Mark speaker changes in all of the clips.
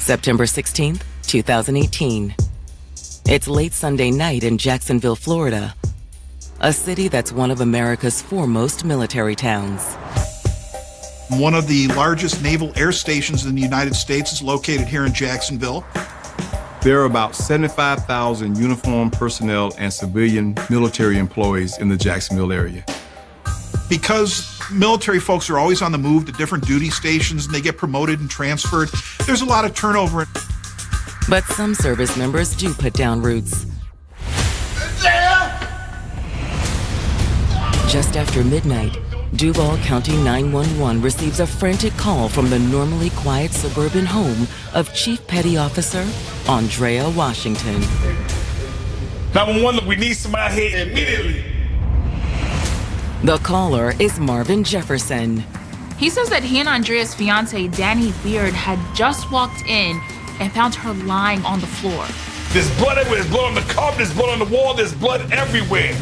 Speaker 1: September 16th, 2018. It's late Sunday night in Jacksonville, Florida, a city that's one of America's foremost military towns.
Speaker 2: One of the largest naval air stations in the United States is located here in Jacksonville.
Speaker 3: There are about 75,000 uniformed personnel and civilian military employees in the Jacksonville area.
Speaker 2: Because military folks are always on the move to different duty stations and they get promoted and transferred, there's a lot of turnover.
Speaker 1: But some service members do put down roots. Just after midnight, Duval County 911 receives a frantic call from the normally quiet suburban home of Chief Petty Officer Andrea Washington.
Speaker 4: 911, look, we need somebody here immediately.
Speaker 1: The caller is Marvin Jefferson.
Speaker 5: He says that he and Andrea's fiance, Danny Beard, had just walked in and found her lying on the floor.
Speaker 4: There's blood everywhere. There's blood on the carpet. There's blood on the wall. There's blood everywhere.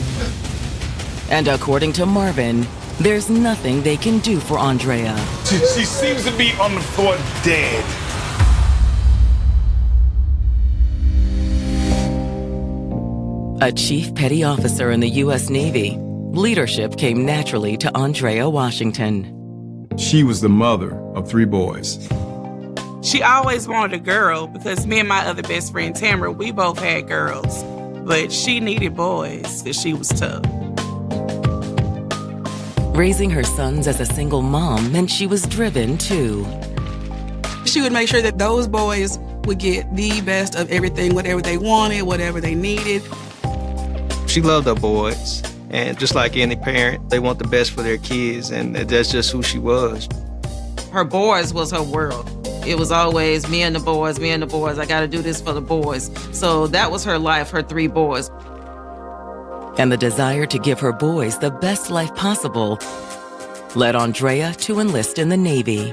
Speaker 1: And according to Marvin, there's nothing they can do for Andrea.
Speaker 4: She seems to be on the floor dead.
Speaker 1: A chief petty officer in the U.S. Navy, leadership came naturally to Andrea Washington.
Speaker 3: She was the mother of 3 boys.
Speaker 6: She always wanted a girl because me and my other best friend, Tamara, we both had girls. But she needed boys because she was tough.
Speaker 1: Raising her sons as a single mom meant she was driven, too.
Speaker 7: She would make sure that those boys would get the best of everything, whatever they wanted, whatever they needed.
Speaker 8: She loved her boys. And just like any parent, they want the best for their kids, and that's just who she was.
Speaker 9: Her boys was her world. It was always me and the boys, me and the boys. I gotta do this for the boys. So that was her life, her 3 boys.
Speaker 1: And the desire to give her boys the best life possible led Andrea to enlist in the Navy.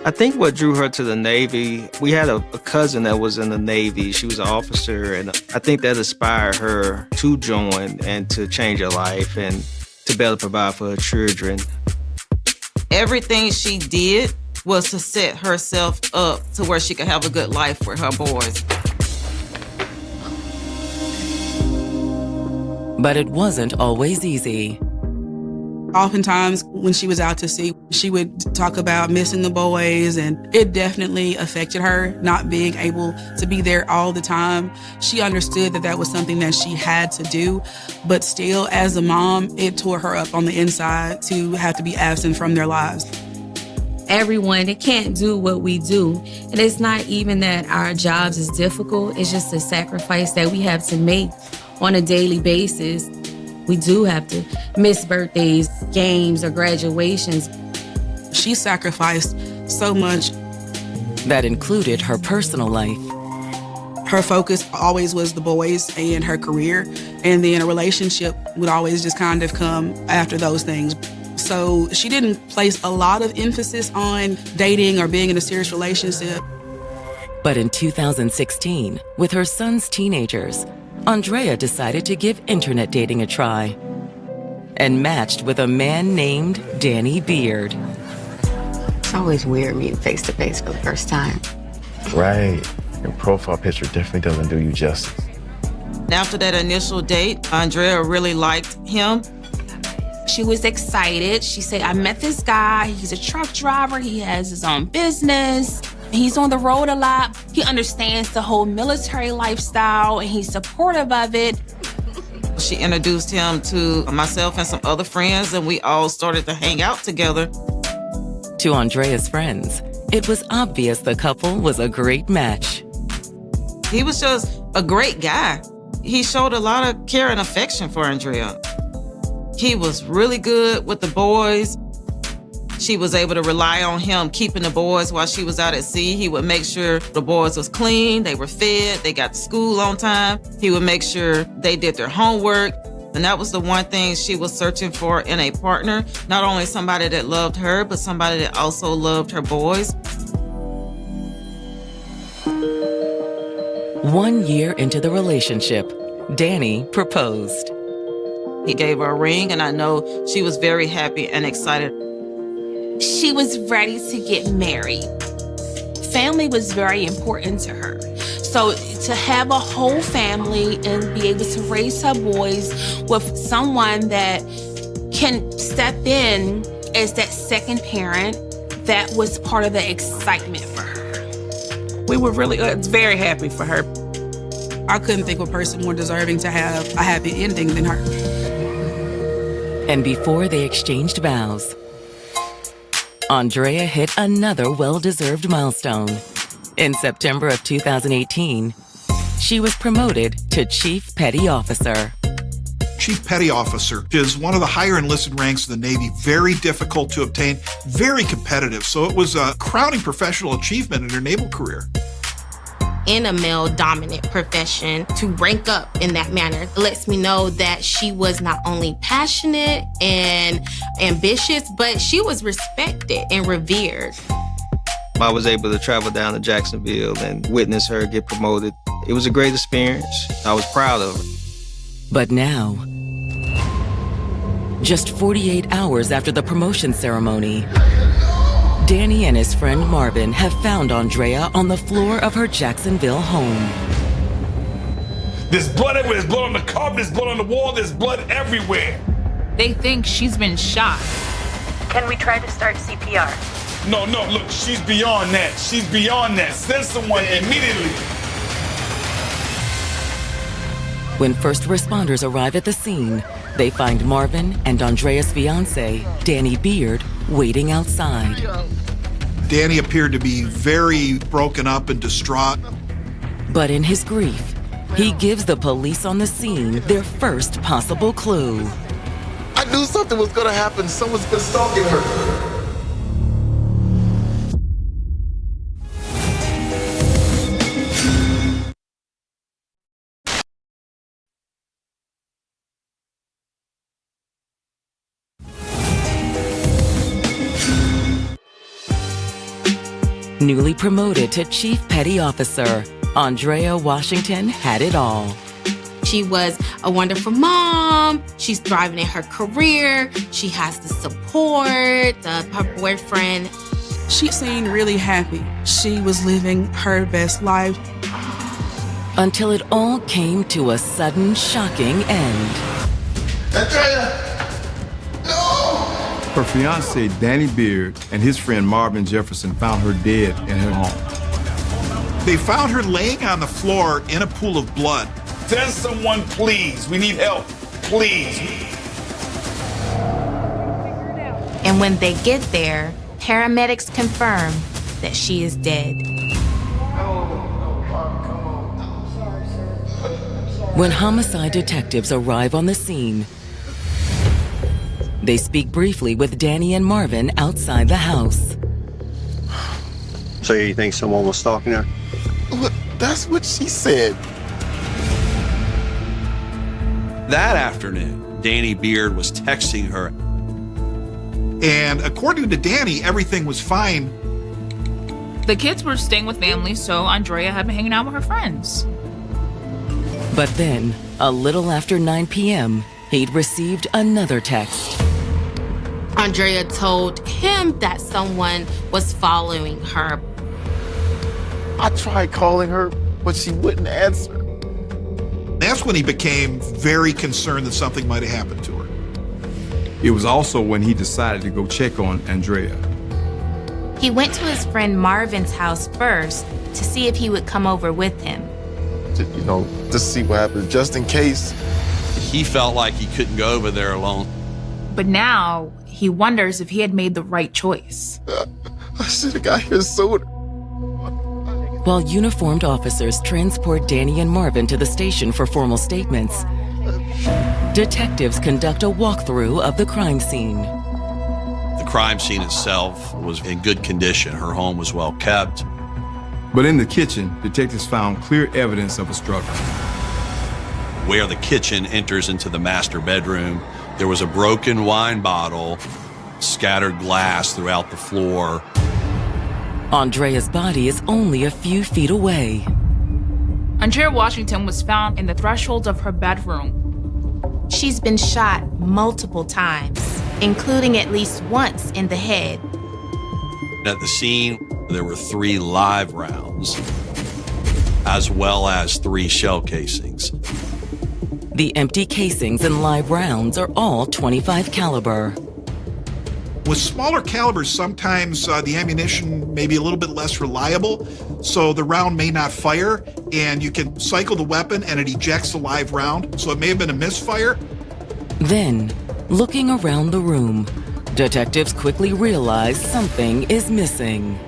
Speaker 8: I think what drew her to the Navy, we had a cousin that was in the Navy. She was an officer, and I think that inspired her to join and to change her life and to better provide for her children.
Speaker 9: Everything she did was to set herself up to where she could have a good life for her boys.
Speaker 1: But it wasn't always easy.
Speaker 7: Oftentimes, when she was out to sea, she would talk about missing the boys, and it definitely affected her not being able to be there all the time. She understood that that was something that she had to do, but still, as a mom, it tore her up on the inside to have to be absent from their lives.
Speaker 10: Everyone, they can't do what we do. And it's not even that our jobs is difficult, it's just a sacrifice that we have to make on a daily basis. We do have to miss birthdays, games, or graduations.
Speaker 7: She sacrificed so much.
Speaker 1: That included her personal life.
Speaker 7: Her focus always was the boys and her career, and then a relationship would always just kind of come after those things. So she didn't place a lot of emphasis on dating or being in a serious relationship.
Speaker 1: But in 2016, with her son's teenagers, Andrea decided to give internet dating a try and matched with a man named Danny Beard.
Speaker 11: It's always weird meeting face to face for the first time.
Speaker 12: Right. Your profile picture definitely doesn't do you justice.
Speaker 9: After that initial date, Andrea really liked him.
Speaker 5: She was excited. She said, I met this guy. He's a truck driver. He has his own business. He's on the road a lot. He understands the whole military lifestyle, and he's supportive of it.
Speaker 9: She introduced him to myself and some other friends, and we all started to hang out together.
Speaker 1: To Andrea's friends, it was obvious the couple was a great match.
Speaker 9: He was just a great guy. He showed a lot of care and affection for Andrea. He was really good with the boys. She was able to rely on him keeping the boys while she was out at sea. He would make sure the boys was clean, they were fed, they got to school on time. He would make sure they did their homework. And that was the one thing she was searching for in a partner. Not only somebody that loved her, but somebody that also loved her boys.
Speaker 1: 1 year into the relationship, Danny proposed.
Speaker 9: He gave her a ring, and I know she was very happy and excited.
Speaker 5: She was ready to get married. family was very important to her. So to have a whole family and be able to raise her boys with someone that can step in as that second parent, that was part of the excitement for her.
Speaker 6: We were really very happy for her.
Speaker 7: I couldn't think of a person more deserving to have a happy ending than her.
Speaker 1: And before they exchanged vows, Andrea hit another well-deserved milestone. In September of 2018, she was promoted to Chief Petty Officer.
Speaker 2: Chief Petty Officer is one of the higher enlisted ranks of the Navy, very difficult to obtain, very competitive. So it was a crowning professional achievement in her naval career.
Speaker 13: In a male-dominant profession, to rank up in that manner lets me know that she was not only passionate and ambitious, but she was respected and revered.
Speaker 8: I was able to travel down to Jacksonville and witness her get promoted. It was a great experience. I was proud of her.
Speaker 1: But now, just 48 hours after the promotion ceremony, Danny and his friend Marvin have found Andrea on the floor of her Jacksonville home.
Speaker 4: There's blood everywhere. There's blood on the carpet. There's blood on the wall. There's blood everywhere.
Speaker 14: They think she's been shot.
Speaker 15: Can we try to start CPR?
Speaker 4: No, look, she's beyond that. She's beyond that. Send someone immediately.
Speaker 1: When first responders arrive at the scene, they find Marvin and Andrea's fiance, Danny Beard, waiting outside.
Speaker 2: Danny appeared to be very broken up and distraught.
Speaker 1: But in his grief, he gives the police on the scene their first possible clue.
Speaker 12: I knew something was gonna happen. Someone's been stalking her.
Speaker 1: Newly promoted to Chief Petty Officer, Andrea Washington had it all.
Speaker 13: She was a wonderful mom. She's thriving in her career. She has the support of her boyfriend.
Speaker 7: She seemed really happy. She was living her best life.
Speaker 1: Until it all came to a sudden, shocking end.
Speaker 12: Andrea!
Speaker 3: Her fiance, Danny Beard, and his friend Marvin Jefferson found her dead in her home.
Speaker 2: They found her laying on the floor in a pool of blood.
Speaker 4: Send someone, please. We need help. Please.
Speaker 13: And when they get there, paramedics confirm that she is dead.
Speaker 1: When homicide detectives arrive on the scene, they speak briefly with Danny and Marvin outside the house.
Speaker 12: So you think someone was stalking her? Look, that's what she said.
Speaker 16: That afternoon, Danny Beard was texting her.
Speaker 2: And according to Danny, everything was fine.
Speaker 14: The kids were staying with family, so Andrea had been hanging out with her friends.
Speaker 1: But then, a little after 9 p.m., he'd received another text.
Speaker 13: Andrea told him that someone was following her.
Speaker 12: I tried calling her, but she wouldn't answer.
Speaker 2: That's when he became very concerned that something might have happened to her.
Speaker 3: It was also when he decided to go check on Andrea.
Speaker 13: He went to his friend Marvin's house first to see if he would come over with him.
Speaker 12: To see what happened, just in case.
Speaker 16: He felt like he couldn't go over there alone.
Speaker 14: But now, he wonders if he had made the right choice.
Speaker 12: I should have got here sooner.
Speaker 1: While uniformed officers transport Danny and Marvin to the station for formal statements, detectives conduct a walkthrough of the crime scene.
Speaker 16: The crime scene itself was in good condition. Her home was well kept.
Speaker 3: But in the kitchen, detectives found clear evidence of a struggle.
Speaker 16: Where the kitchen enters into the master bedroom, there was a broken wine bottle, scattered glass throughout the floor.
Speaker 1: Andrea's body is only a few feet away.
Speaker 14: Andrea Washington was found in the threshold of her bedroom.
Speaker 13: She's been shot multiple times, including at least once in the head.
Speaker 16: At the scene, There were 3 live rounds, as well as 3 shell casings.
Speaker 1: The empty casings and live rounds are all .25 caliber.
Speaker 2: With smaller calibers, sometimes the ammunition may be a little bit less reliable, so the round may not fire, and you can cycle the weapon and it ejects the live round, so it may have been a misfire.
Speaker 1: Then, looking around the room, detectives quickly realize something is missing.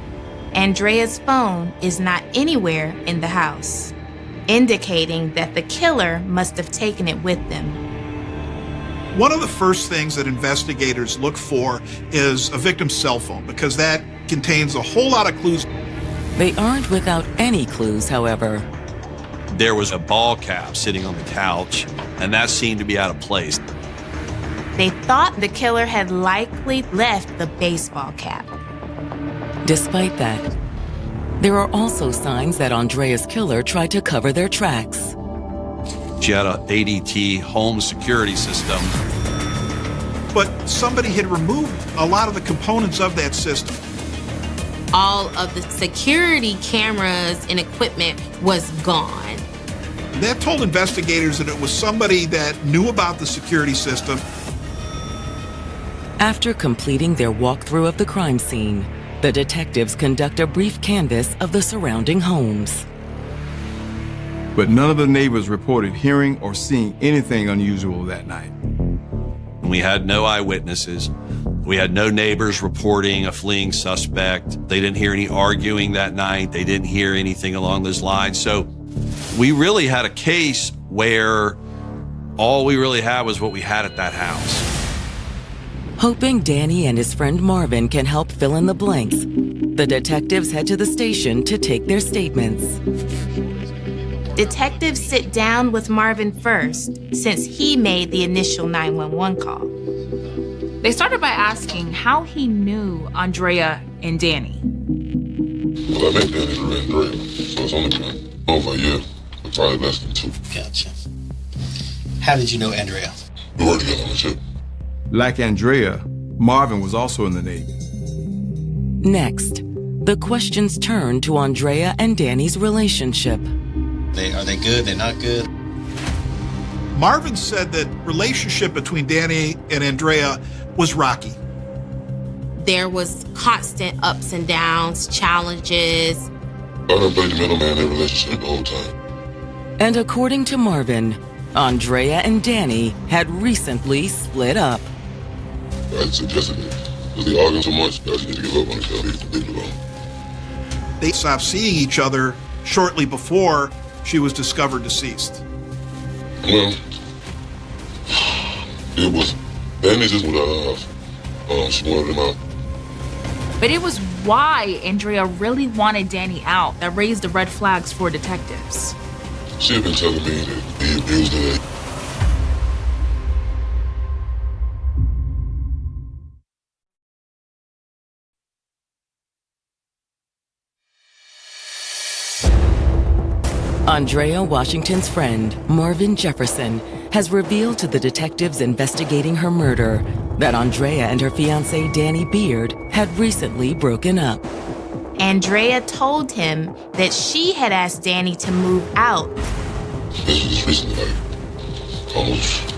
Speaker 13: Andrea's phone is not anywhere in the house, indicating that the killer must have taken it with them.
Speaker 2: One of the first things that investigators look for is a victim's cell phone, because that contains a whole lot of clues.
Speaker 1: They aren't without any clues, however.
Speaker 16: There was a ball cap sitting on the couch, and that seemed to be out of place.
Speaker 13: They thought the killer had likely left the baseball cap.
Speaker 1: Despite that, there are also signs that Andrea's killer tried to cover their tracks.
Speaker 16: She had an ADT home security system.
Speaker 2: But somebody had removed a lot of the components of that system.
Speaker 13: All of the security cameras and equipment was gone.
Speaker 2: That told investigators that it was somebody that knew about the security system.
Speaker 1: After completing their walkthrough of the crime scene, the detectives conduct a brief canvass of the surrounding homes.
Speaker 3: But none of the neighbors reported hearing or seeing anything unusual that night.
Speaker 16: We had no eyewitnesses. We had no neighbors reporting a fleeing suspect. They didn't hear any arguing that night. They didn't hear anything along those lines. So we really had a case where all we really had was what we had at that house.
Speaker 1: Hoping Danny and his friend Marvin can help fill in the blanks, the detectives head to the station to take their statements.
Speaker 13: Detectives sit down with Marvin first, since he made the initial 911 call.
Speaker 14: They started by asking how he knew Andrea and Danny.
Speaker 17: Well, I met Danny through Andrea, so it's only been over a year, but probably less than 2.
Speaker 18: Gotcha. How did you know Andrea?
Speaker 17: We worked together on the ship.
Speaker 3: Like Andrea, Marvin was also in the Navy.
Speaker 1: Next, the questions turn to Andrea and Danny's relationship.
Speaker 18: Are they good? They're not good?
Speaker 2: Marvin said that relationship between Danny and Andrea was rocky.
Speaker 13: There was constant ups and downs, challenges.
Speaker 17: I done played the middleman in their relationship the whole time.
Speaker 1: And according to Marvin, Andrea and Danny had recently split up.
Speaker 17: I suggested it. Because they arguing so much, I just need to give up on each other. Completely wrong.
Speaker 2: They stopped seeing each other shortly before she was discovered deceased.
Speaker 17: Well, it was, Danny just went out of the house. She wanted him out.
Speaker 14: But it was why Andrea really wanted Danny out that raised the red flags for detectives.
Speaker 17: She had been telling me that he abused her.
Speaker 1: Andrea Washington's friend, Marvin Jefferson, has revealed to the detectives investigating her murder that Andrea and her fiancé, Danny Beard, had recently broken up.
Speaker 13: Andrea told him that she had asked Danny to move out.
Speaker 17: This was just recently, like, almost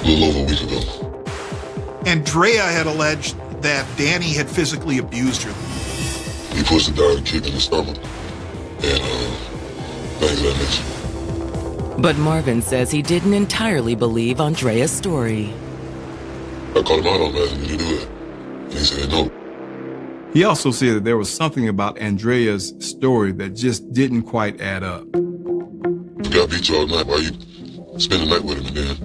Speaker 17: a little over a week ago.
Speaker 2: Andrea had alleged that Danny had physically abused her.
Speaker 17: He pushed her down and kicked in the stomach. And, things of that nature.
Speaker 1: But Marvin says he didn't entirely believe Andrea's story.
Speaker 17: I called him out on that, and did he do that? And he said no.
Speaker 3: He also said that there was something about Andrea's story that just didn't quite add up.
Speaker 17: You got beat you all night while you spend the night with him and then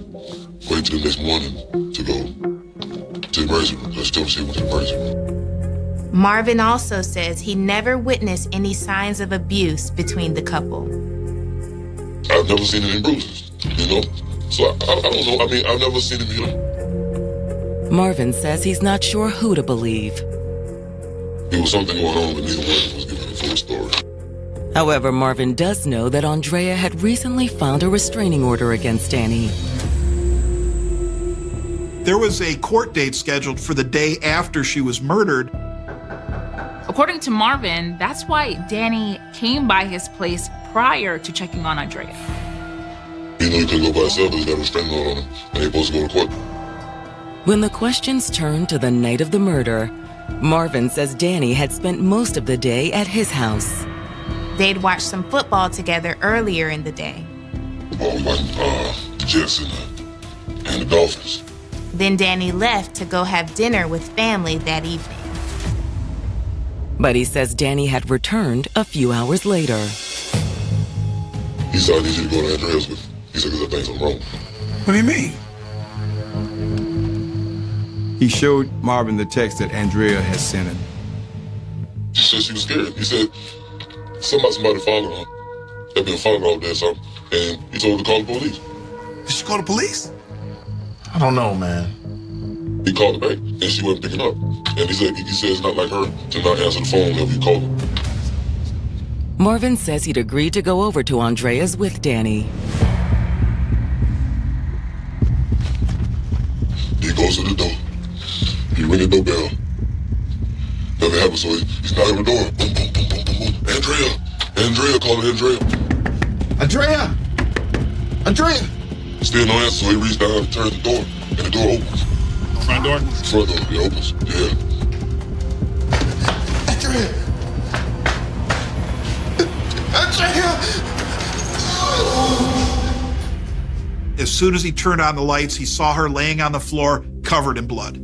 Speaker 17: wait till the next morning to go to the emergency room. I still see him to the emergency room.
Speaker 13: Marvin also says he never witnessed any signs of abuse between the couple.
Speaker 17: I've never seen any bruises, you know? So I don't know. I mean, I've never seen him, you know?
Speaker 1: Marvin says he's not sure who to believe.
Speaker 17: There was something going on, but neither one of us was giving a full story.
Speaker 1: However, Marvin does know that Andrea had recently filed a restraining order against Danny.
Speaker 2: There was a court date scheduled for the day after she was murdered.
Speaker 14: According to Marvin, that's why Danny came by his place prior to checking on Andrea.
Speaker 17: He knew he couldn't go by himself, but he got a restraining order on him, and they supposed to go to court.
Speaker 1: When the questions turned to the night of the murder, Marvin says Danny had spent most of the day at his house.
Speaker 13: They'd watched some football together earlier in the day.
Speaker 17: The Jets and the Dolphins.
Speaker 13: Then Danny left to go have dinner with family that evening.
Speaker 1: But he says Danny had returned a few hours later.
Speaker 17: He said, I need you to go to Andrea's with. He said, because I think something wrong.
Speaker 4: What do you mean?
Speaker 3: He showed Marvin the text that Andrea had sent him.
Speaker 17: She said she was scared. He said, somebody followed her. They'd been following her all day or something. And he told her to call the police.
Speaker 4: Did she call the police? I don't know, man.
Speaker 17: He called her back, and she wasn't picking up. And he said it's not like her to not answer the phone whenever you call her.
Speaker 1: Marvin says he'd agreed to go over to Andrea's with Danny.
Speaker 17: He goes to the door. He rings the doorbell. Nothing happens, so he's knocking on the door. Boom, boom, boom, boom, boom, boom. Andrea, calling Andrea.
Speaker 4: Andrea!
Speaker 17: Still no answer, so he reaches down and turns the door, and the door opens.
Speaker 4: Front door?
Speaker 17: Front door, it opens, yeah.
Speaker 4: Andrea!
Speaker 2: As soon as he turned on the lights, he saw her laying on the floor, covered in blood.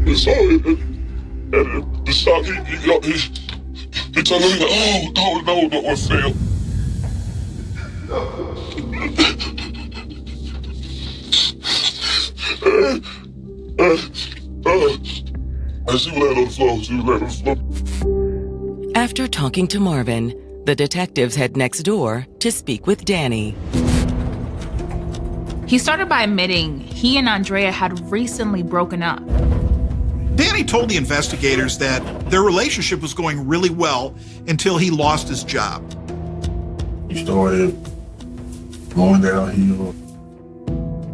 Speaker 17: He saw it, and the shock, he turned on me, oh, no, what failed. And she was laying on the floor.
Speaker 1: After talking to Marvin, the detectives head next door to speak with Danny.
Speaker 14: He started by admitting he and Andrea had recently broken up.
Speaker 2: Danny told the investigators that their relationship was going really well until he lost his job.
Speaker 17: He started going downhill.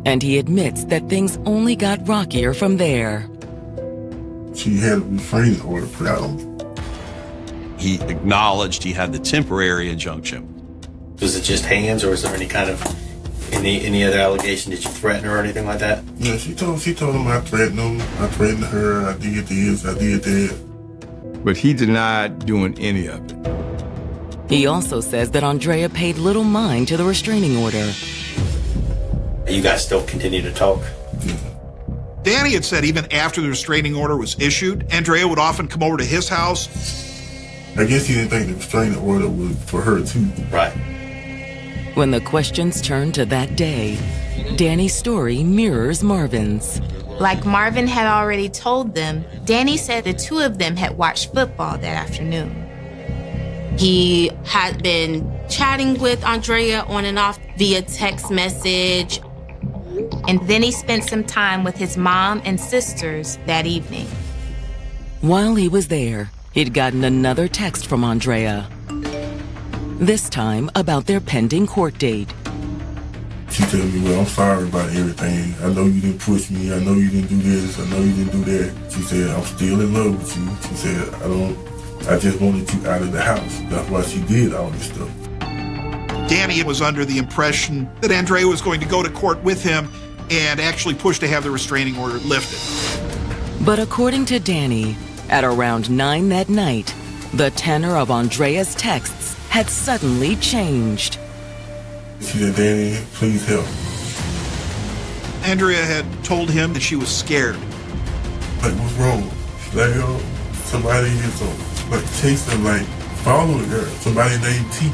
Speaker 1: And he admits that things only got rockier from there.
Speaker 17: She had a restraining order put out on me.
Speaker 16: He acknowledged he had the temporary injunction.
Speaker 18: Was it just hands, or was there any kind of any other allegation? Did you threaten her or anything like that?
Speaker 17: Yeah, she told him I threatened him. I threatened her. I did this. I did that.
Speaker 3: But he denied doing any of it.
Speaker 1: He also says that Andrea paid little mind to the restraining order.
Speaker 18: You guys still continue to talk?
Speaker 2: Danny had said even after the restraining order was issued, Andrea would often come over to his house.
Speaker 17: I guess he didn't think the restraining order was for her too.
Speaker 18: Right.
Speaker 1: When the questions turn to that day, Danny's story mirrors Marvin's.
Speaker 13: Like Marvin had already told them, Danny said the two of them had watched football that afternoon. He had been chatting with Andrea on and off via text message. And then he spent some time with his mom and sisters that evening.
Speaker 1: While he was there, he'd gotten another text from Andrea. This time about their pending court date.
Speaker 17: She told me, well, I'm sorry about everything. I know you didn't push me. I know you didn't do this. I know you didn't do that. She said, I'm still in love with you. She said, I just wanted you out of the house. That's why she did all this stuff.
Speaker 2: Danny was under the impression that Andrea was going to go to court with him and actually push to have the restraining order lifted.
Speaker 1: But according to Danny, at around 9 that night, the tenor of Andrea's texts had suddenly changed.
Speaker 17: She said, Danny, please help.
Speaker 2: Andrea had told him that she was scared.
Speaker 17: Like, what's wrong? Like, somebody is like chasing, like following her. Somebody named T.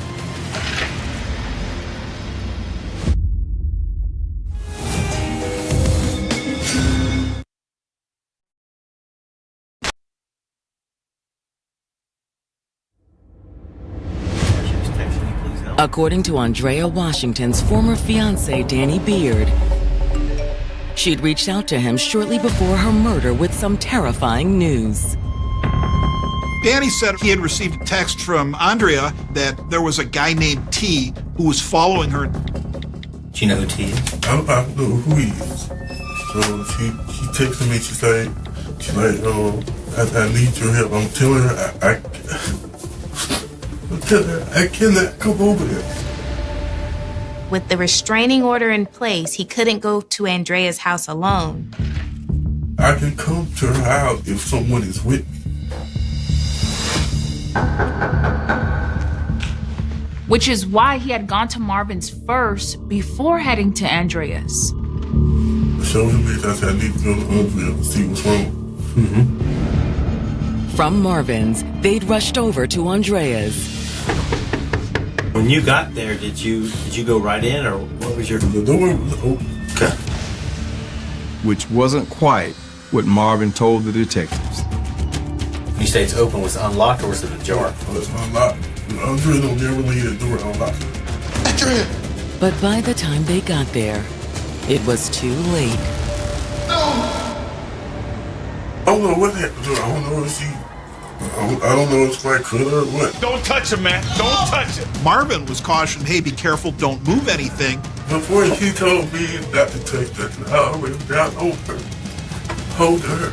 Speaker 1: According to Andrea Washington's former fiancé, Danny Beard, she'd reached out to him shortly before her murder with some terrifying news.
Speaker 2: Danny said he had received a text from Andrea that there was a guy named T who was following her.
Speaker 18: Do you know who T is?
Speaker 17: I don't know who he is. So she texted me, she's like, I need your help. I'm telling her I cannot come over there.
Speaker 13: With the restraining order in place, he couldn't go to Andrea's house alone.
Speaker 17: I can come to her house if someone is with me.
Speaker 14: Which is why he had gone to Marvin's first before heading to Andrea's.
Speaker 17: I showed him this. I said, I need to go to Andrea to see what's wrong.
Speaker 1: From Marvin's, they'd rushed over to Andrea's.
Speaker 18: When you got there, did you go right in, or what was your...
Speaker 17: The door was open.
Speaker 18: Okay.
Speaker 3: Which wasn't quite what Marvin told the detectives.
Speaker 18: You say it's open, was it unlocked or was it ajar?
Speaker 17: Oh, it's unlocked. Andrea don't never leave the door unlocked. Andrea!
Speaker 1: But by the time they got there, it was too late.
Speaker 17: I don't know what happened to her. I don't know if I don't know if I could or what.
Speaker 4: Don't touch him, man. Don't touch him.
Speaker 2: Marvin was cautioned, hey, be careful, don't move anything.
Speaker 17: Before he told me not to touch that, I already got over her. Hold her.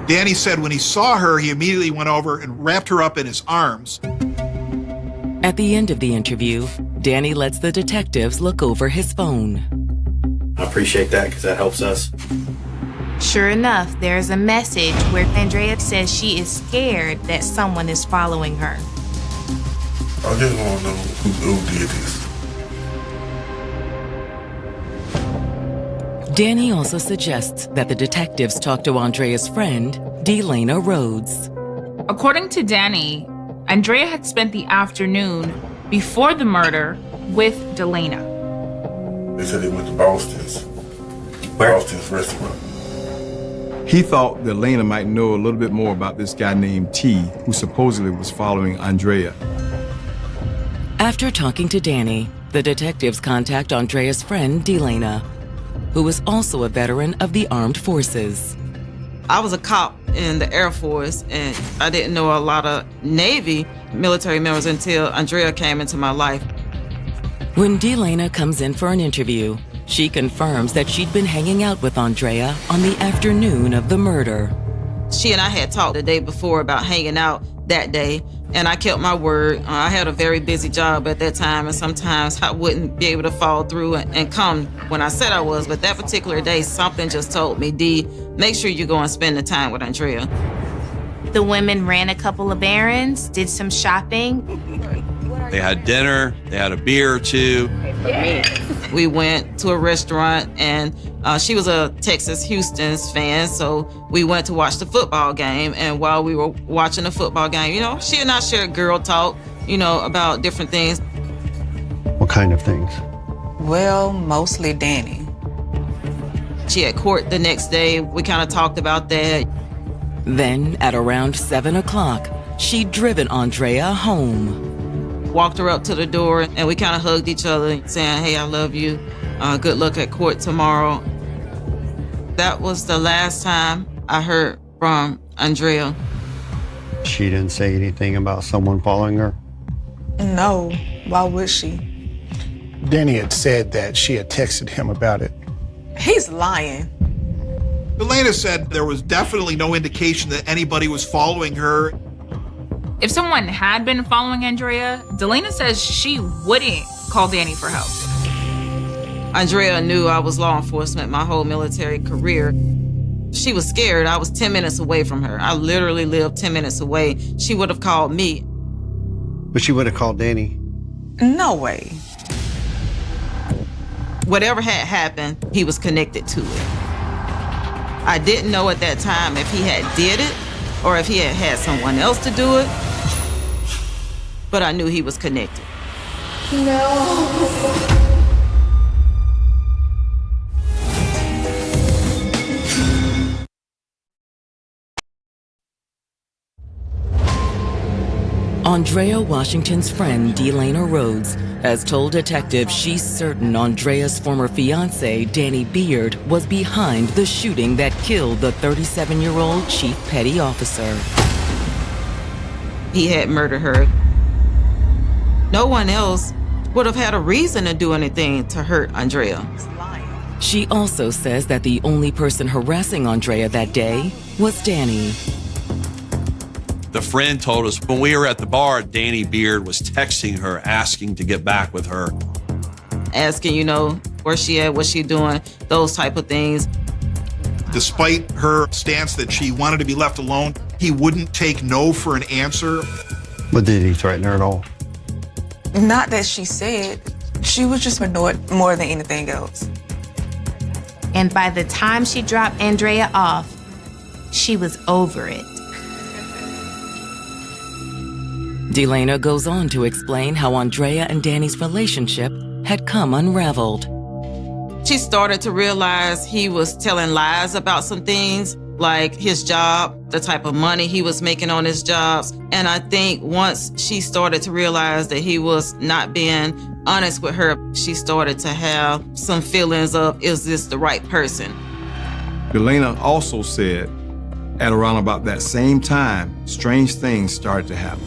Speaker 2: Danny said when he saw her, he immediately went over and wrapped her up in his arms.
Speaker 1: At the end of the interview, Danny lets the detectives look over his phone.
Speaker 18: I appreciate that because that helps us.
Speaker 13: Sure enough, there's a message where Andrea says she is scared that someone is following her.
Speaker 17: I just want to know who did this.
Speaker 1: Danny also suggests that the detectives talk to Andrea's friend, Delana Rhodes.
Speaker 14: According to Danny, Andrea had spent the afternoon before the murder with Delana.
Speaker 17: They said they went to Boston's restaurant.
Speaker 3: He thought that Lena might know a little bit more about this guy named T, who supposedly was following Andrea.
Speaker 1: After talking to Danny, the detectives contact Andrea's friend, Delana, who is also a veteran of the armed forces.
Speaker 9: I was a cop in the Air Force, and I didn't know a lot of Navy military members until Andrea came into my life.
Speaker 1: When Delana comes in for an interview, she confirms that she'd been hanging out with Andrea on the afternoon of the murder.
Speaker 9: She and I had talked the day before about hanging out that day, and I kept my word. I had a very busy job at that time, and sometimes I wouldn't be able to follow through and come when I said I was. But that particular day, something just told me, D, make sure you go and spend the time with Andrea.
Speaker 13: The women ran a couple of errands, did some shopping.
Speaker 16: They had dinner, they had a beer or two.
Speaker 9: We went to a restaurant, and she was a Texas Houston's fan, so we went to watch the football game. And while we were watching the football game, she and I shared girl talk, about different things.
Speaker 12: What kind of things?
Speaker 7: Well, mostly Danny.
Speaker 9: She had court the next day. We kind of talked about that.
Speaker 1: Then, at around 7 o'clock, she'd driven Andrea home.
Speaker 9: Walked her up to the door, and we kind of hugged each other, saying, hey, I love you. Good luck at court tomorrow. That was the last time I heard from Andrea.
Speaker 12: She didn't say anything about someone following her?
Speaker 7: No, why would she?
Speaker 19: Danny had said that she had texted him about it.
Speaker 7: He's lying.
Speaker 2: Delana said there was definitely no indication that anybody was following her.
Speaker 14: If someone had been following Andrea, Delana says she wouldn't call Danny for help.
Speaker 9: Andrea knew I was law enforcement my whole military career. She was scared. I was 10 minutes away from her. I literally lived 10 minutes away. She would have called me.
Speaker 12: But she would have called Danny?
Speaker 7: No way.
Speaker 9: Whatever had happened, he was connected to it. I didn't know at that time if he had did it or if he had had someone else to do it, but I knew he was connected.
Speaker 20: No.
Speaker 1: Andrea Washington's friend, Delana Rhodes, has told detectives she's certain Andrea's former fiancé, Danny Beard, was behind the shooting that killed the 37-year-old chief petty officer.
Speaker 9: He had murdered her. No one else would have had a reason to do anything to hurt Andrea.
Speaker 1: She also says that the only person harassing Andrea that day was Danny.
Speaker 16: The friend told us when we were at the bar, Danny Beard was texting her, asking to get back with her.
Speaker 9: Asking, where she at, what she doing, those type of things.
Speaker 2: Despite her stance that she wanted to be left alone, he wouldn't take no for an answer.
Speaker 12: But did he threaten her at all?
Speaker 20: Not that she said. She was just annoyed more than anything else.
Speaker 13: And by the time she dropped Andrea off, she was over it.
Speaker 1: Delana goes on to explain how Andrea and Danny's relationship had come unraveled.
Speaker 9: She started to realize he was telling lies about some things, like his job, the type of money he was making on his jobs. And I think once she started to realize that he was not being honest with her, she started to have some feelings of, is this the right person?
Speaker 3: Delana also said, at around about that same time, strange things started to happen.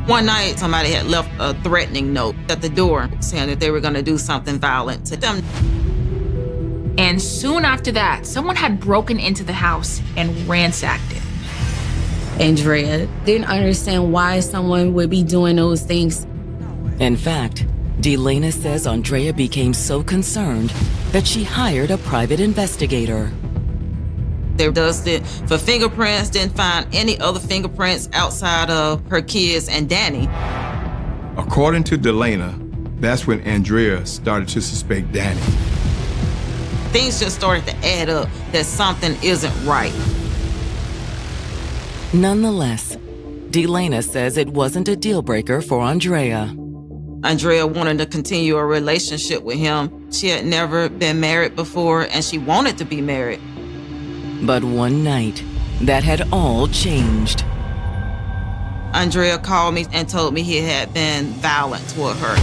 Speaker 9: One night, somebody had left a threatening note at the door saying that they were going to do something violent to them.
Speaker 14: And soon after that, someone had broken into the house and ransacked it.
Speaker 10: Andrea didn't understand why someone would be doing those things.
Speaker 1: In fact, Delana says Andrea became so concerned that she hired a private investigator.
Speaker 9: They dusted it for fingerprints, didn't find any other fingerprints outside of her kids and Danny.
Speaker 3: According to Delana, that's when Andrea started to suspect Danny.
Speaker 9: Things just started to add up that something isn't right.
Speaker 1: Nonetheless, Delana says it wasn't a deal breaker for Andrea.
Speaker 9: Andrea wanted to continue a relationship with him. She had never been married before, and she wanted to be married.
Speaker 1: But one night, that had all changed.
Speaker 9: Andrea called me and told me he had been violent toward her.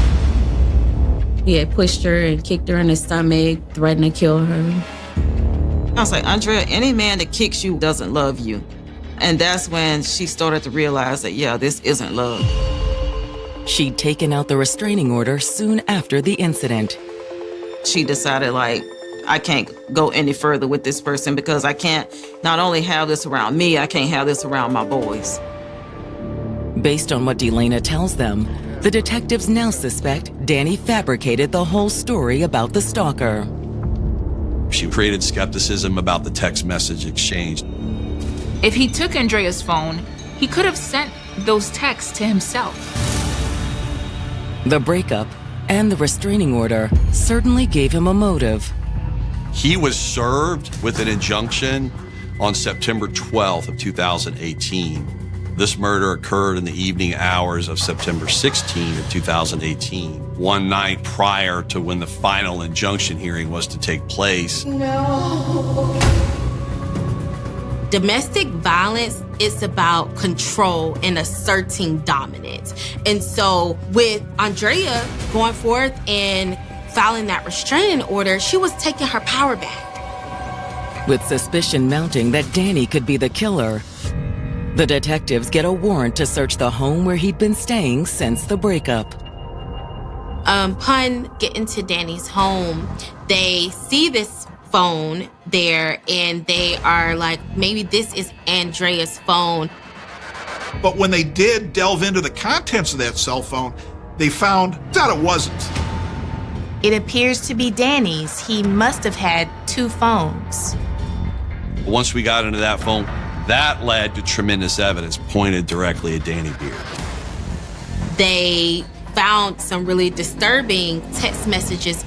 Speaker 10: He had pushed her and kicked her in the stomach, threatened to kill her.
Speaker 9: I was like, Andrea, any man that kicks you doesn't love you. And that's when she started to realize that, yeah, this isn't love.
Speaker 1: She'd taken out the restraining order soon after the incident.
Speaker 9: She decided, I can't go any further with this person because I can't not only have this around me, I can't have this around my boys.
Speaker 1: Based on what Delana tells them, the detectives now suspect Danny fabricated the whole story about the stalker.
Speaker 16: She created skepticism about the text message exchange.
Speaker 14: If he took Andrea's phone, he could have sent those texts to himself.
Speaker 1: The breakup and the restraining order certainly gave him a motive.
Speaker 16: He was served with an injunction on September 12th of 2018. This murder occurred in the evening hours of September 16th of 2018, one night prior to when the final injunction hearing was to take place.
Speaker 13: No. Domestic violence is about control and asserting dominance. And so with Andrea going forth and filing that restraining order, she was taking her power back.
Speaker 1: With suspicion mounting that Danny could be the killer, the detectives get a warrant to search the home where he'd been staying since the breakup.
Speaker 13: Upon getting to Danny's home, they see this phone there and they are like, maybe this is Andrea's phone.
Speaker 2: But when they did delve into the contents of that cell phone, they found that it wasn't.
Speaker 13: It appears to be Danny's. He must have had two phones.
Speaker 16: Once we got into that phone, that led to tremendous evidence pointed directly at Danny Beard.
Speaker 13: They found some really disturbing text messages.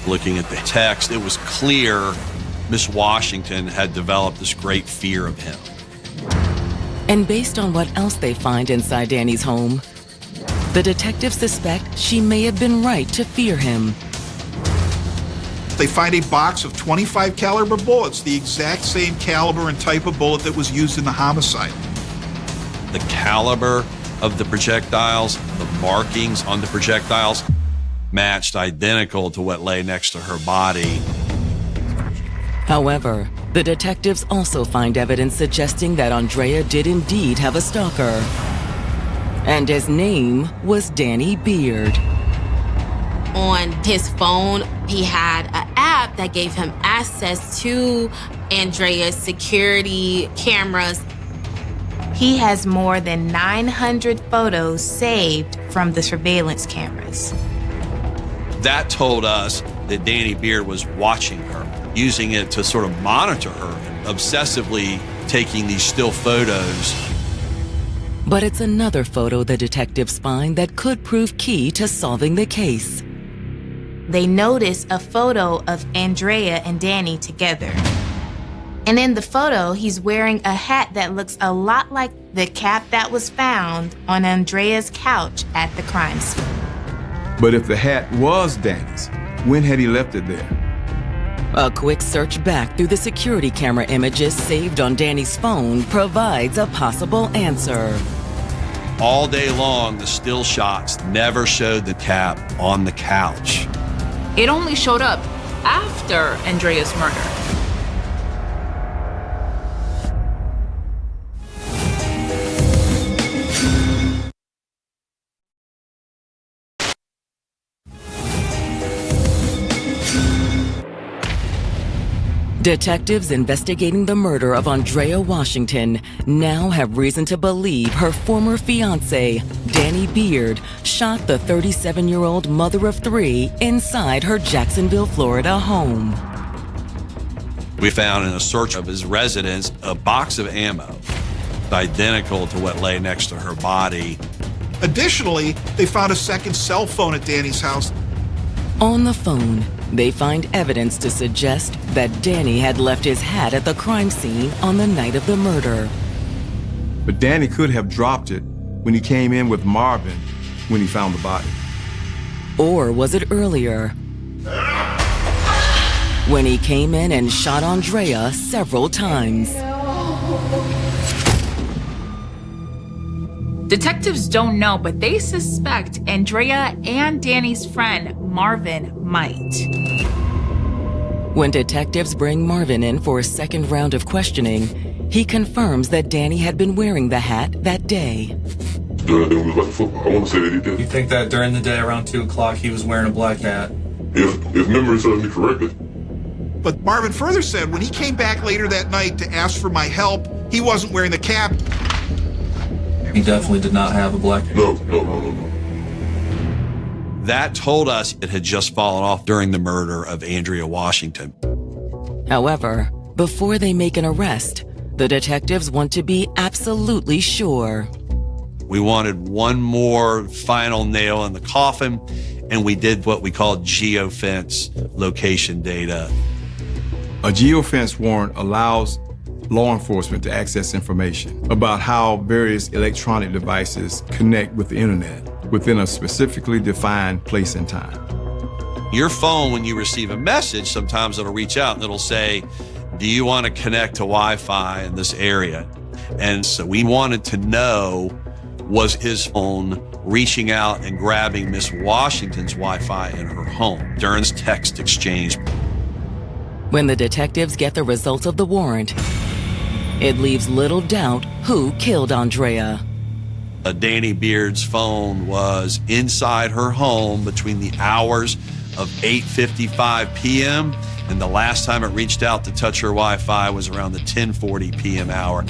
Speaker 16: Looking at the text, it was clear Miss Washington had developed this great fear of him.
Speaker 1: And based on what else they find inside Danny's home, the detectives suspect she may have been right to fear him.
Speaker 2: They find a box of 25 caliber bullets, the exact same caliber and type of bullet that was used in the homicide.
Speaker 16: The caliber of the projectiles, the markings on the projectiles, matched identical to what lay next to her body.
Speaker 1: However, the detectives also find evidence suggesting that Andrea did indeed have a stalker. And his name was Danny Beard.
Speaker 13: On his phone, he had an app that gave him access to Andrea's security cameras. He has more than 900 photos saved from the surveillance cameras.
Speaker 16: That told us that Danny Beard was watching her, using it to sort of monitor her, obsessively taking these still photos.
Speaker 1: But it's another photo the detectives find that could prove key to solving the case.
Speaker 5: They notice a photo of Andrea and Danny together. And in the photo, he's wearing a hat that looks a lot like the cap that was found on Andrea's couch at the crime scene.
Speaker 3: But if the hat was Danny's, when had he left it there?
Speaker 1: A quick search back through the security camera images saved on Danny's phone provides a possible answer.
Speaker 16: All day long, the still shots never showed the cap on the couch.
Speaker 14: It only showed up after Andrea's murder.
Speaker 1: Detectives investigating the murder of Andrea Washington now have reason to believe her former fiancé, Danny Beard, shot the 37-year-old mother of three inside her Jacksonville, Florida home.
Speaker 16: We found in a search of his residence a box of ammo, identical to what lay next to her body.
Speaker 2: Additionally, they found a second cell phone at Danny's house.
Speaker 1: On the phone, they find evidence to suggest that Danny had left his hat at the crime scene on the night of the murder.
Speaker 3: But Danny could have dropped it when he came in with Marvin when he found the body.
Speaker 1: Or was it earlier, when he came in and shot Andrea several times?
Speaker 14: Detectives don't know, but they suspect Andrea and Danny's friend, Marvin, might.
Speaker 1: When detectives bring Marvin in for a second round of questioning, he confirms that Danny had been wearing the hat that day.
Speaker 17: During the day we was watching football, I want to say that he did.
Speaker 21: You think that during the day around 2 o'clock he was wearing a black hat?
Speaker 17: If memory serves me correctly.
Speaker 2: But Marvin further said when he came back later that night to ask for my help, he wasn't wearing the cap.
Speaker 21: He definitely did not have a black hat.
Speaker 17: No.
Speaker 16: That told us it had just fallen off during the murder of Andrea Washington.
Speaker 1: However, before they make an arrest, the detectives want to be absolutely sure.
Speaker 16: We wanted one more final nail in the coffin, and we did what we call geofence location data.
Speaker 3: A geofence warrant allows law enforcement to access information about how various electronic devices connect with the internet within a specifically defined place and time.
Speaker 16: Your phone, when you receive a message, sometimes it'll reach out and it'll say, do you want to connect to Wi-Fi in this area? And so we wanted to know, was his phone reaching out and grabbing Miss Washington's Wi-Fi in her home during this text exchange?
Speaker 1: When the detectives get the results of the warrant, it leaves little doubt who killed Andrea.
Speaker 16: Danny Beard's phone was inside her home between the hours of 8:55 p.m. and the last time it reached out to touch her Wi-Fi was around the 10:40 p.m. hour.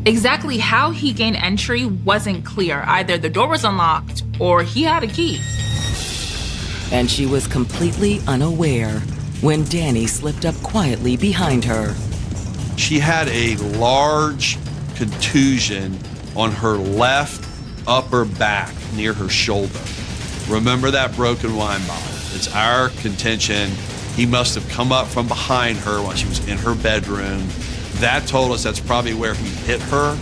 Speaker 14: Exactly how he gained entry wasn't clear. Either the door was unlocked or he had a key.
Speaker 1: And she was completely unaware when Danny slipped up quietly behind her.
Speaker 16: She had a large contusion on her left upper back near her shoulder. Remember that broken wine bottle? It's our contention he must have come up from behind her while she was in her bedroom. That told us that's probably where he hit her.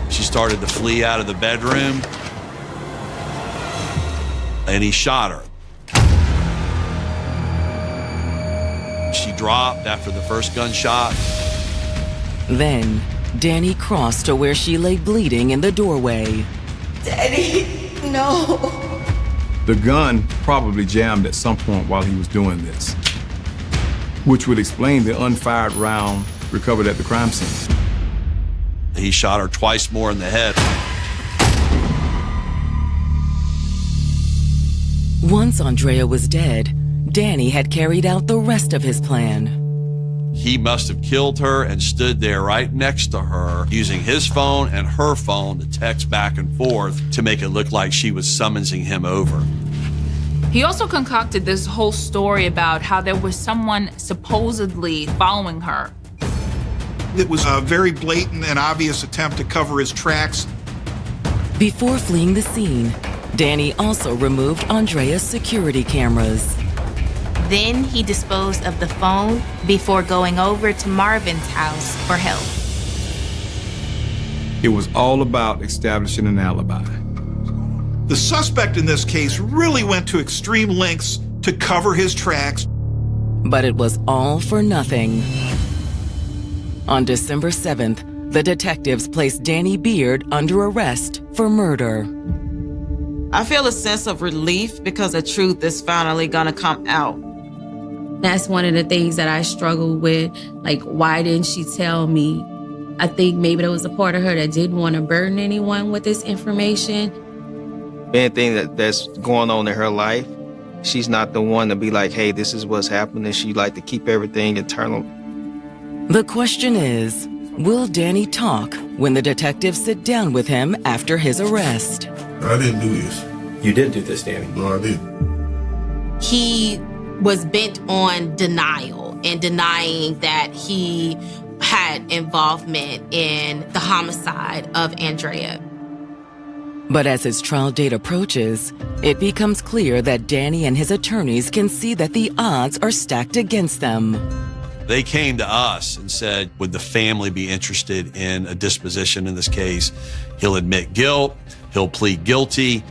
Speaker 16: She started to flee out of the bedroom, and he shot her. She dropped after the first gunshot.
Speaker 1: Then, Danny crossed to where she lay bleeding in the doorway.
Speaker 20: Daddy, no.
Speaker 3: The gun probably jammed at some point while he was doing this, which would explain the unfired round recovered at the crime scene.
Speaker 16: He shot her twice more in the head.
Speaker 1: Once Andrea was dead, Danny had carried out the rest of his plan.
Speaker 16: He must have killed her and stood there right next to her, using his phone and her phone to text back and forth to make it look like she was summoning him over.
Speaker 14: He also concocted this whole story about how there was someone supposedly following her.
Speaker 2: It was a very blatant and obvious attempt to cover his tracks.
Speaker 1: Before fleeing the scene, Danny also removed Andrea's security cameras.
Speaker 13: Then he disposed of the phone before going over to Marvin's house for help.
Speaker 3: It was all about establishing an alibi.
Speaker 2: The suspect in this case really went to extreme lengths to cover his tracks.
Speaker 1: But it was all for nothing. On December 7th, the detectives placed Danny Beard under arrest for murder.
Speaker 9: I feel a sense of relief because the truth is finally gonna come out.
Speaker 10: That's one of the things that I struggle with. Like, why didn't she tell me? I think maybe there was a part of her that didn't want to burden anyone with this information.
Speaker 8: Anything that's going on in her life, she's not the one to be like, hey, this is what's happening. She like to keep everything internal.
Speaker 1: The question is, will Danny talk when the detectives sit down with him after his arrest?
Speaker 17: I didn't do this.
Speaker 18: You did do this, Danny.
Speaker 17: No, I didn't.
Speaker 13: He was bent on denial and denying that he had involvement in the homicide of Andrea.
Speaker 1: But as his trial date approaches, it becomes clear that Danny and his attorneys can see that the odds are stacked against them.
Speaker 16: They came to us and said, would the family be interested in a disposition in this case? He'll admit guilt, he'll plead guilty.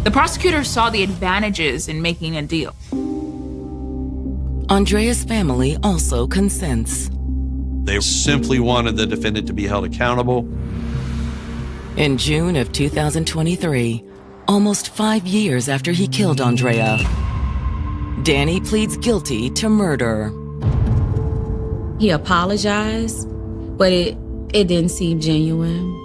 Speaker 14: The prosecutor saw the advantages in making a deal.
Speaker 1: Andrea's family also consents.
Speaker 16: They simply wanted the defendant to be held accountable.
Speaker 1: In June of 2023, almost 5 years after he killed Andrea, Danny pleads guilty to murder.
Speaker 10: He apologized, but it didn't seem genuine.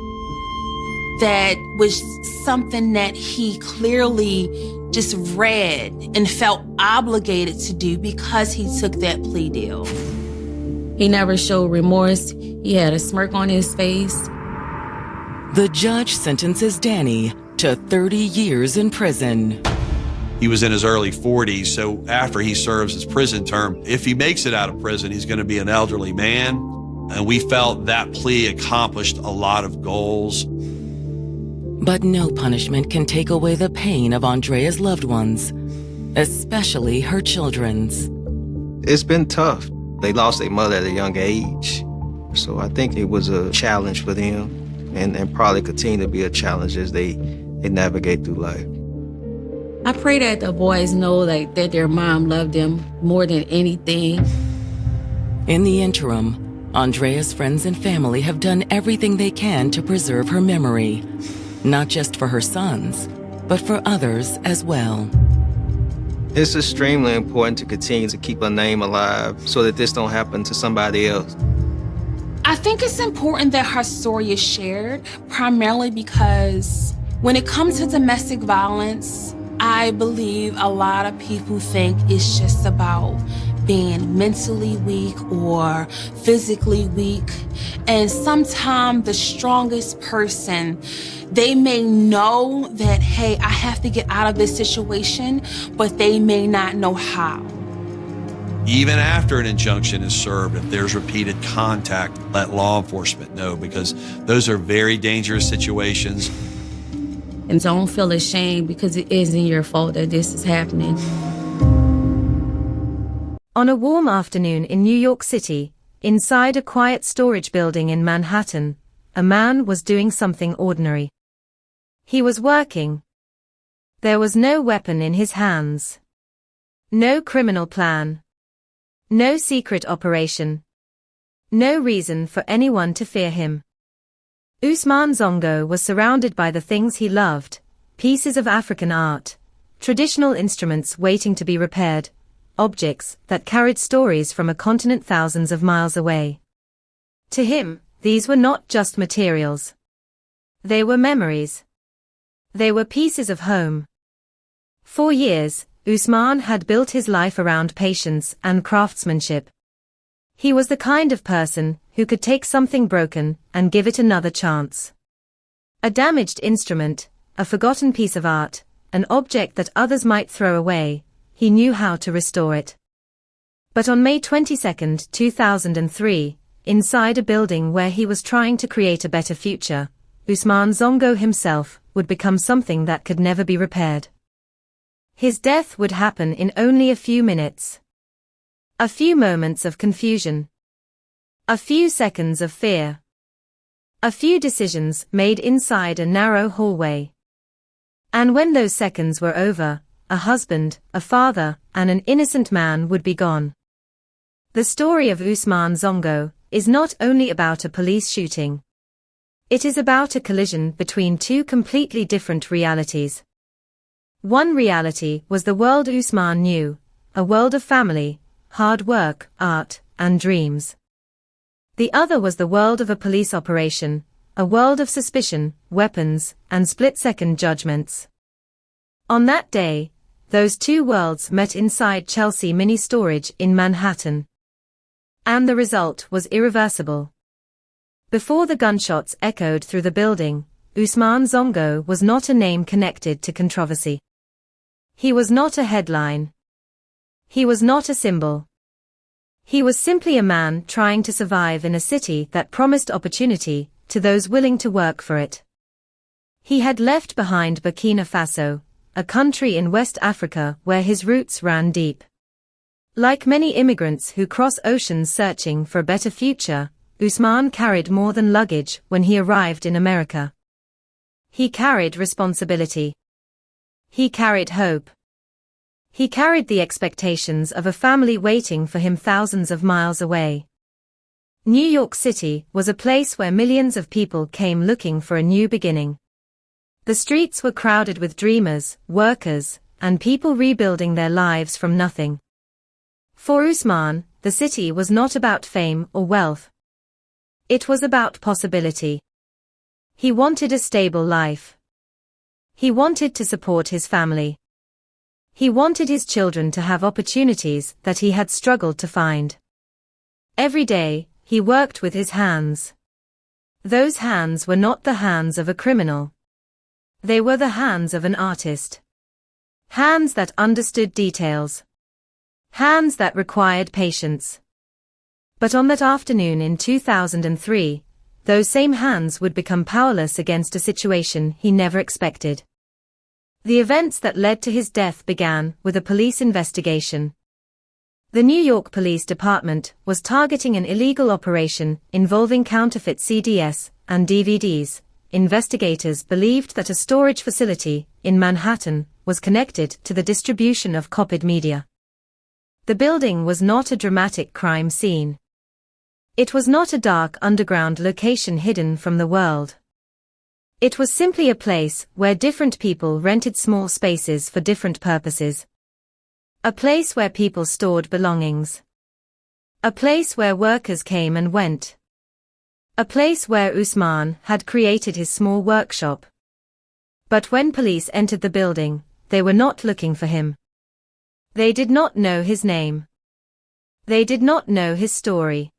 Speaker 5: That was something that he clearly just read and felt obligated to do because he took that plea deal.
Speaker 10: He never showed remorse. He had a smirk on his face.
Speaker 1: The judge sentences Danny to 30 years in prison.
Speaker 16: He was in his early 40s, so after he serves his prison term, if he makes it out of prison, he's going to be an elderly man. And we felt that plea accomplished a lot of goals.
Speaker 1: But no punishment can take away the pain of Andrea's loved ones, especially her children's.
Speaker 8: It's been tough. They lost their mother at a young age. So I think it was a challenge for them and probably continue to be a challenge as they navigate through life.
Speaker 10: I pray that the boys know that their mom loved them more than anything.
Speaker 1: In the interim, Andrea's friends and family have done everything they can to preserve her memory, not just for her sons, but for others as well.
Speaker 8: It's extremely important to continue to keep her name alive so that this don't happen to somebody else.
Speaker 5: I think it's important that her story is shared, primarily because when it comes to domestic violence, I believe a lot of people think it's just about being mentally weak or physically weak. And sometimes the strongest person, they may know that, hey, I have to get out of this situation, but they may not know how.
Speaker 16: Even after an injunction is served, if there's repeated contact, let law enforcement know, because those are very dangerous situations.
Speaker 10: And don't feel ashamed because it isn't your fault that this is happening.
Speaker 11: On a warm afternoon in New York City, inside a quiet storage building in Manhattan, a man was doing something ordinary. He was working. There was no weapon in his hands. No criminal plan. No secret operation. No reason for anyone to fear him. Ousmane Zongo was surrounded by the things he loved, pieces of African art, traditional instruments waiting to be repaired, objects that carried stories from a continent thousands of miles away. To him, these were not just materials. They were memories. They were pieces of home. For years, Usman had built his life around patience and craftsmanship. He was the kind of person who could take something broken and give it another chance. A damaged instrument, a forgotten piece of art, an object that others might throw away, he knew how to restore it. But on May 22, 2003, inside a building where he was trying to create a better future, Usman Zongo himself would become something that could never be repaired. His death would happen in only a few minutes. A few moments of confusion. A few seconds of fear. A few decisions made inside a narrow hallway. And when those seconds were over, a husband, a father, and an innocent man would be gone. The story of Usman Zongo is not only about a police shooting. It is about a collision between two completely different realities. One reality was the world Usman knew, a world of family, hard work, art, and dreams. The other was the world of a police operation, a world of suspicion, weapons, and split-second judgments. On that day, those two worlds met inside Chelsea Mini Storage in Manhattan. And the result was irreversible. Before the gunshots echoed through the building, Usman Zongo was not a name connected to controversy. He was not a headline. He was not a symbol. He was simply a man trying to survive in a city that promised opportunity to those willing to work for it. He had left behind Burkina Faso, a country in West Africa where his roots ran deep. Like many immigrants who cross oceans searching for a better future, Usman carried more than luggage when he arrived in America. He carried responsibility. He carried hope. He carried the expectations of a family waiting for him thousands of miles away. New York City was a place where millions of people came looking for a new beginning. The streets were crowded with dreamers, workers, and people rebuilding their lives from nothing. For Usman, the city was not about fame or wealth. It was about possibility. He wanted a stable life. He wanted to support his family. He wanted his children to have opportunities that he had struggled to find. Every day, he worked with his hands. Those hands were not the hands of a criminal. They were the hands of an artist. Hands that understood details. Hands that required patience. But on that afternoon in 2003, those same hands would become powerless against a situation he never expected. The events that led to his death began with a police investigation. The New York Police Department was targeting an illegal operation involving counterfeit CDs and DVDs. Investigators believed that a storage facility in Manhattan was connected to the distribution of copied media. The building was not a dramatic crime scene. It was not a dark underground location hidden from the world. It was simply a place where different people rented small spaces for different purposes. A place where people stored belongings. A place where workers came and went. A place where Usman had created his small workshop. But when police entered the building, they were not looking for him. They did not know his name. They did not know his story.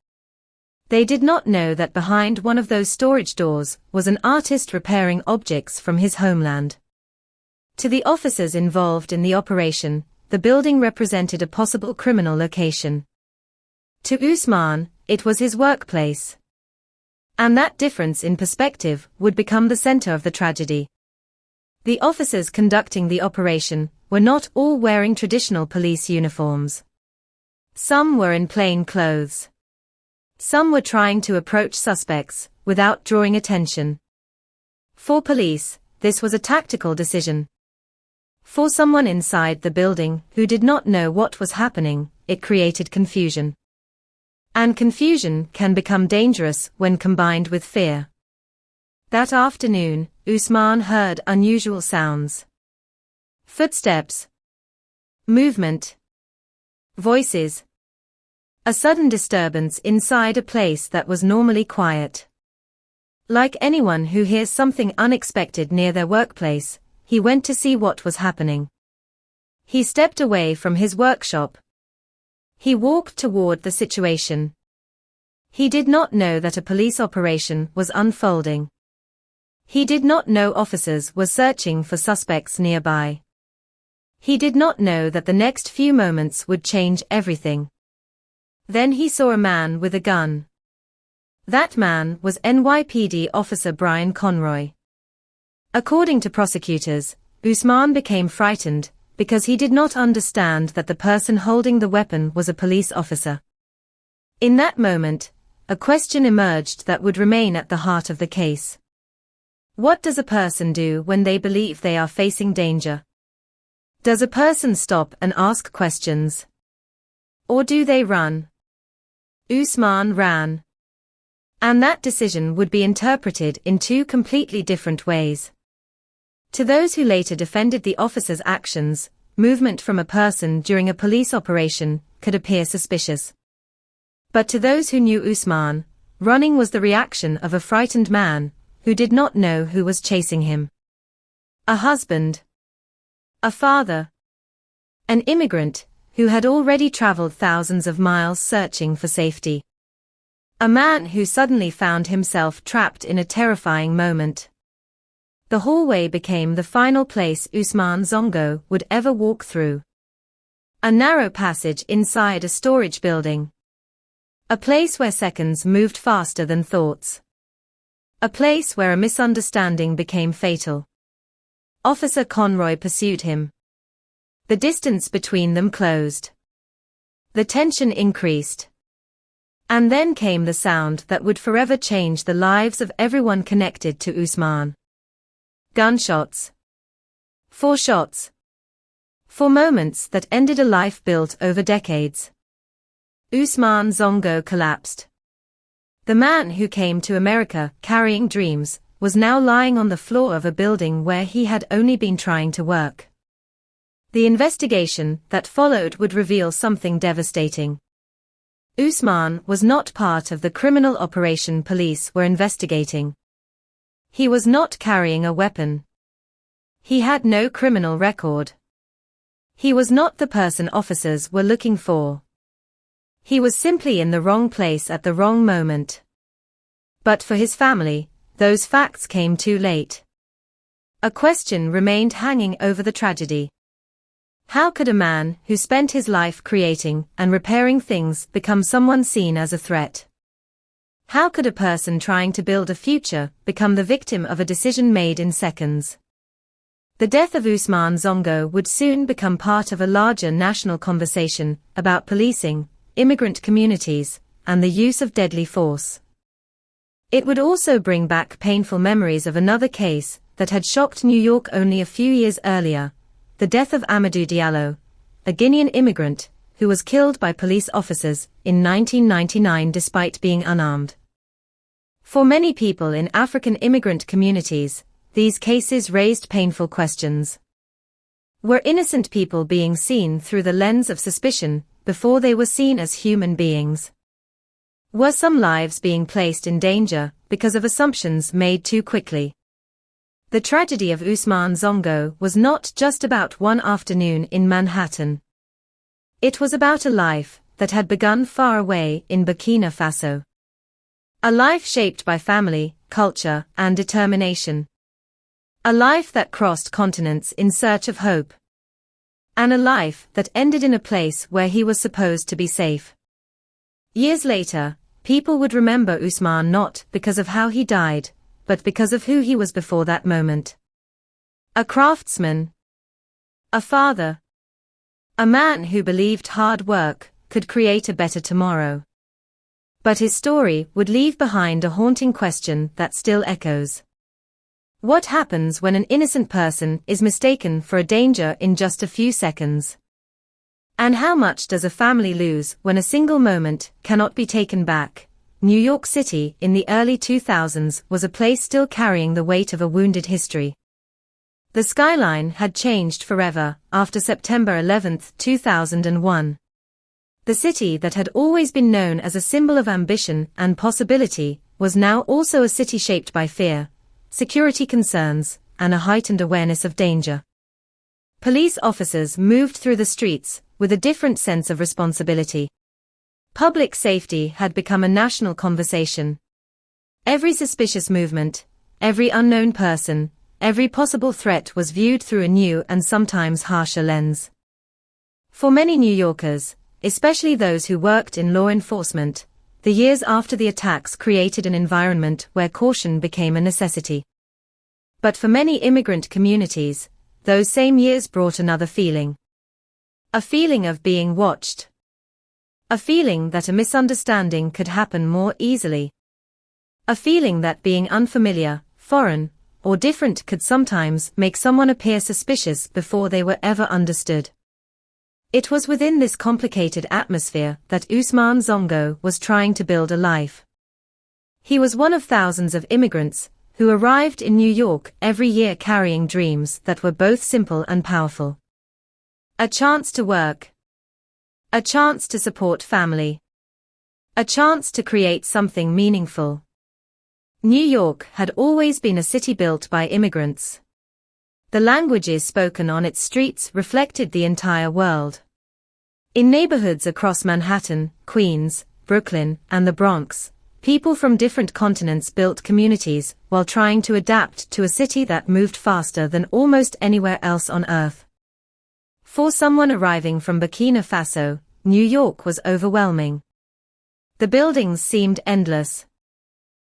Speaker 11: They did not know that behind one of those storage doors was an artist repairing objects from his homeland. To the officers involved in the operation, the building represented a possible criminal location. To Usman, it was his workplace. And that difference in perspective would become the center of the tragedy. The officers conducting the operation were not all wearing traditional police uniforms. Some were in plain clothes. Some were trying to approach suspects without drawing attention. For police, this was a tactical decision. For someone inside the building who did not know what was happening, it created confusion. And confusion can become dangerous when combined with fear. That afternoon, Usman heard unusual sounds. Footsteps. Movement. Voices. A sudden disturbance inside a place that was normally quiet. Like anyone who hears something unexpected near their workplace, he went to see what was happening. He stepped away from his workshop. He walked toward the situation. He did not know that a police operation was unfolding. He did not know officers were searching for suspects nearby. He did not know that the next few moments would change everything. Then he saw a man with a gun. That man was NYPD officer Brian Conroy. According to prosecutors, Usman became frightened because he did not understand that the person holding the weapon was a police officer. In that moment, a question emerged that would remain at the heart of the case. What does a person do when they believe they are facing danger? Does a person stop and ask questions? Or do they run? Usman ran. And that decision would be interpreted in two completely different ways. To those who later defended the officer's actions, movement from a person during a police operation could appear suspicious. But to those who knew Usman, running was the reaction of a frightened man who did not know who was chasing him. A husband. A father. An immigrant who had already traveled thousands of miles searching for safety. A man who suddenly found himself trapped in a terrifying moment. The hallway became the final place Usman Zongo would ever walk through. A narrow passage inside a storage building. A place where seconds moved faster than thoughts. A place where a misunderstanding became fatal. Officer Conroy pursued him. The distance between them closed. The tension increased. And then came the sound that would forever change the lives of everyone connected to Usman. Gunshots. 4 shots. 4 moments that ended a life built over decades. Usman Zongo collapsed. The man who came to America carrying dreams was now lying on the floor of a building where he had only been trying to work. The investigation that followed would reveal something devastating. Usman was not part of the criminal operation police were investigating. He was not carrying a weapon. He had no criminal record. He was not the person officers were looking for. He was simply in the wrong place at the wrong moment. But for his family, those facts came too late. A question remained hanging over the tragedy. How could a man who spent his life creating and repairing things become someone seen as a threat? How could a person trying to build a future become the victim of a decision made in seconds? The death of Usman Zongo would soon become part of a larger national conversation about policing, immigrant communities, and the use of deadly force. It would also bring back painful memories of another case that had shocked New York only a few years earlier, the death of Amadou Diallo, a Guinean immigrant who was killed by police officers in 1999 despite being unarmed. For many people in African immigrant communities, these cases raised painful questions. Were innocent people being seen through the lens of suspicion before they were seen as human beings? Were some lives being placed in danger because of assumptions made too quickly? The tragedy of Usman Zongo was not just about one afternoon in Manhattan. It was about a life that had begun far away in Burkina Faso. A life shaped by family, culture, and determination. A life that crossed continents in search of hope. And a life that ended in a place where he was supposed to be safe. Years later, people would remember Usman not because of how he died, but because of who he was before that moment. A craftsman. A father. A man who believed hard work could create a better tomorrow. But his story would leave behind a haunting question that still echoes. What happens when an innocent person is mistaken for a danger in just a few seconds? And how much does a family lose when a single moment cannot be taken back? New York City in the early 2000s was a place still carrying the weight of a wounded history. The skyline had changed forever after September 11, 2001. The city that had always been known as a symbol of ambition and possibility was now also a city shaped by fear, security concerns, and a heightened awareness of danger. Police officers moved through the streets with a different sense of responsibility. Public safety had become a national conversation. Every suspicious movement, every unknown person, every possible threat was viewed through a new and sometimes harsher lens. For many New Yorkers, especially those who worked in law enforcement, the years after the attacks created an environment where caution became a necessity. But for many immigrant communities, those same years brought another feeling. A feeling of being watched. A feeling that a misunderstanding could happen more easily. A feeling that being unfamiliar, foreign, or different could sometimes make someone appear suspicious before they were ever understood. It was within this complicated atmosphere that Ousmane Zongo was trying to build a life. He was one of thousands of immigrants who arrived in New York every year carrying dreams that were both simple and powerful. A chance to work. A chance to support family. A chance to create something meaningful. New York had always been a city built by immigrants. The languages spoken on its streets reflected the entire world. In neighborhoods across Manhattan, Queens, Brooklyn, and the Bronx, people from different continents built communities while trying to adapt to a city that moved faster than almost anywhere else on Earth. For someone arriving from Burkina Faso, New York was overwhelming. The buildings seemed endless.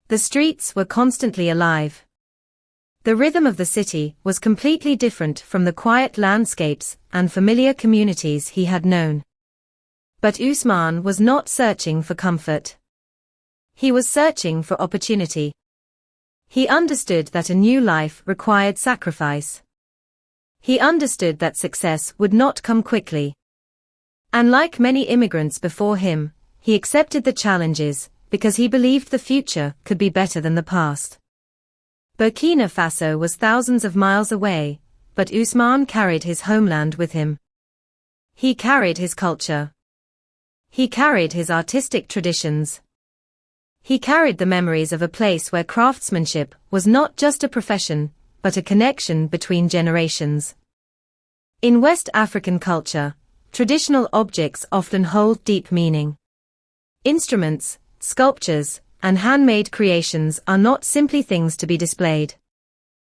Speaker 11: The streets were constantly alive. The rhythm of the city was completely different from the quiet landscapes and familiar communities he had known. But Ousmane was not searching for comfort. He was searching for opportunity. He understood that a new life required sacrifice. He understood that success would not come quickly. And like many immigrants before him, he accepted the challenges because he believed the future could be better than the past. Burkina Faso was thousands of miles away, but Ousmane carried his homeland with him. He carried his culture. He carried his artistic traditions. He carried the memories of a place where craftsmanship was not just a profession, but a connection between generations. In West African culture, traditional objects often hold deep meaning. Instruments, sculptures, and handmade creations are not simply things to be displayed.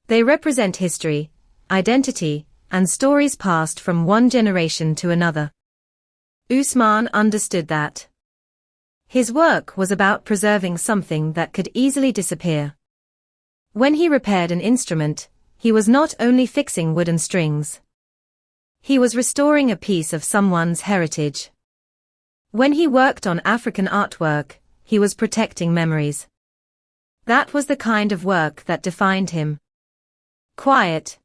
Speaker 11: They represent history, identity, and stories passed from one generation to another. Ousmane understood that. His work was about preserving something that could easily disappear. When he repaired an instrument, he was not only fixing wooden strings. He was restoring a piece of someone's heritage. When he worked on African artwork, he was protecting memories. That was the kind of work that defined him. Quiet.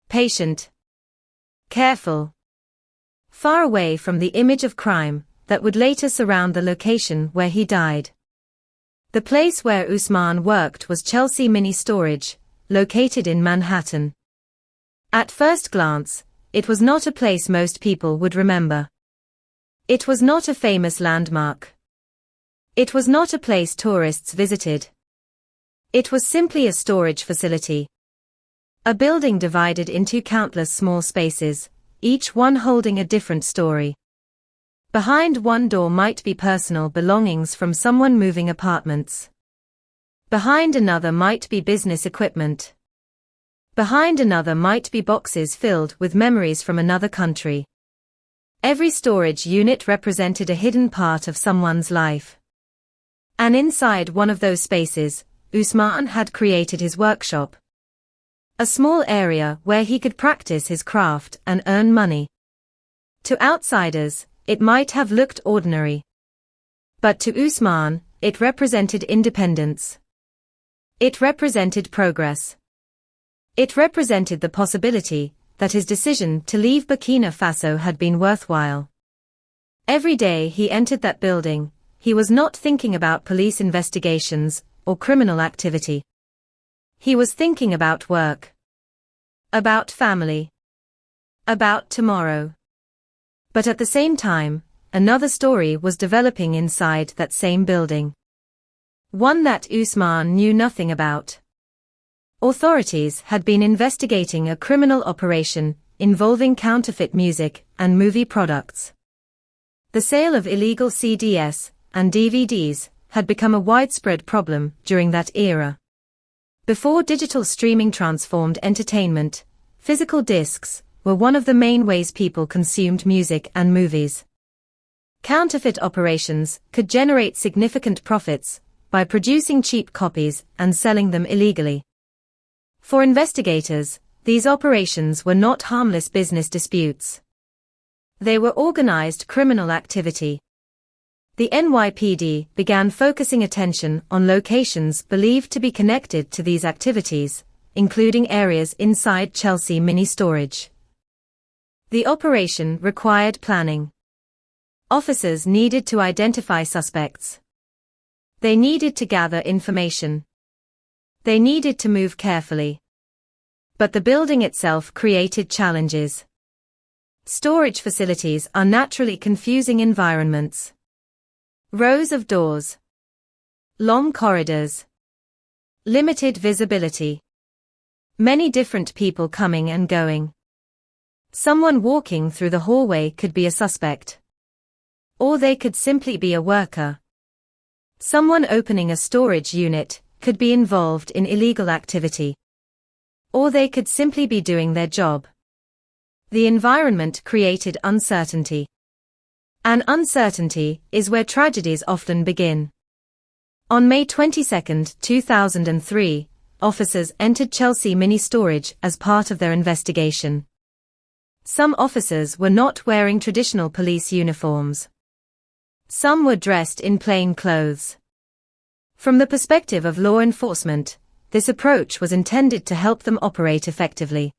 Speaker 11: Patient. Careful. Far away from the image of crime that would later surround the location where he died. The place where Ousmane worked was Chelsea Mini Storage, located in Manhattan. At first glance, it was not a place most people would remember. It was not a famous landmark. It was not a place tourists visited. It was simply a storage facility. A building divided into countless small spaces, each one holding a different story. Behind one door might be personal belongings from someone moving apartments. Behind another might be business equipment. Behind another might be boxes filled with memories from another country. Every storage unit represented a hidden part of someone's life. And inside one of those spaces, Ousmane had created his workshop. A small area where he could practice his craft and earn money. To outsiders, it might have looked ordinary. But to Ousmane, it represented independence. It represented progress. It represented the possibility that his decision to leave Burkina Faso had been worthwhile. Every day he entered that building, he was not thinking about police investigations or criminal activity. He was thinking about work. About family. About tomorrow. But at the same time, another story was developing inside that same building. One that Ousmane knew nothing about. Authorities had been investigating a criminal operation involving counterfeit music and movie products. The sale of illegal CDs and DVDs had become a widespread problem during that era. Before digital streaming transformed entertainment, physical discs were one of the main ways people consumed music and movies. Counterfeit operations could generate significant profits by producing cheap copies and selling them illegally. For investigators, these operations were not harmless business disputes. They were organized criminal activity. The NYPD began focusing attention on locations believed to be connected to these activities, including areas inside Chelsea Mini Storage. The operation required planning. Officers needed to identify suspects. They needed to gather information. They needed to move carefully. But the building itself created challenges. Storage facilities are naturally confusing environments. Rows of doors. Long corridors. Limited visibility. Many different people coming and going. Someone walking through the hallway could be a suspect. Or they could simply be a worker. Someone opening a storage unit could be involved in illegal activity. Or they could simply be doing their job. The environment created uncertainty. And uncertainty is where tragedies often begin. On May 22, 2003, officers entered Chelsea Mini Storage as part of their investigation. Some officers were not wearing traditional police uniforms. Some were dressed in plain clothes. From the perspective of law enforcement, this approach was intended to help them operate effectively.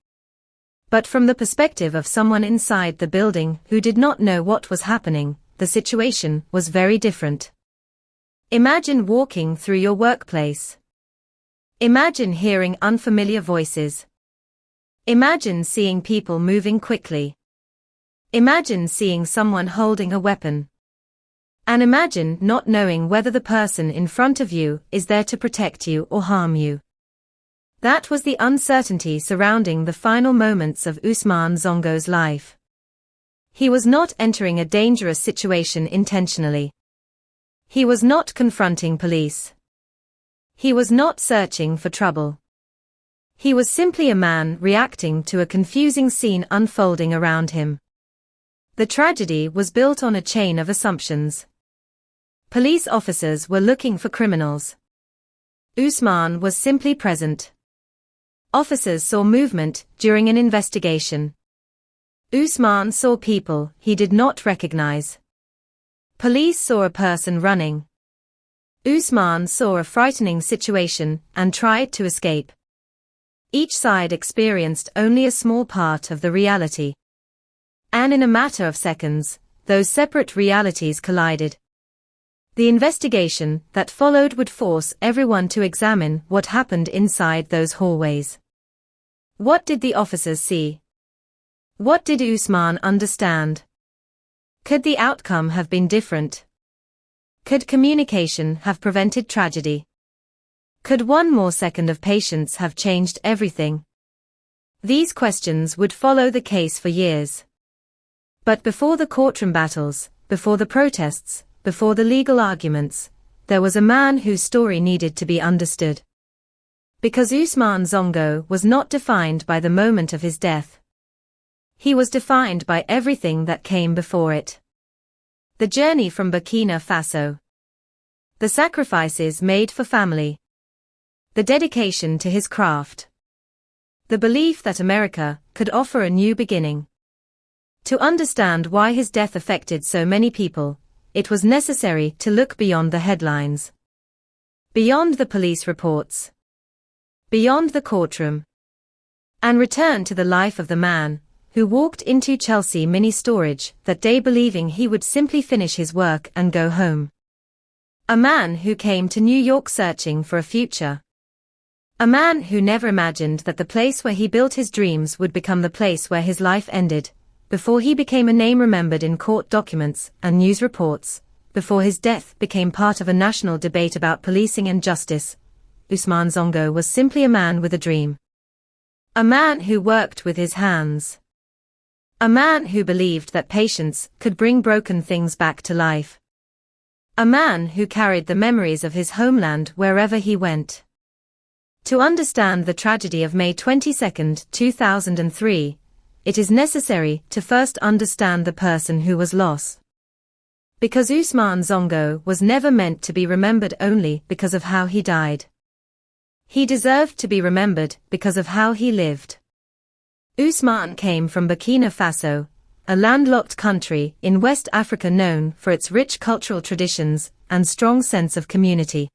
Speaker 11: But from the perspective of someone inside the building who did not know what was happening, the situation was very different. Imagine walking through your workplace. Imagine hearing unfamiliar voices. Imagine seeing people moving quickly. Imagine seeing someone holding a weapon. And imagine not knowing whether the person in front of you is there to protect you or harm you. That was the uncertainty surrounding the final moments of Ousmane Zongo's life. He was not entering a dangerous situation intentionally. He was not confronting police. He was not searching for trouble. He was simply a man reacting to a confusing scene unfolding around him. The tragedy was built on a chain of assumptions. Police officers were looking for criminals. Ousmane was simply present. Officers saw movement during an investigation. Ousmane saw people he did not recognize. Police saw a person running. Ousmane saw a frightening situation and tried to escape. Each side experienced only a small part of the reality. And in a matter of seconds, those separate realities collided. The investigation that followed would force everyone to examine what happened inside those hallways. What did the officers see? What did Ousmane understand? Could the outcome have been different? Could communication have prevented tragedy? Could one more second of patience have changed everything? These questions would follow the case for years. But before the courtroom battles, before the protests, before the legal arguments, there was a man whose story needed to be understood. Because Ousmane Zongo was not defined by the moment of his death. He was defined by everything that came before it. The journey from Burkina Faso. The sacrifices made for family. The dedication to his craft. The belief that America could offer a new beginning. To understand why his death affected so many people, it was necessary to look beyond the headlines. Beyond the police reports. Beyond the courtroom. And return to the life of the man who walked into Chelsea Mini Storage that day believing he would simply finish his work and go home. A man who came to New York searching for a future. A man who never imagined that the place where he built his dreams would become the place where his life ended, before he became a name remembered in court documents and news reports, before his death became part of a national debate about policing and justice. Ousmane Zongo was simply a man with a dream. A man who worked with his hands. A man who believed that patience could bring broken things back to life. A man who carried the memories of his homeland wherever he went. To understand the tragedy of May 22, 2003, it is necessary to first understand the person who was lost. Because Ousmane Sonko was never meant to be remembered only because of how he died. He deserved to be remembered because of how he lived. Ousmane came from Burkina Faso, a landlocked country in West Africa known for its rich cultural traditions and strong sense of community.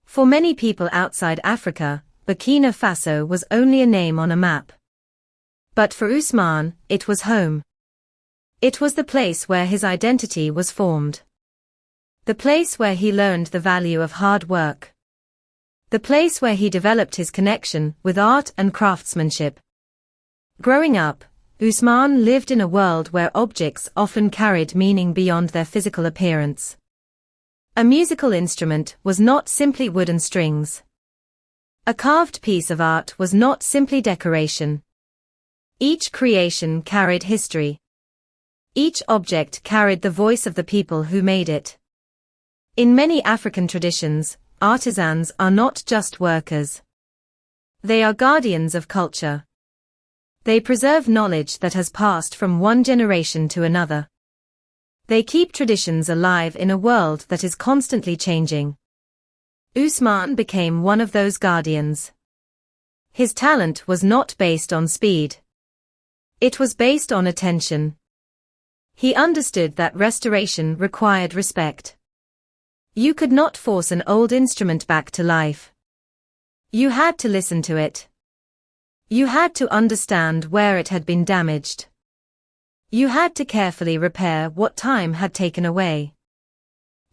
Speaker 11: For many people outside Africa, Burkina Faso was only a name on a map. But for Ousmane, it was home. It was the place where his identity was formed. The place where he learned the value of hard work. The place where he developed his connection with art and craftsmanship. Growing up, Ousmane lived in a world where objects often carried meaning beyond their physical appearance. A musical instrument was not simply wooden strings. A carved piece of art was not simply decoration. Each creation carried history. Each object carried the voice of the people who made it. In many African traditions, artisans are not just workers. They are guardians of culture. They preserve knowledge that has passed from one generation to another. They keep traditions alive in a world that is constantly changing. Ousmane became one of those guardians. His talent was not based on speed. It was based on attention. He understood that restoration required respect. You could not force an old instrument back to life. You had to listen to it. You had to understand where it had been damaged. You had to carefully repair what time had taken away.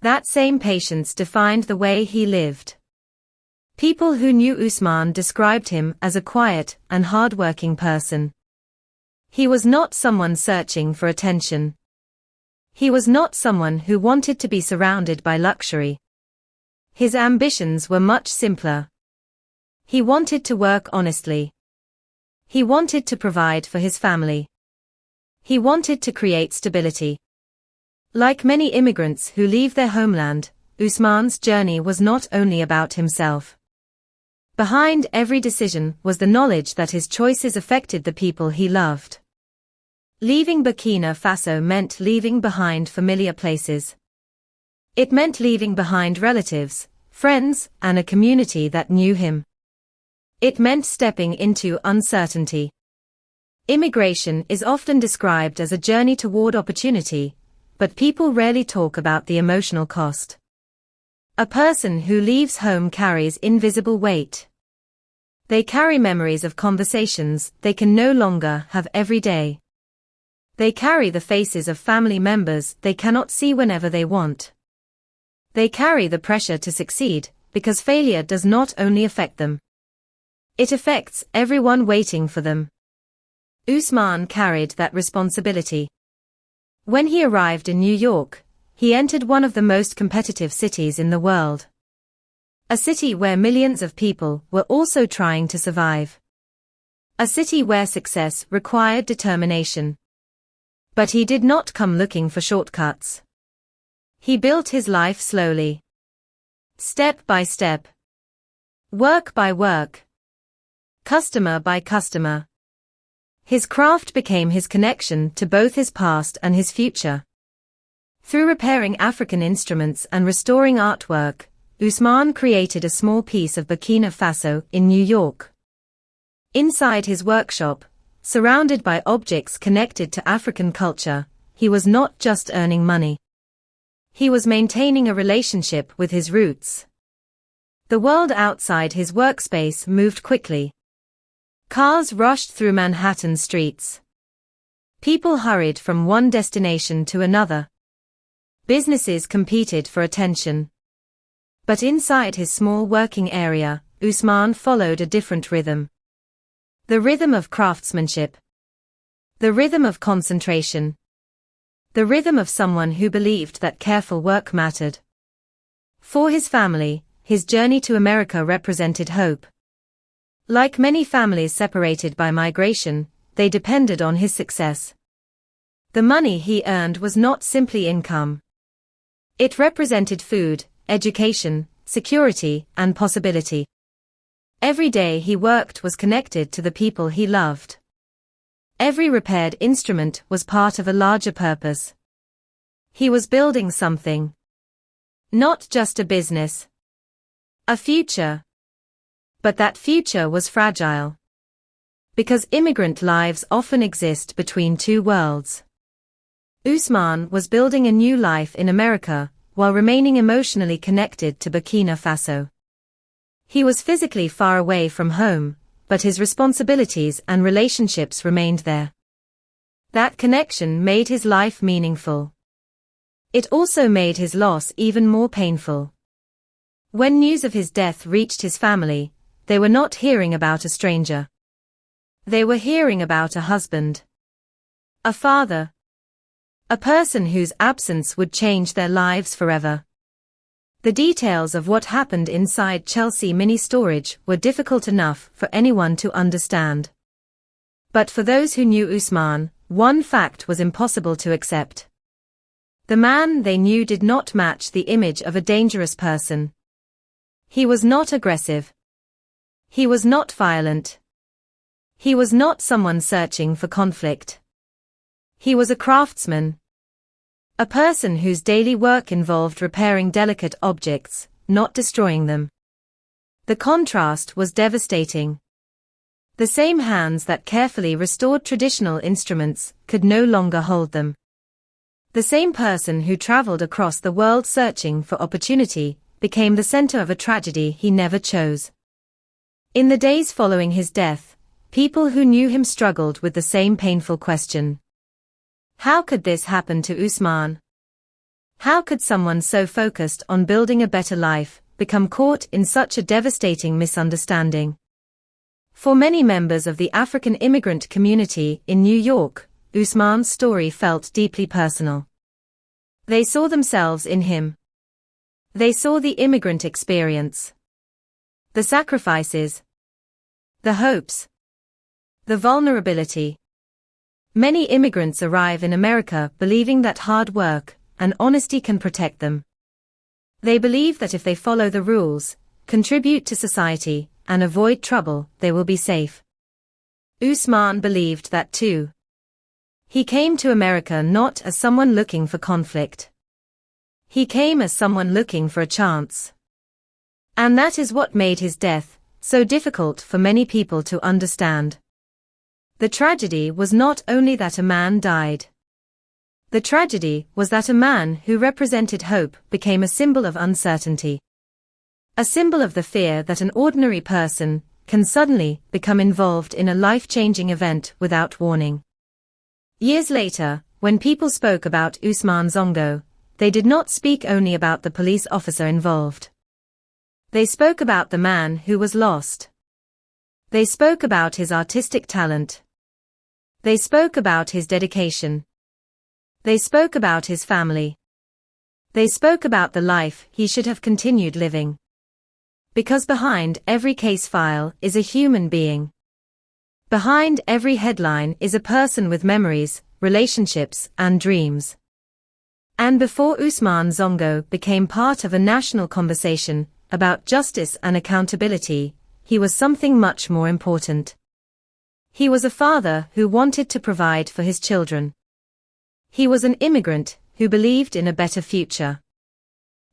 Speaker 11: That same patience defined the way he lived. People who knew Ousmane described him as a quiet and hard-working person. He was not someone searching for attention. He was not someone who wanted to be surrounded by luxury. His ambitions were much simpler. He wanted to work honestly. He wanted to provide for his family. He wanted to create stability. Like many immigrants who leave their homeland, Ousmane's journey was not only about himself. Behind every decision was the knowledge that his choices affected the people he loved. Leaving Burkina Faso meant leaving behind familiar places. It meant leaving behind relatives, friends, and a community that knew him. It meant stepping into uncertainty. Immigration is often described as a journey toward opportunity, but people rarely talk about the emotional cost. A person who leaves home carries invisible weight. They carry memories of conversations they can no longer have every day. They carry the faces of family members they cannot see whenever they want. They carry the pressure to succeed, because failure does not only affect them. It affects everyone waiting for them. Ousmane carried that responsibility. When he arrived in New York, he entered one of the most competitive cities in the world. A city where millions of people were also trying to survive. A city where success required determination. But he did not come looking for shortcuts. He built his life slowly. Step by step. Work by work. Customer by customer. His craft became his connection to both his past and his future. Through repairing African instruments and restoring artwork, Ousmane created a small piece of Burkina Faso in New York. Inside his workshop, surrounded by objects connected to African culture, he was not just earning money. He was maintaining a relationship with his roots. The world outside his workspace moved quickly. Cars rushed through Manhattan streets. People hurried from one destination to another. Businesses competed for attention. But inside his small working area, Ousmane followed a different rhythm. The rhythm of craftsmanship. The rhythm of concentration. The rhythm of someone who believed that careful work mattered. For his family, his journey to America represented hope. Like many families separated by migration, they depended on his success. The money he earned was not simply income. It represented food, education, security, and possibility. Every day he worked was connected to the people he loved. Every repaired instrument was part of a larger purpose. He was building something. Not just a business. A future. But that future was fragile. Because immigrant lives often exist between two worlds. Ousmane was building a new life in America, while remaining emotionally connected to Burkina Faso. He was physically far away from home, but his responsibilities and relationships remained there. That connection made his life meaningful. It also made his loss even more painful. When news of his death reached his family, they were not hearing about a stranger. They were hearing about a husband. A father. A person whose absence would change their lives forever. The details of what happened inside Chelsea Mini Storage were difficult enough for anyone to understand. But for those who knew Ousmane, one fact was impossible to accept. The man they knew did not match the image of a dangerous person. He was not aggressive. He was not violent. He was not someone searching for conflict. He was a craftsman. A person whose daily work involved repairing delicate objects, not destroying them. The contrast was devastating. The same hands that carefully restored traditional instruments could no longer hold them. The same person who traveled across the world searching for opportunity became the center of a tragedy he never chose. In the days following his death, people who knew him struggled with the same painful question. How could this happen to Ousmane? How could someone so focused on building a better life become caught in such a devastating misunderstanding? For many members of the African immigrant community in New York, Ousmane's story felt deeply personal. They saw themselves in him. They saw the immigrant experience. The sacrifices. The hopes. The vulnerability. Many immigrants arrive in America believing that hard work and honesty can protect them. They believe that if they follow the rules, contribute to society, and avoid trouble, they will be safe. Ousmane believed that too. He came to America not as someone looking for conflict. He came as someone looking for a chance. And that is what made his death so difficult for many people to understand. The tragedy was not only that a man died. The tragedy was that a man who represented hope became a symbol of uncertainty. A symbol of the fear that an ordinary person can suddenly become involved in a life-changing event without warning. Years later, when people spoke about Ousmane Zongo, they did not speak only about the police officer involved. They spoke about the man who was lost. They spoke about his artistic talent. They spoke about his dedication. They spoke about his family. They spoke about the life he should have continued living. Because behind every case file is a human being. Behind every headline is a person with memories, relationships, and dreams. And before Ousmane Zongo became part of a national conversation about justice and accountability, he was something much more important. He was a father who wanted to provide for his children. He was an immigrant who believed in a better future.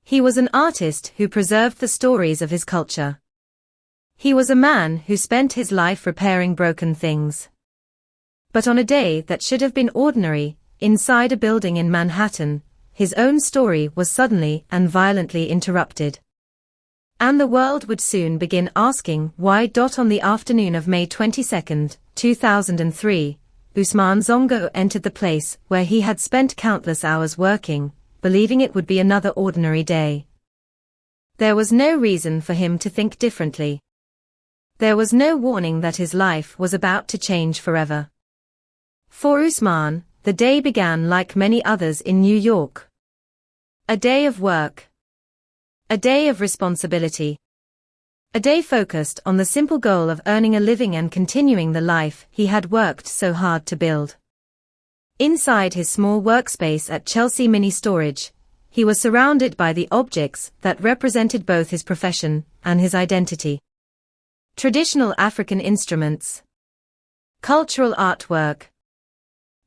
Speaker 11: He was an artist who preserved the stories of his culture. He was a man who spent his life repairing broken things. But on a day that should have been ordinary, inside a building in Manhattan, his own story was suddenly and violently interrupted. And the world would soon begin asking why. On the afternoon of May 22, 2003, Ousmane Zongo entered the place where he had spent countless hours working, believing it would be another ordinary day. There was no reason for him to think differently. There was no warning that his life was about to change forever. For Ousmane, the day began like many others in New York. A day of work. A day of responsibility. A day focused on the simple goal of earning a living and continuing the life he had worked so hard to build. Inside his small workspace at Chelsea Mini Storage, he was surrounded by the objects that represented both his profession and his identity. Traditional African instruments, cultural artwork,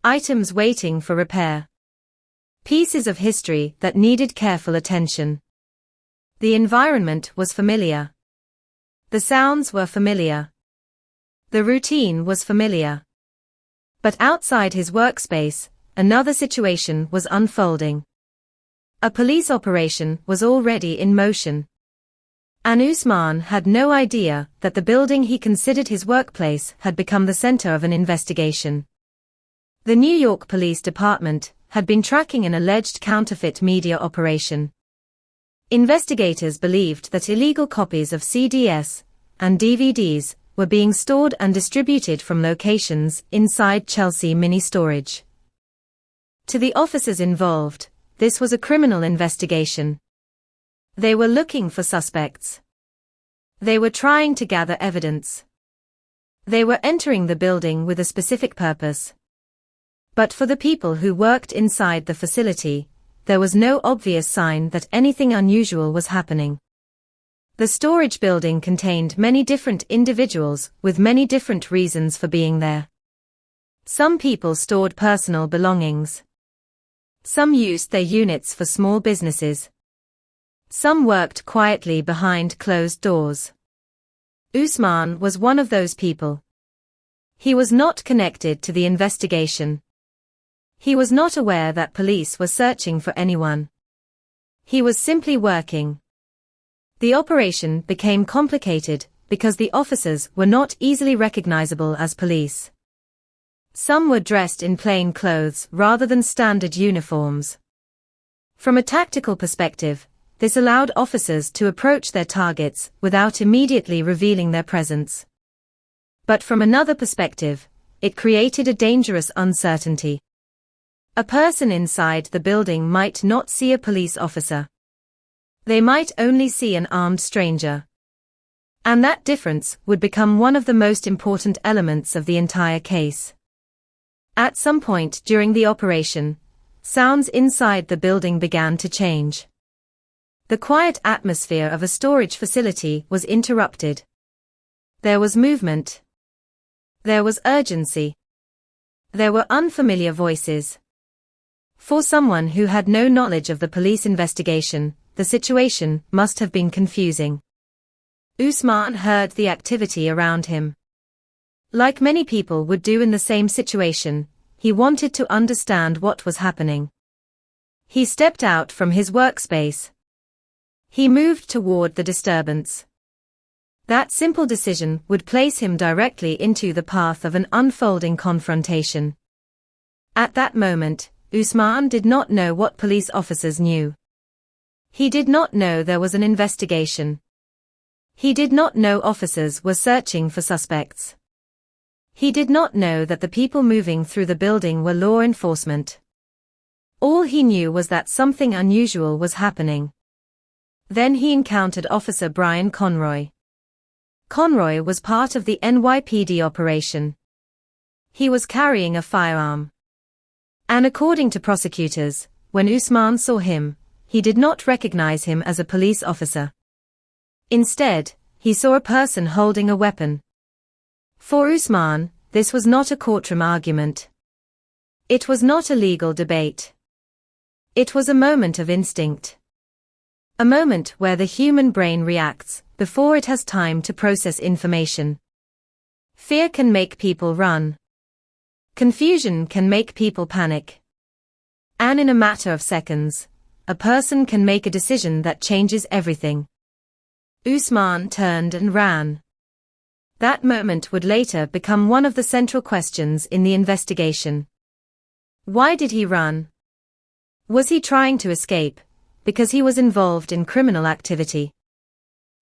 Speaker 11: items waiting for repair, pieces of history that needed careful attention. The environment was familiar. The sounds were familiar. The routine was familiar. But outside his workspace, another situation was unfolding. A police operation was already in motion. And Usman had no idea that the building he considered his workplace had become the center of an investigation. The New York Police Department had been tracking an alleged counterfeit media operation. Investigators believed that illegal copies of CDs and DVDs were being stored and distributed from locations inside Chelsea Mini Storage. To the officers involved, this was a criminal investigation. They were looking for suspects. They were trying to gather evidence. They were entering the building with a specific purpose. But for the people who worked inside the facility, there was no obvious sign that anything unusual was happening. The storage building contained many different individuals with many different reasons for being there. Some people stored personal belongings. Some used their units for small businesses. Some worked quietly behind closed doors. Usman was one of those people. He was not connected to the investigation. He was not aware that police were searching for anyone. He was simply working. The operation became complicated because the officers were not easily recognizable as police. Some were dressed in plain clothes rather than standard uniforms. From a tactical perspective, this allowed officers to approach their targets without immediately revealing their presence. But from another perspective, it created a dangerous uncertainty. A person inside the building might not see a police officer. They might only see an armed stranger. And that difference would become one of the most important elements of the entire case. At some point during the operation, sounds inside the building began to change. The quiet atmosphere of a storage facility was interrupted. There was movement. There was urgency. There were unfamiliar voices. For someone who had no knowledge of the police investigation, the situation must have been confusing. Usman heard the activity around him. Like many people would do in the same situation, he wanted to understand what was happening. He stepped out from his workspace. He moved toward the disturbance. That simple decision would place him directly into the path of an unfolding confrontation. At that moment, Usman did not know what police officers knew. He did not know there was an investigation. He did not know officers were searching for suspects. He did not know that the people moving through the building were law enforcement. All he knew was that something unusual was happening. Then he encountered Officer Brian Conroy. Conroy was part of the NYPD operation. He was carrying a firearm. And according to prosecutors, when Usman saw him, he did not recognize him as a police officer. Instead, he saw a person holding a weapon. For Usman, this was not a courtroom argument. It was not a legal debate. It was a moment of instinct. A moment where the human brain reacts before it has time to process information. Fear can make people run. Confusion can make people panic. And in a matter of seconds, a person can make a decision that changes everything. Usman turned and ran. That moment would later become one of the central questions in the investigation. Why did he run? Was he trying to escape, because he was involved in criminal activity?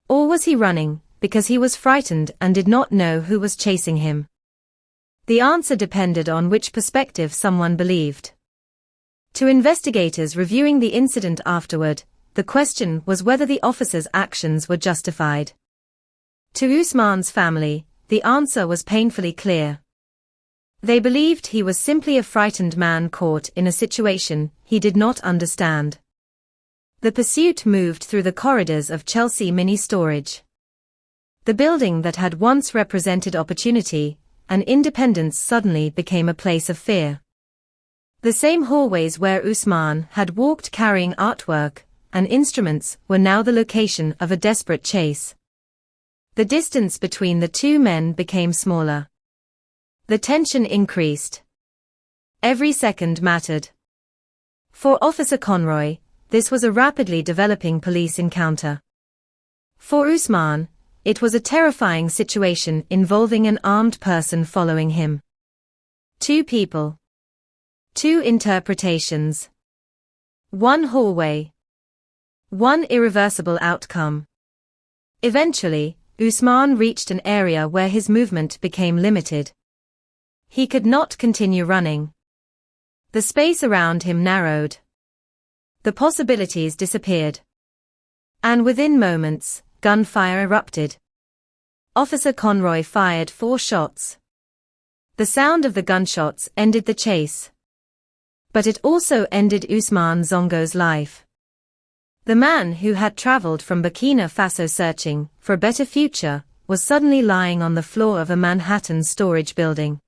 Speaker 11: Or was he running, because he was frightened and did not know who was chasing him? The answer depended on which perspective someone believed. To investigators reviewing the incident afterward, the question was whether the officer's actions were justified. To Usman's family, the answer was painfully clear. They believed he was simply a frightened man caught in a situation he did not understand. The pursuit moved through the corridors of Chelsea Mini Storage. The building that had once represented opportunity and independence suddenly became a place of fear. The same hallways where Usman had walked carrying artwork and instruments were now the location of a desperate chase. The distance between the two men became smaller. The tension increased. Every second mattered. For Officer Conroy, this was a rapidly developing police encounter. For Usman, it was a terrifying situation involving an armed person following him. Two people. Two interpretations. One hallway. One irreversible outcome. Eventually, Usman reached an area where his movement became limited. He could not continue running. The space around him narrowed. The possibilities disappeared. And within moments, gunfire erupted. Officer Conroy fired 4 shots. The sound of the gunshots ended the chase. But it also ended Usman Zongo's life. The man who had traveled from Burkina Faso searching for a better future was suddenly lying on the floor of a Manhattan storage building.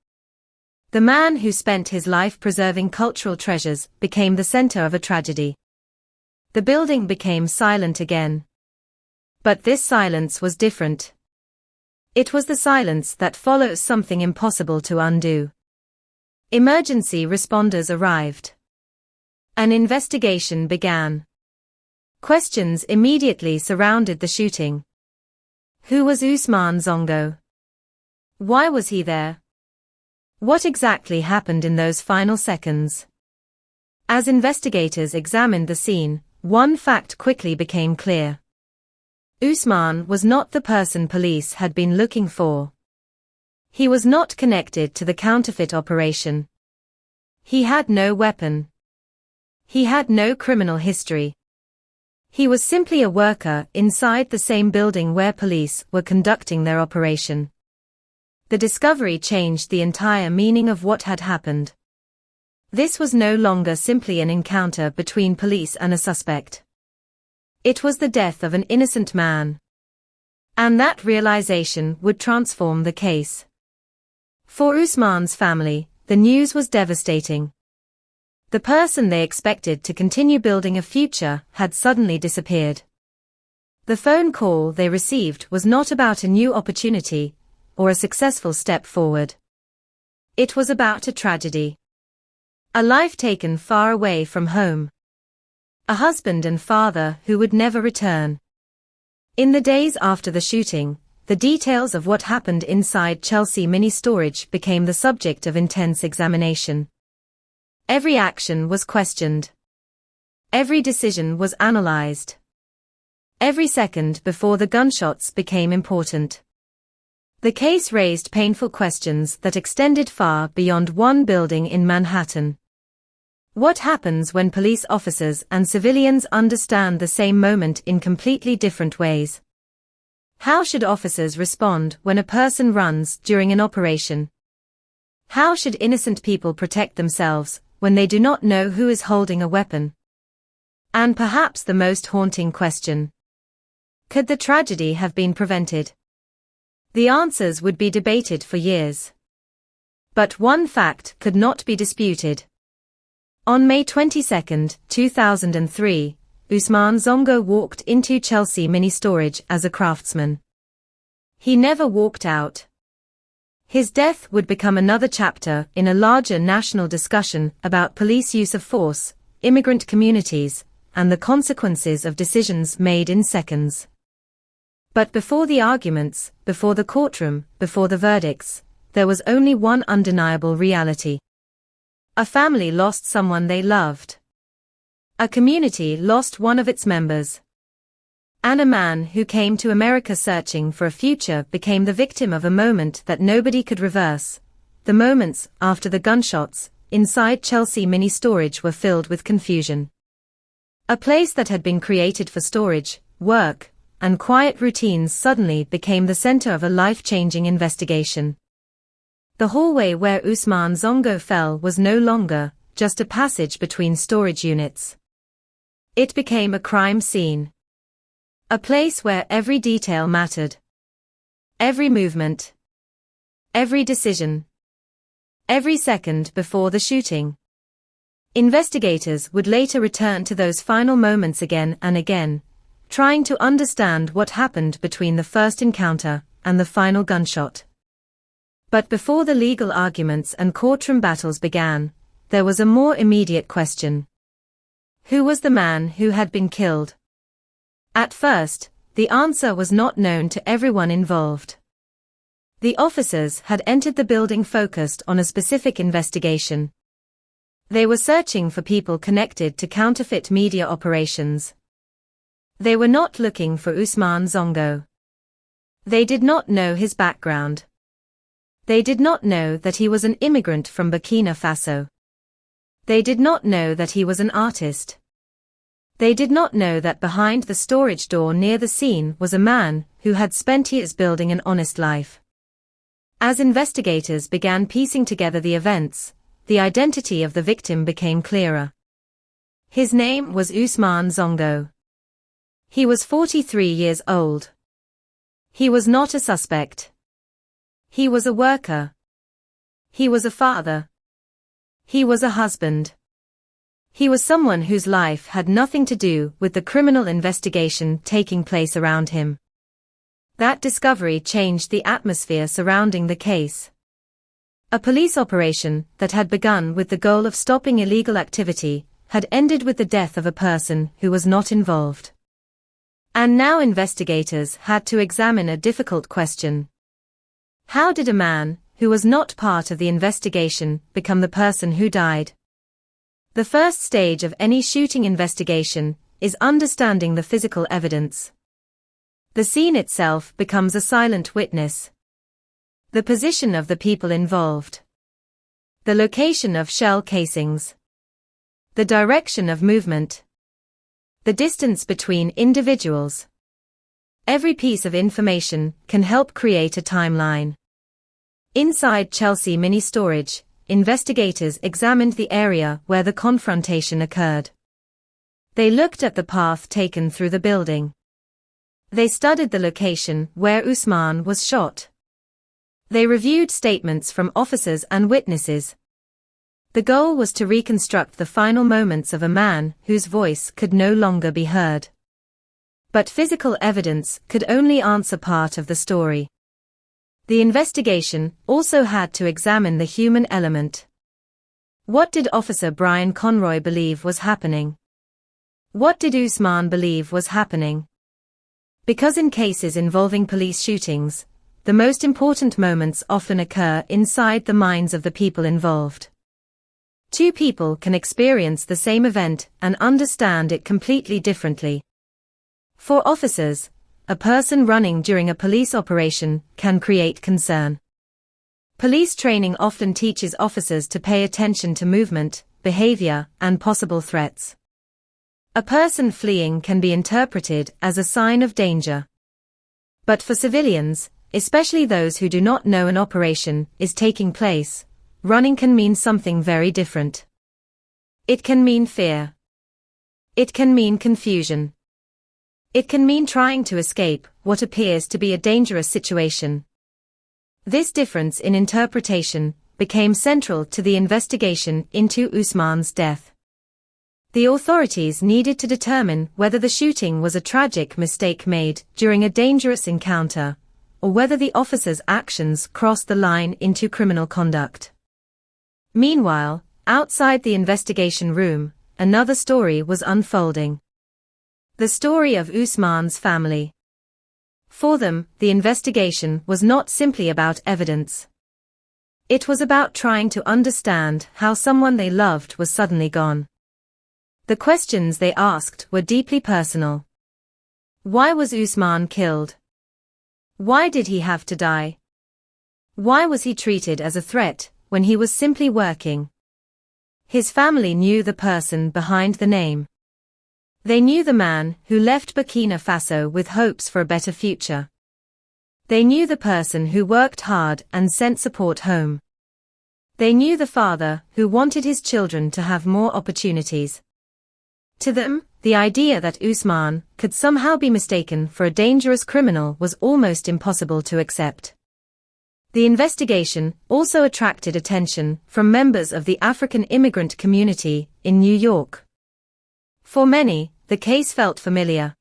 Speaker 11: The man who spent his life preserving cultural treasures became the center of a tragedy. The building became silent again. But this silence was different. It was the silence that follows something impossible to undo. Emergency responders arrived. An investigation began. Questions immediately surrounded the shooting. Who was Usman Zongo? Why was he there? What exactly happened in those final seconds? As investigators examined the scene, one fact quickly became clear. Usman was not the person police had been looking for. He was not connected to the counterfeit operation. He had no weapon. He had no criminal history. He was simply a worker inside the same building where police were conducting their operation. The discovery changed the entire meaning of what had happened. This was no longer simply an encounter between police and a suspect. It was the death of an innocent man. And that realization would transform the case. For Usman's family, the news was devastating. The person they expected to continue building a future had suddenly disappeared. The phone call they received was not about a new opportunity or a successful step forward. It was about a tragedy. A life taken far away from home. A husband and father who would never return. In the days after the shooting, the details of what happened inside Chelsea Mini Storage became the subject of intense examination. Every action was questioned. Every decision was analyzed. Every second before the gunshots became important. The case raised painful questions that extended far beyond one building in Manhattan. What happens when police officers and civilians understand the same moment in completely different ways? How should officers respond when a person runs during an operation? How should innocent people protect themselves when they do not know who is holding a weapon? And perhaps the most haunting question: could the tragedy have been prevented? The answers would be debated for years. But one fact could not be disputed. On May 22, 2003, Usman Zongo walked into Chelsea Mini Storage as a craftsman. He never walked out. His death would become another chapter in a larger national discussion about police use of force, immigrant communities, and the consequences of decisions made in seconds. But before the arguments, before the courtroom, before the verdicts, there was only one undeniable reality. A family lost someone they loved. A community lost one of its members. And a man who came to America searching for a future became the victim of a moment that nobody could reverse. The moments after the gunshots inside Chelsea Mini Storage were filled with confusion. A place that had been created for storage, work, and quiet routines suddenly became the center of a life-changing investigation. The hallway where Usman Zongo fell was no longer just a passage between storage units. It became a crime scene. A place where every detail mattered. Every movement. Every decision. Every second before the shooting. Investigators would later return to those final moments again and again, trying to understand what happened between the first encounter and the final gunshot. But before the legal arguments and courtroom battles began, there was a more immediate question. Who was the man who had been killed? At first, the answer was not known to everyone involved. The officers had entered the building focused on a specific investigation. They were searching for people connected to counterfeit media operations. They were not looking for Usman Zongo. They did not know his background. They did not know that he was an immigrant from Burkina Faso. They did not know that he was an artist. They did not know that behind the storage door near the scene was a man who had spent years building an honest life. As investigators began piecing together the events, the identity of the victim became clearer. His name was Usman Zongo. He was 43 years old. He was not a suspect. He was a worker. He was a father. He was a husband. He was someone whose life had nothing to do with the criminal investigation taking place around him. That discovery changed the atmosphere surrounding the case. A police operation that had begun with the goal of stopping illegal activity had ended with the death of a person who was not involved. And now investigators had to examine a difficult question. How did a man, who was not part of the investigation, become the person who died? The first stage of any shooting investigation is understanding the physical evidence. The scene itself becomes a silent witness. The position of the people involved. The location of shell casings. The direction of movement. The distance between individuals. Every piece of information can help create a timeline. Inside Chelsea Mini Storage, investigators examined the area where the confrontation occurred. They looked at the path taken through the building. They studied the location where Usman was shot. They reviewed statements from officers and witnesses. The goal was to reconstruct the final moments of a man whose voice could no longer be heard. But physical evidence could only answer part of the story. The investigation also had to examine the human element. What did Officer Brian Conroy believe was happening? What did Usman believe was happening? Because in cases involving police shootings, the most important moments often occur inside the minds of the people involved. Two people can experience the same event and understand it completely differently. For officers, a person running during a police operation can create concern. Police training often teaches officers to pay attention to movement, behavior, and possible threats. A person fleeing can be interpreted as a sign of danger. But for civilians, especially those who do not know an operation is taking place, running can mean something very different. It can mean fear. It can mean confusion. It can mean trying to escape what appears to be a dangerous situation. This difference in interpretation became central to the investigation into Usman's death. The authorities needed to determine whether the shooting was a tragic mistake made during a dangerous encounter, or whether the officer's actions crossed the line into criminal conduct. Meanwhile, outside the investigation room, another story was unfolding. The story of Usman's family. For them, the investigation was not simply about evidence. It was about trying to understand how someone they loved was suddenly gone. The questions they asked were deeply personal. Why was Usman killed? Why did he have to die? Why was he treated as a threat when he was simply working? His family knew the person behind the name. They knew the man who left Burkina Faso with hopes for a better future. They knew the person who worked hard and sent support home. They knew the father who wanted his children to have more opportunities. To them, the idea that Ousmane could somehow be mistaken for a dangerous criminal was almost impossible to accept. The investigation also attracted attention from members of the African immigrant community in New York. For many, the case felt familiar.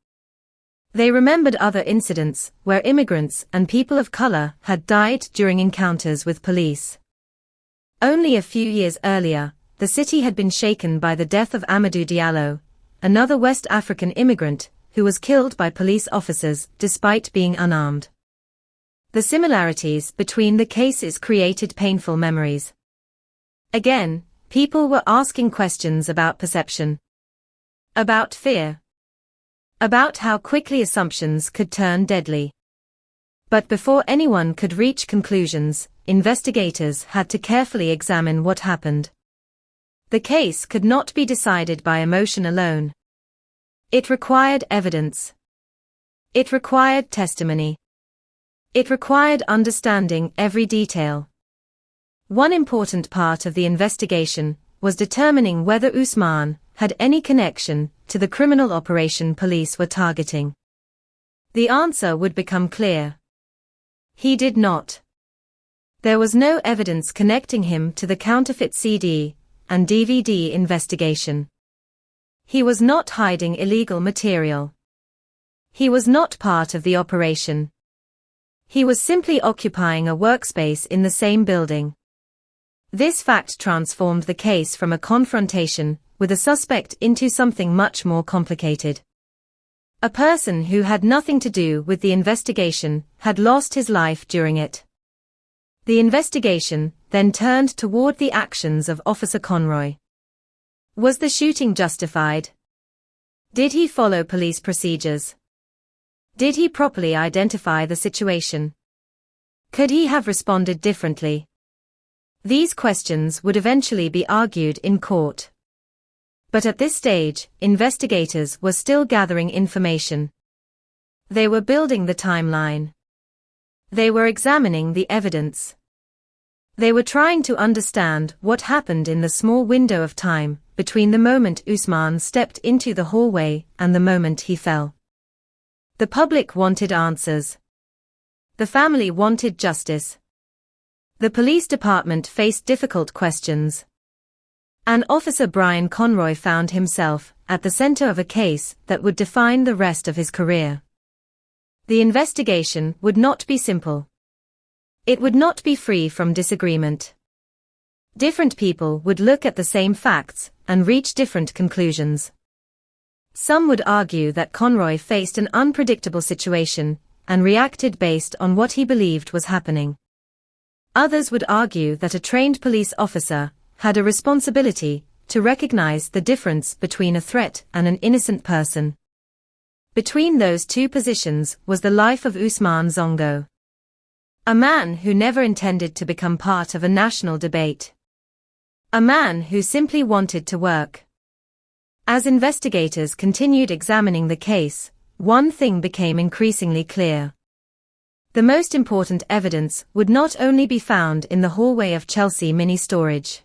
Speaker 11: They remembered other incidents where immigrants and people of color had died during encounters with police. Only a few years earlier, the city had been shaken by the death of Amadou Diallo, another West African immigrant who was killed by police officers despite being unarmed. The similarities between the cases created painful memories. Again, people were asking questions about perception, about fear, about how quickly assumptions could turn deadly. But before anyone could reach conclusions, investigators had to carefully examine what happened. The case could not be decided by emotion alone. It required evidence. It required testimony. It required understanding every detail. One important part of the investigation was determining whether Ousmane had any connection to the criminal operation police were targeting. The answer would become clear. He did not. There was no evidence connecting him to the counterfeit CD and DVD investigation. He was not hiding illegal material. He was not part of the operation. He was simply occupying a workspace in the same building. This fact transformed the case from a confrontation with a suspect into something much more complicated. A person who had nothing to do with the investigation had lost his life during it. The investigation then turned toward the actions of Officer Conroy. Was the shooting justified? Did he follow police procedures? Did he properly identify the situation? Could he have responded differently? These questions would eventually be argued in court. But at this stage, investigators were still gathering information. They were building the timeline. They were examining the evidence. They were trying to understand what happened in the small window of time between the moment Ousmane stepped into the hallway and the moment he fell. The public wanted answers. The family wanted justice. The police department faced difficult questions. And Officer Brian Conroy found himself at the center of a case that would define the rest of his career. The investigation would not be simple. It would not be free from disagreement. Different people would look at the same facts and reach different conclusions. Some would argue that Conroy faced an unpredictable situation and reacted based on what he believed was happening. Others would argue that a trained police officer had a responsibility to recognize the difference between a threat and an innocent person. Between those two positions was the life of Ousmane Zongo. A man who never intended to become part of a national debate. A man who simply wanted to work. As investigators continued examining the case, one thing became increasingly clear. The most important evidence would not only be found in the hallway of Chelsea Mini Storage.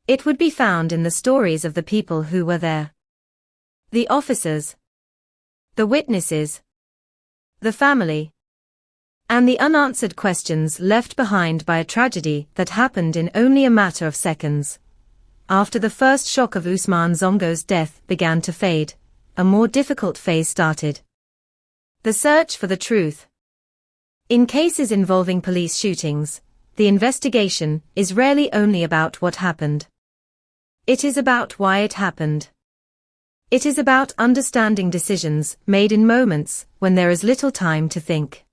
Speaker 11: It would be found in the stories of the people who were there. The officers, the witnesses, the family, and the unanswered questions left behind by a tragedy that happened in only a matter of seconds. After the first shock of Ousmane Zongo's death began to fade, a more difficult phase started. The search for the truth. In cases involving police shootings, the investigation is rarely only about what happened. It is about why it happened. It is about understanding decisions made in moments when there is little time to think.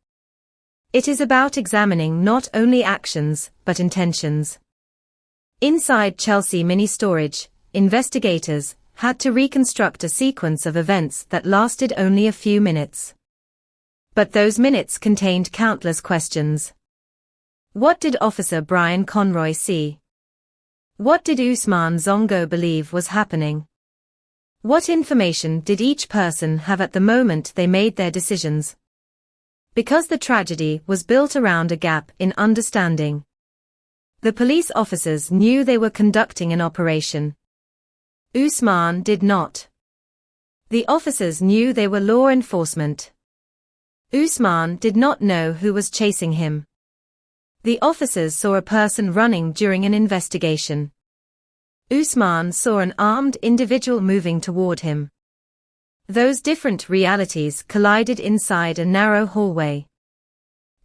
Speaker 11: It is about examining not only actions, but intentions. Inside Chelsea Mini Storage, investigators had to reconstruct a sequence of events that lasted only a few minutes. But those minutes contained countless questions. What did Officer Brian Conroy see? What did Ousmane Zongo believe was happening? What information did each person have at the moment they made their decisions? Because the tragedy was built around a gap in understanding. The police officers knew they were conducting an operation. Usman did not. The officers knew they were law enforcement. Usman did not know who was chasing him. The officers saw a person running during an investigation. Usman saw an armed individual moving toward him. Those different realities collided inside a narrow hallway.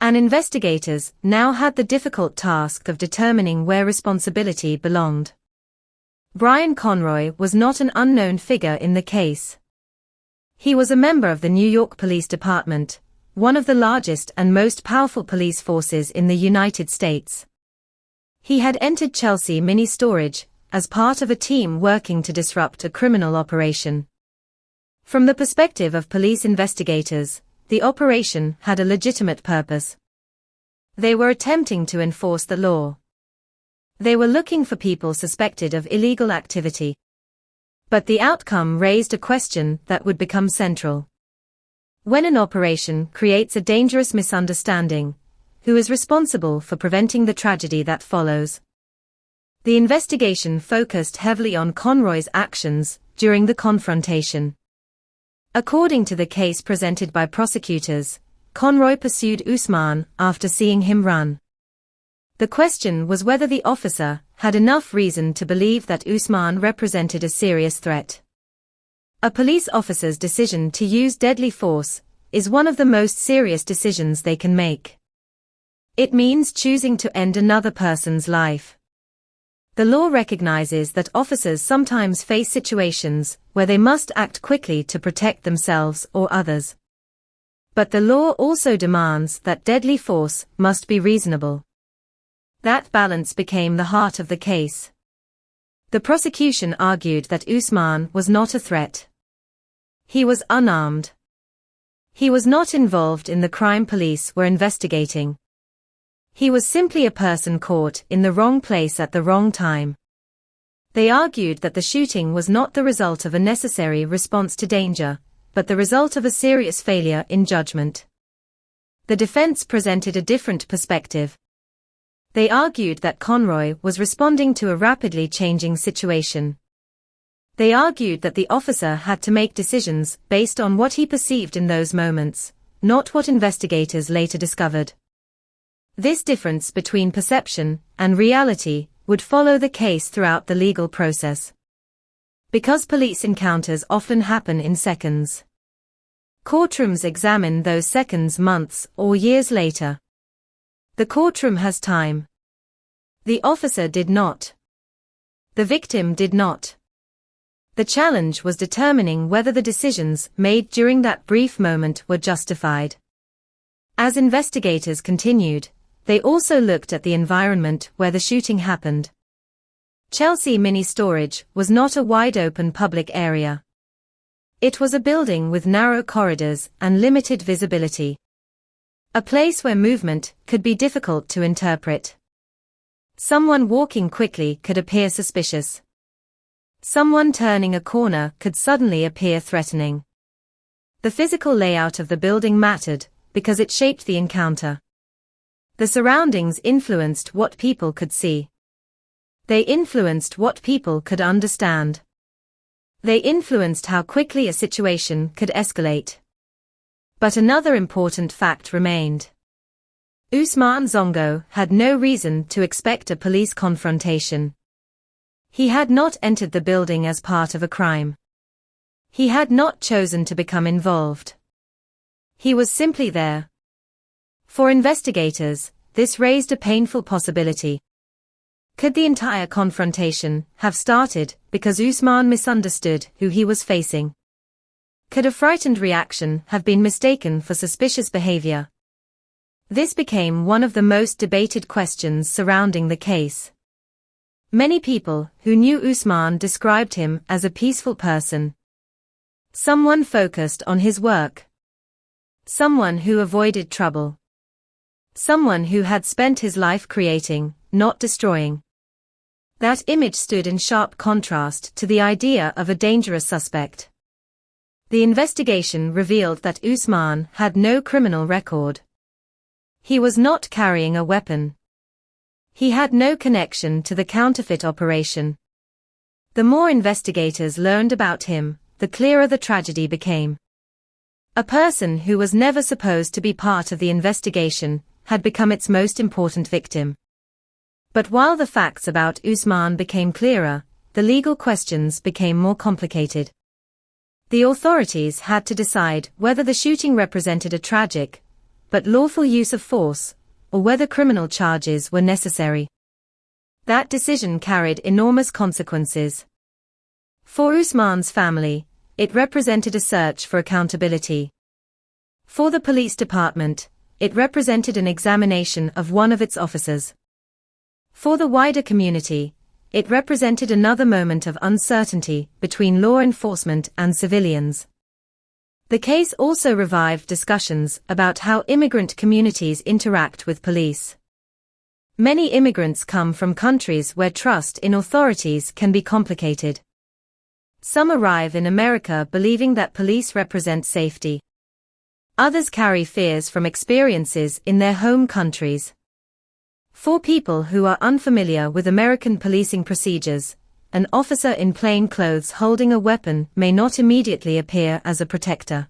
Speaker 11: And investigators now had the difficult task of determining where responsibility belonged. Brian Conroy was not an unknown figure in the case. He was a member of the New York Police Department, one of the largest and most powerful police forces in the United States. He had entered Chelsea Mini Storage as part of a team working to disrupt a criminal operation. From the perspective of police investigators, the operation had a legitimate purpose. They were attempting to enforce the law. They were looking for people suspected of illegal activity. But the outcome raised a question that would become central. When an operation creates a dangerous misunderstanding, who is responsible for preventing the tragedy that follows? The investigation focused heavily on Conroy's actions during the confrontation. According to the case presented by prosecutors, Conroy pursued Usman after seeing him run. The question was whether the officer had enough reason to believe that Usman represented a serious threat. A police officer's decision to use deadly force is one of the most serious decisions they can make. It means choosing to end another person's life. The law recognizes that officers sometimes face situations where they must act quickly to protect themselves or others. But the law also demands that deadly force must be reasonable. That balance became the heart of the case. The prosecution argued that Usman was not a threat. He was unarmed. He was not involved in the crime police were investigating. He was simply a person caught in the wrong place at the wrong time. They argued that the shooting was not the result of a necessary response to danger, but the result of a serious failure in judgment. The defense presented a different perspective. They argued that Conroy was responding to a rapidly changing situation. They argued that the officer had to make decisions based on what he perceived in those moments, not what investigators later discovered. This difference between perception and reality would follow the case throughout the legal process. Because police encounters often happen in seconds. Courtrooms examine those seconds months or years later. The courtroom has time. The officer did not. The victim did not. The challenge was determining whether the decisions made during that brief moment were justified. As investigators continued, they also looked at the environment where the shooting happened. Chelsea Mini Storage was not a wide-open public area. It was a building with narrow corridors and limited visibility. A place where movement could be difficult to interpret. Someone walking quickly could appear suspicious. Someone turning a corner could suddenly appear threatening. The physical layout of the building mattered because it shaped the encounter. The surroundings influenced what people could see. They influenced what people could understand. They influenced how quickly a situation could escalate. But another important fact remained. Usman Zongo had no reason to expect a police confrontation. He had not entered the building as part of a crime. He had not chosen to become involved. He was simply there. For investigators, this raised a painful possibility. Could the entire confrontation have started because Usman misunderstood who he was facing? Could a frightened reaction have been mistaken for suspicious behavior? This became one of the most debated questions surrounding the case. Many people who knew Usman described him as a peaceful person. Someone focused on his work. Someone who avoided trouble. Someone who had spent his life creating, not destroying. That image stood in sharp contrast to the idea of a dangerous suspect. The investigation revealed that Usman had no criminal record. He was not carrying a weapon. He had no connection to the counterfeit operation. The more investigators learned about him, the clearer the tragedy became. A person who was never supposed to be part of the investigation had become its most important victim. But while the facts about Usman became clearer, the legal questions became more complicated. The authorities had to decide whether the shooting represented a tragic, but lawful use of force, or whether criminal charges were necessary. That decision carried enormous consequences. For Usman's family, it represented a search for accountability. For the police department, it represented an examination of one of its officers. For the wider community, it represented another moment of uncertainty between law enforcement and civilians. The case also revived discussions about how immigrant communities interact with police. Many immigrants come from countries where trust in authorities can be complicated. Some arrive in America believing that police represent safety. Others carry fears from experiences in their home countries. For people who are unfamiliar with American policing procedures, an officer in plain clothes holding a weapon may not immediately appear as a protector.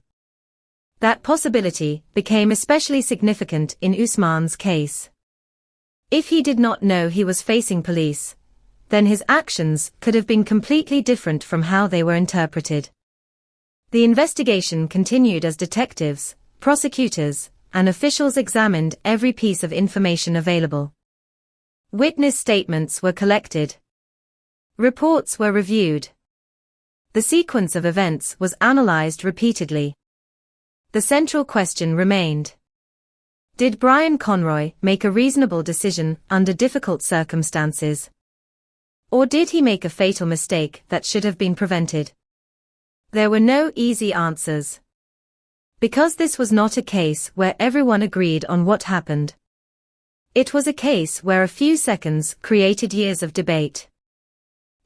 Speaker 11: That possibility became especially significant in Usman's case. If he did not know he was facing police, then his actions could have been completely different from how they were interpreted. The investigation continued as detectives, prosecutors, and officials examined every piece of information available. Witness statements were collected. Reports were reviewed. The sequence of events was analyzed repeatedly. The central question remained: did Brian Conroy make a reasonable decision under difficult circumstances? Or did he make a fatal mistake that should have been prevented? There were no easy answers. Because this was not a case where everyone agreed on what happened. It was a case where a few seconds created years of debate.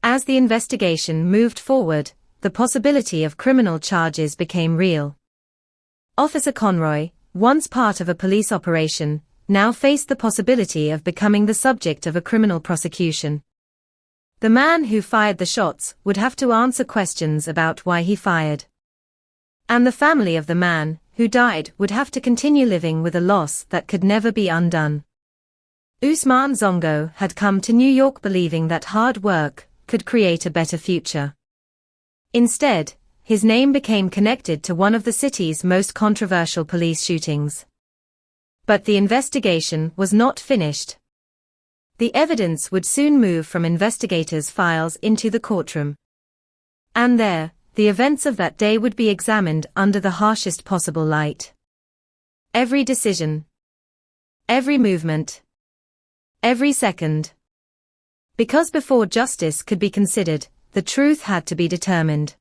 Speaker 11: As the investigation moved forward, the possibility of criminal charges became real. Officer Conroy, once part of a police operation, now faced the possibility of becoming the subject of a criminal prosecution. The man who fired the shots would have to answer questions about why he fired. And the family of the man who died would have to continue living with a loss that could never be undone. Usman Zongo had come to New York believing that hard work could create a better future. Instead, his name became connected to one of the city's most controversial police shootings. But the investigation was not finished. The evidence would soon move from investigators' files into the courtroom. And there, the events of that day would be examined under the harshest possible light. Every decision, every movement, every second. Because before justice could be considered, the truth had to be determined.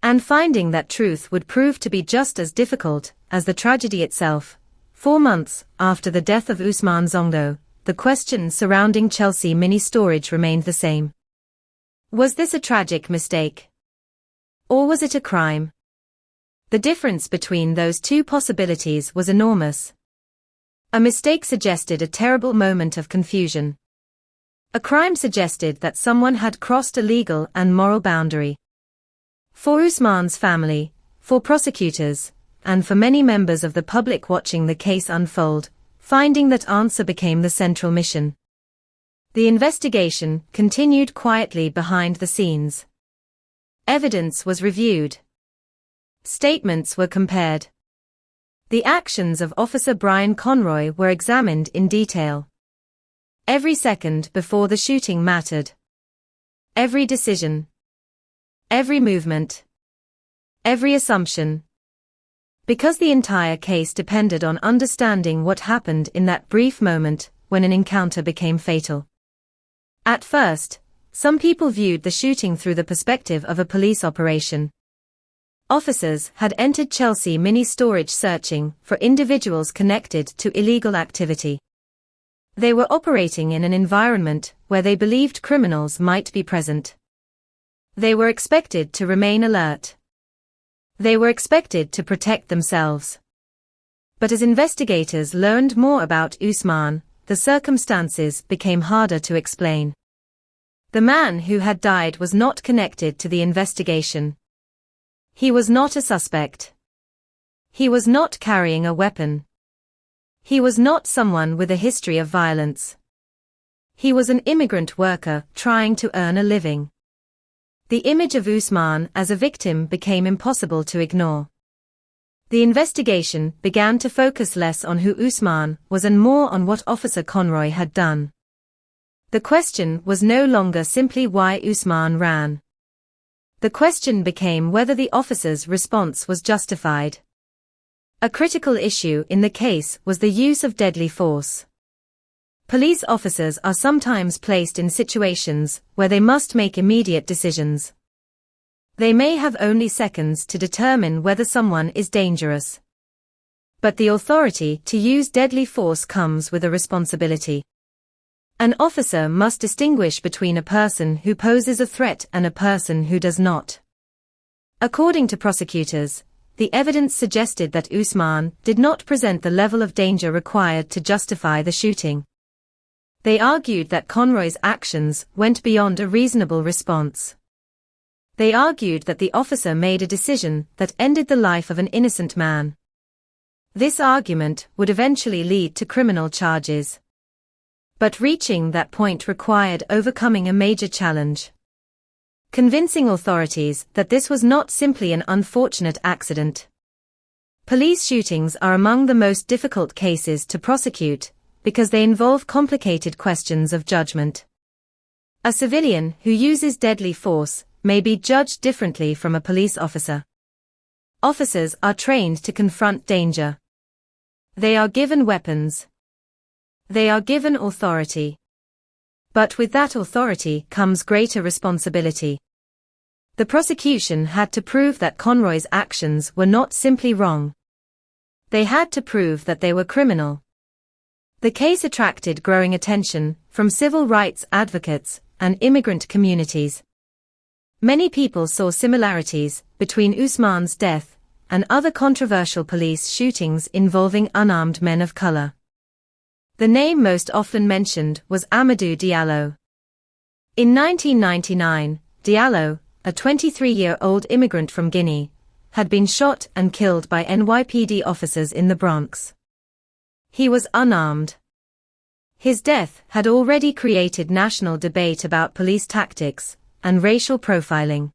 Speaker 11: And finding that truth would prove to be just as difficult as the tragedy itself. 4 months after the death of Usman Zongo, the questions surrounding Chelsea Mini Storage remained the same. Was this a tragic mistake? Or was it a crime? The difference between those two possibilities was enormous. A mistake suggested a terrible moment of confusion. A crime suggested that someone had crossed a legal and moral boundary. For Usman's family, for prosecutors, and for many members of the public watching the case unfold, finding that answer became the central mission. The investigation continued quietly behind the scenes. Evidence was reviewed. Statements were compared. The actions of Officer Brian Conroy were examined in detail. Every second before the shooting mattered. Every decision. Every movement. Every assumption. Because the entire case depended on understanding what happened in that brief moment when an encounter became fatal. At first, some people viewed the shooting through the perspective of a police operation. Officers had entered Chelsea Mini Storage searching for individuals connected to illegal activity. They were operating in an environment where they believed criminals might be present. They were expected to remain alert. They were expected to protect themselves. But as investigators learned more about Usman, the circumstances became harder to explain. The man who had died was not connected to the investigation. He was not a suspect. He was not carrying a weapon. He was not someone with a history of violence. He was an immigrant worker trying to earn a living. The image of Usman as a victim became impossible to ignore. The investigation began to focus less on who Usman was and more on what Officer Conroy had done. The question was no longer simply why Usman ran. The question became whether the officer's response was justified. A critical issue in the case was the use of deadly force. Police officers are sometimes placed in situations where they must make immediate decisions. They may have only seconds to determine whether someone is dangerous. But the authority to use deadly force comes with a responsibility. An officer must distinguish between a person who poses a threat and a person who does not. According to prosecutors, the evidence suggested that Usman did not present the level of danger required to justify the shooting. They argued that Conroy's actions went beyond a reasonable response. They argued that the officer made a decision that ended the life of an innocent man. This argument would eventually lead to criminal charges. But reaching that point required overcoming a major challenge. Convincing authorities that this was not simply an unfortunate accident. Police shootings are among the most difficult cases to prosecute because they involve complicated questions of judgment. A civilian who uses deadly force may be judged differently from a police officer. Officers are trained to confront danger. They are given weapons. They are given authority. But with that authority comes greater responsibility. The prosecution had to prove that Conroy's actions were not simply wrong. They had to prove that they were criminal. The case attracted growing attention from civil rights advocates and immigrant communities. Many people saw similarities between Usman's death and other controversial police shootings involving unarmed men of color. The name most often mentioned was Amadou Diallo. In 1999, Diallo, a 23-year-old immigrant from Guinea, had been shot and killed by NYPD officers in the Bronx. He was unarmed. His death had already created national debate about police tactics and racial profiling.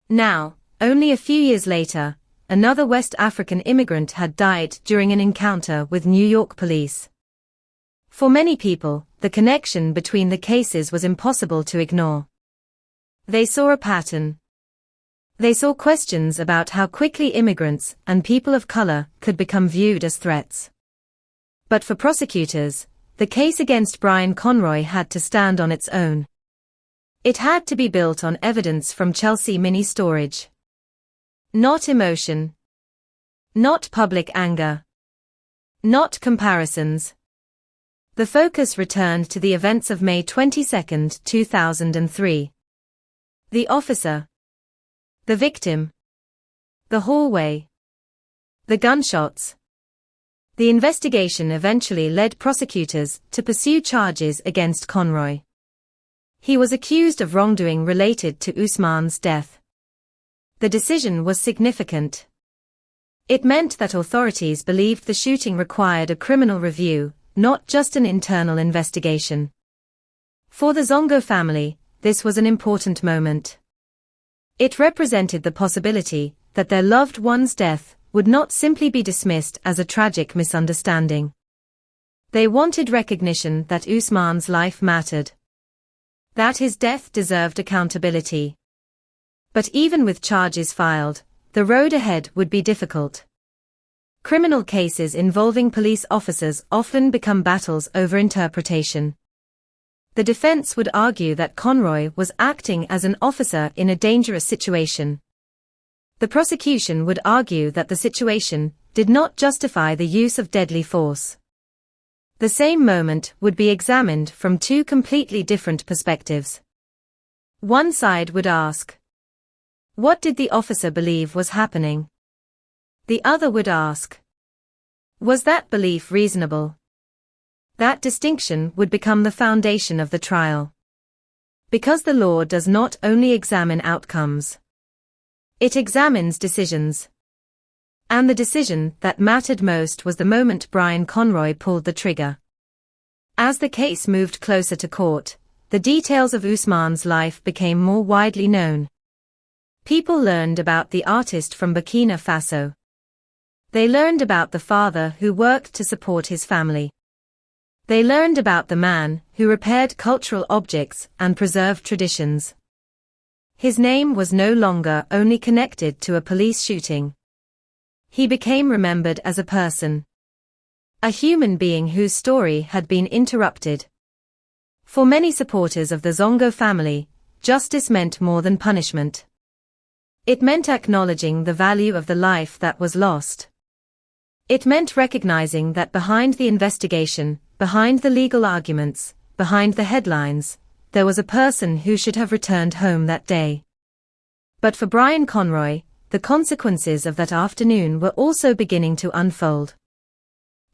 Speaker 11: Now, only a few years later, another West African immigrant had died during an encounter with New York police. For many people, the connection between the cases was impossible to ignore. They saw a pattern. They saw questions about how quickly immigrants and people of color could become viewed as threats. But for prosecutors, the case against Brian Conroy had to stand on its own. It had to be built on evidence from Chelsea Mini Storage. Not emotion. Not public anger. Not comparisons. The focus returned to the events of May 22, 2003. The officer. The victim. The hallway. The gunshots. The investigation eventually led prosecutors to pursue charges against Conroy. He was accused of wrongdoing related to Usman's death. The decision was significant. It meant that authorities believed the shooting required a criminal review, not just an internal investigation. For the Zongo family, this was an important moment. It represented the possibility that their loved one's death would not simply be dismissed as a tragic misunderstanding. They wanted recognition that Usman's life mattered. That his death deserved accountability. But even with charges filed, the road ahead would be difficult. Criminal cases involving police officers often become battles over interpretation. The defense would argue that Conroy was acting as an officer in a dangerous situation. The prosecution would argue that the situation did not justify the use of deadly force. The same moment would be examined from two completely different perspectives. One side would ask, what did the officer believe was happening? The other would ask, was that belief reasonable? That distinction would become the foundation of the trial. Because the law does not only examine outcomes. It examines decisions. And the decision that mattered most was the moment Brian Conroy pulled the trigger. As the case moved closer to court, the details of Ousmane's life became more widely known. People learned about the artist from Burkina Faso. They learned about the father who worked to support his family. They learned about the man who repaired cultural objects and preserved traditions. His name was no longer only connected to a police shooting. He became remembered as a person. A human being whose story had been interrupted. For many supporters of the Zongo family, justice meant more than punishment. It meant acknowledging the value of the life that was lost. It meant recognizing that behind the investigation, behind the legal arguments, behind the headlines, there was a person who should have returned home that day. But for Brian Conroy, the consequences of that afternoon were also beginning to unfold.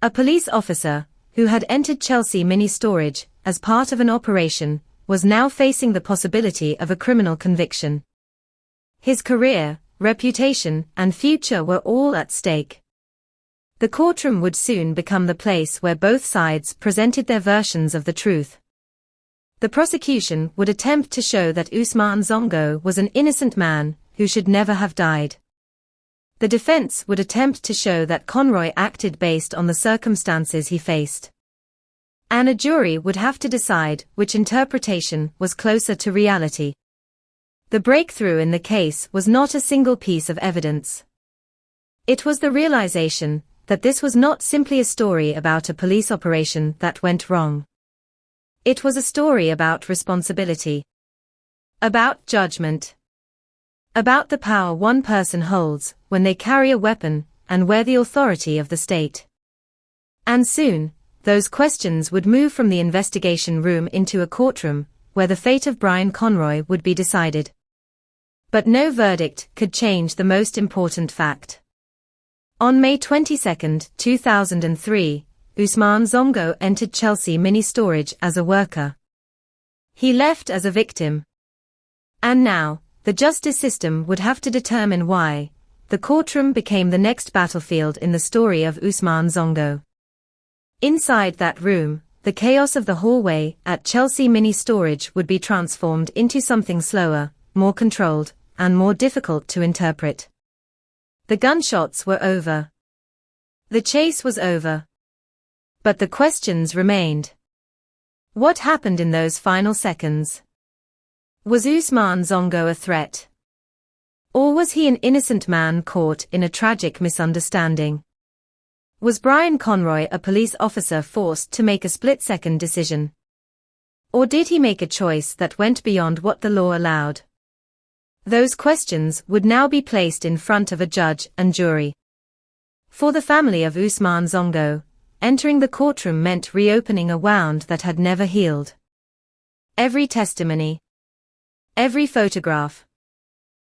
Speaker 11: A police officer, who had entered Chelsea Mini Storage as part of an operation, was now facing the possibility of a criminal conviction. His career, reputation, and future were all at stake. The courtroom would soon become the place where both sides presented their versions of the truth. The prosecution would attempt to show that Ousmane Zongo was an innocent man who should never have died. The defense would attempt to show that Conroy acted based on the circumstances he faced. And a jury would have to decide which interpretation was closer to reality. The breakthrough in the case was not a single piece of evidence. It was the realization that this was not simply a story about a police operation that went wrong. It was a story about responsibility. About judgment. About the power one person holds when they carry a weapon and wear the authority of the state. And soon, those questions would move from the investigation room into a courtroom, where the fate of Brian Conroy would be decided. But no verdict could change the most important fact. On May 22, 2003, Ousmane Zongo entered Chelsea Mini Storage as a worker. He left as a victim. And now, the justice system would have to determine why. The courtroom became the next battlefield in the story of Ousmane Zongo. Inside that room, the chaos of the hallway at Chelsea Mini Storage would be transformed into something slower, more controlled, and more difficult to interpret. The gunshots were over. The chase was over. But the questions remained. What happened in those final seconds? Was Ousmane Zongo a threat? Or was he an innocent man caught in a tragic misunderstanding? Was Brian Conroy a police officer forced to make a split-second decision? Or did he make a choice that went beyond what the law allowed? Those questions would now be placed in front of a judge and jury. For the family of Ousmane Zongo, entering the courtroom meant reopening a wound that had never healed. Every testimony, every photograph,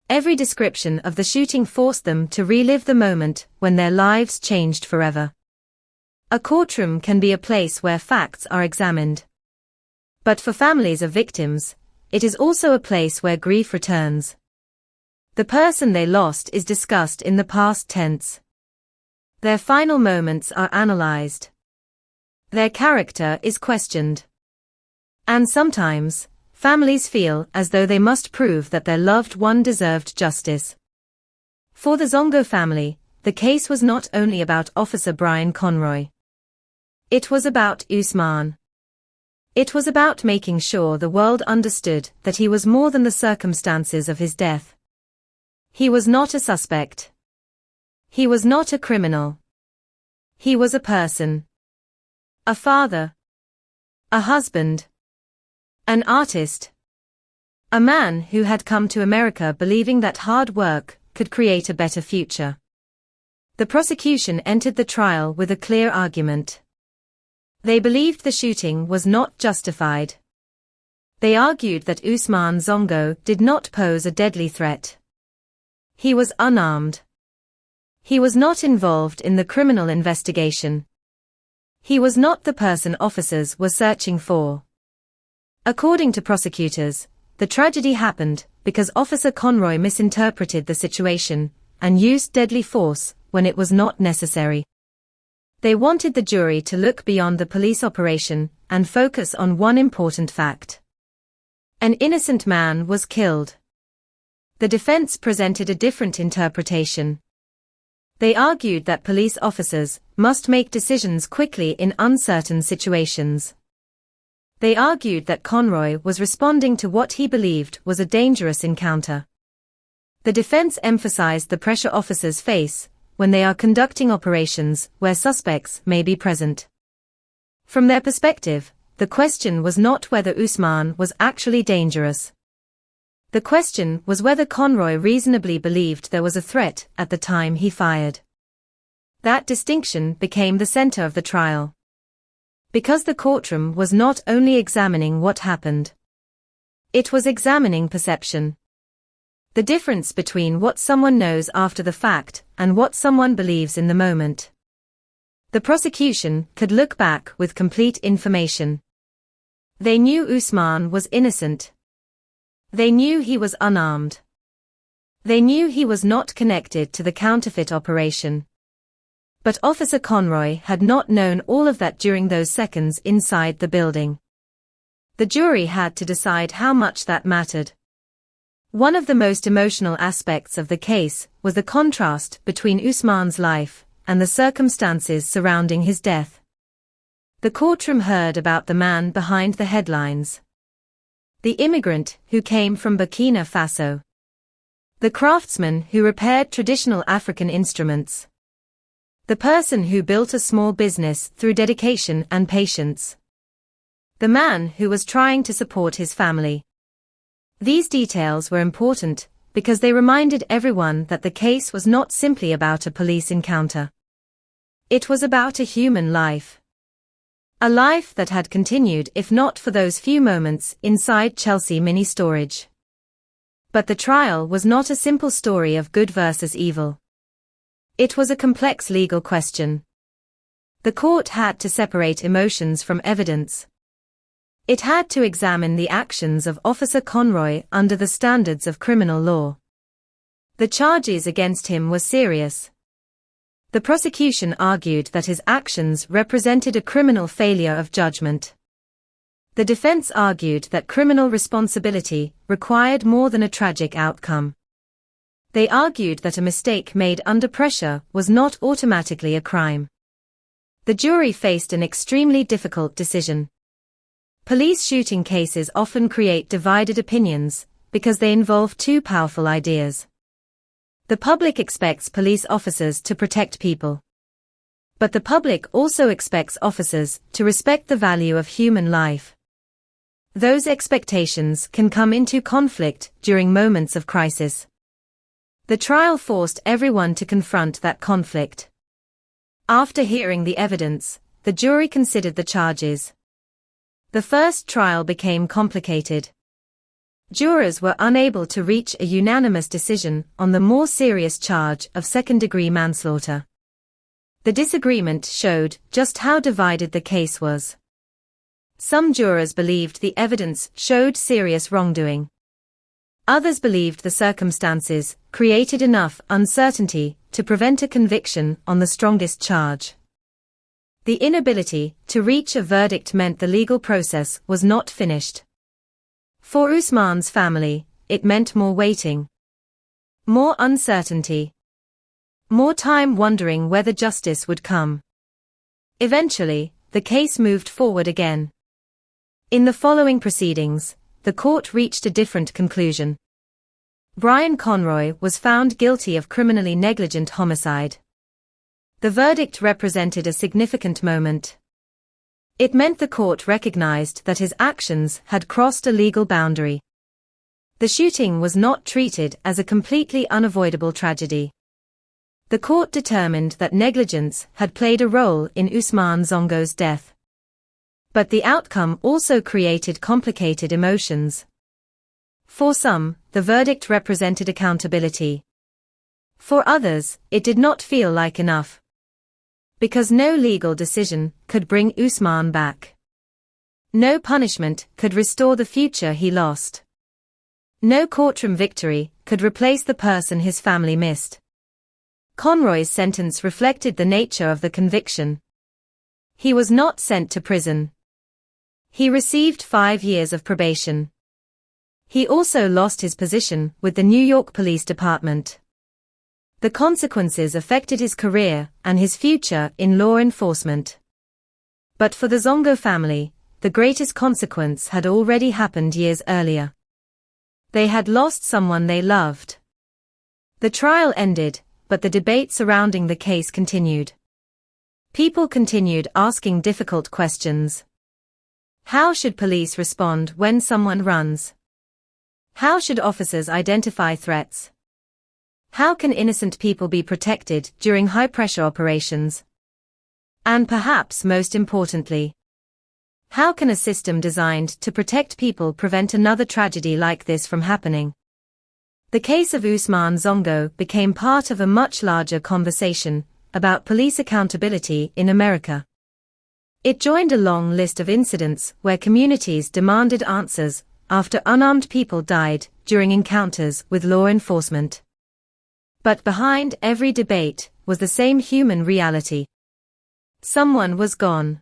Speaker 11: every description of the shooting forced them to relive the moment when their lives changed forever. A courtroom can be a place where facts are examined. But for families of victims, it is also a place where grief returns. The person they lost is discussed in the past tense. Their final moments are analyzed. Their character is questioned. And sometimes, families feel as though they must prove that their loved one deserved justice. For the Zongo family, the case was not only about Officer Brian Conroy. It was about Ousmane. It was about making sure the world understood that he was more than the circumstances of his death. He was not a suspect. He was not a criminal. He was a person. A father. A husband. An artist. A man who had come to America believing that hard work could create a better future. The prosecution entered the trial with a clear argument. They believed the shooting was not justified. They argued that Usman Zongo did not pose a deadly threat. He was unarmed. He was not involved in the criminal investigation. He was not the person officers were searching for. According to prosecutors, the tragedy happened because Officer Conroy misinterpreted the situation and used deadly force when it was not necessary. They wanted the jury to look beyond the police operation and focus on one important fact. An innocent man was killed. The defense presented a different interpretation. They argued that police officers must make decisions quickly in uncertain situations. They argued that Conroy was responding to what he believed was a dangerous encounter. The defense emphasized the pressure officers face when they are conducting operations where suspects may be present. From their perspective, the question was not whether Usman was actually dangerous. The question was whether Conroy reasonably believed there was a threat at the time he fired. That distinction became the center of the trial. Because the courtroom was not only examining what happened. It was examining perception. The difference between what someone knows after the fact and what someone believes in the moment. The prosecution could look back with complete information. They knew Usman was innocent. They knew he was unarmed. They knew he was not connected to the counterfeit operation. But Officer Conroy had not known all of that during those seconds inside the building. The jury had to decide how much that mattered. One of the most emotional aspects of the case was the contrast between Usman's life and the circumstances surrounding his death. The courtroom heard about the man behind the headlines. The immigrant who came from Burkina Faso. The craftsman who repaired traditional African instruments. The person who built a small business through dedication and patience. The man who was trying to support his family. These details were important because they reminded everyone that the case was not simply about a police encounter. It was about a human life. A life that had continued if not for those few moments inside Chelsea Mini Storage. But the trial was not a simple story of good versus evil. It was a complex legal question. The court had to separate emotions from evidence. It had to examine the actions of Officer Conroy under the standards of criminal law. The charges against him were serious. The prosecution argued that his actions represented a criminal failure of judgment. The defense argued that criminal responsibility required more than a tragic outcome. They argued that a mistake made under pressure was not automatically a crime. The jury faced an extremely difficult decision. Police shooting cases often create divided opinions because they involve two powerful ideas. The public expects police officers to protect people. But the public also expects officers to respect the value of human life. Those expectations can come into conflict during moments of crisis. The trial forced everyone to confront that conflict. After hearing the evidence, the jury considered the charges. The first trial became complicated. Jurors were unable to reach a unanimous decision on the more serious charge of second-degree manslaughter. The disagreement showed just how divided the case was. Some jurors believed the evidence showed serious wrongdoing. Others believed the circumstances created enough uncertainty to prevent a conviction on the strongest charge. The inability to reach a verdict meant the legal process was not finished. For Usman's family, it meant more waiting. More uncertainty. More time wondering whether justice would come. Eventually, the case moved forward again. In the following proceedings, the court reached a different conclusion. Brian Conroy was found guilty of criminally negligent homicide. The verdict represented a significant moment. It meant the court recognized that his actions had crossed a legal boundary. The shooting was not treated as a completely unavoidable tragedy. The court determined that negligence had played a role in Usman Zongo's death. But the outcome also created complicated emotions. For some, the verdict represented accountability. For others, it did not feel like enough. Because no legal decision could bring Usman back. No punishment could restore the future he lost. No courtroom victory could replace the person his family missed. Conroy's sentence reflected the nature of the conviction. He was not sent to prison. He received 5 years of probation. He also lost his position with the New York Police Department. The consequences affected his career and his future in law enforcement. But for the Zongo family, the greatest consequence had already happened years earlier. They had lost someone they loved. The trial ended, but the debate surrounding the case continued. People continued asking difficult questions. How should police respond when someone runs? How should officers identify threats? How can innocent people be protected during high-pressure operations? And perhaps most importantly, how can a system designed to protect people prevent another tragedy like this from happening? The case of Usman Zongo became part of a much larger conversation about police accountability in America. It joined a long list of incidents where communities demanded answers after unarmed people died during encounters with law enforcement. But behind every debate was the same human reality. Someone was gone.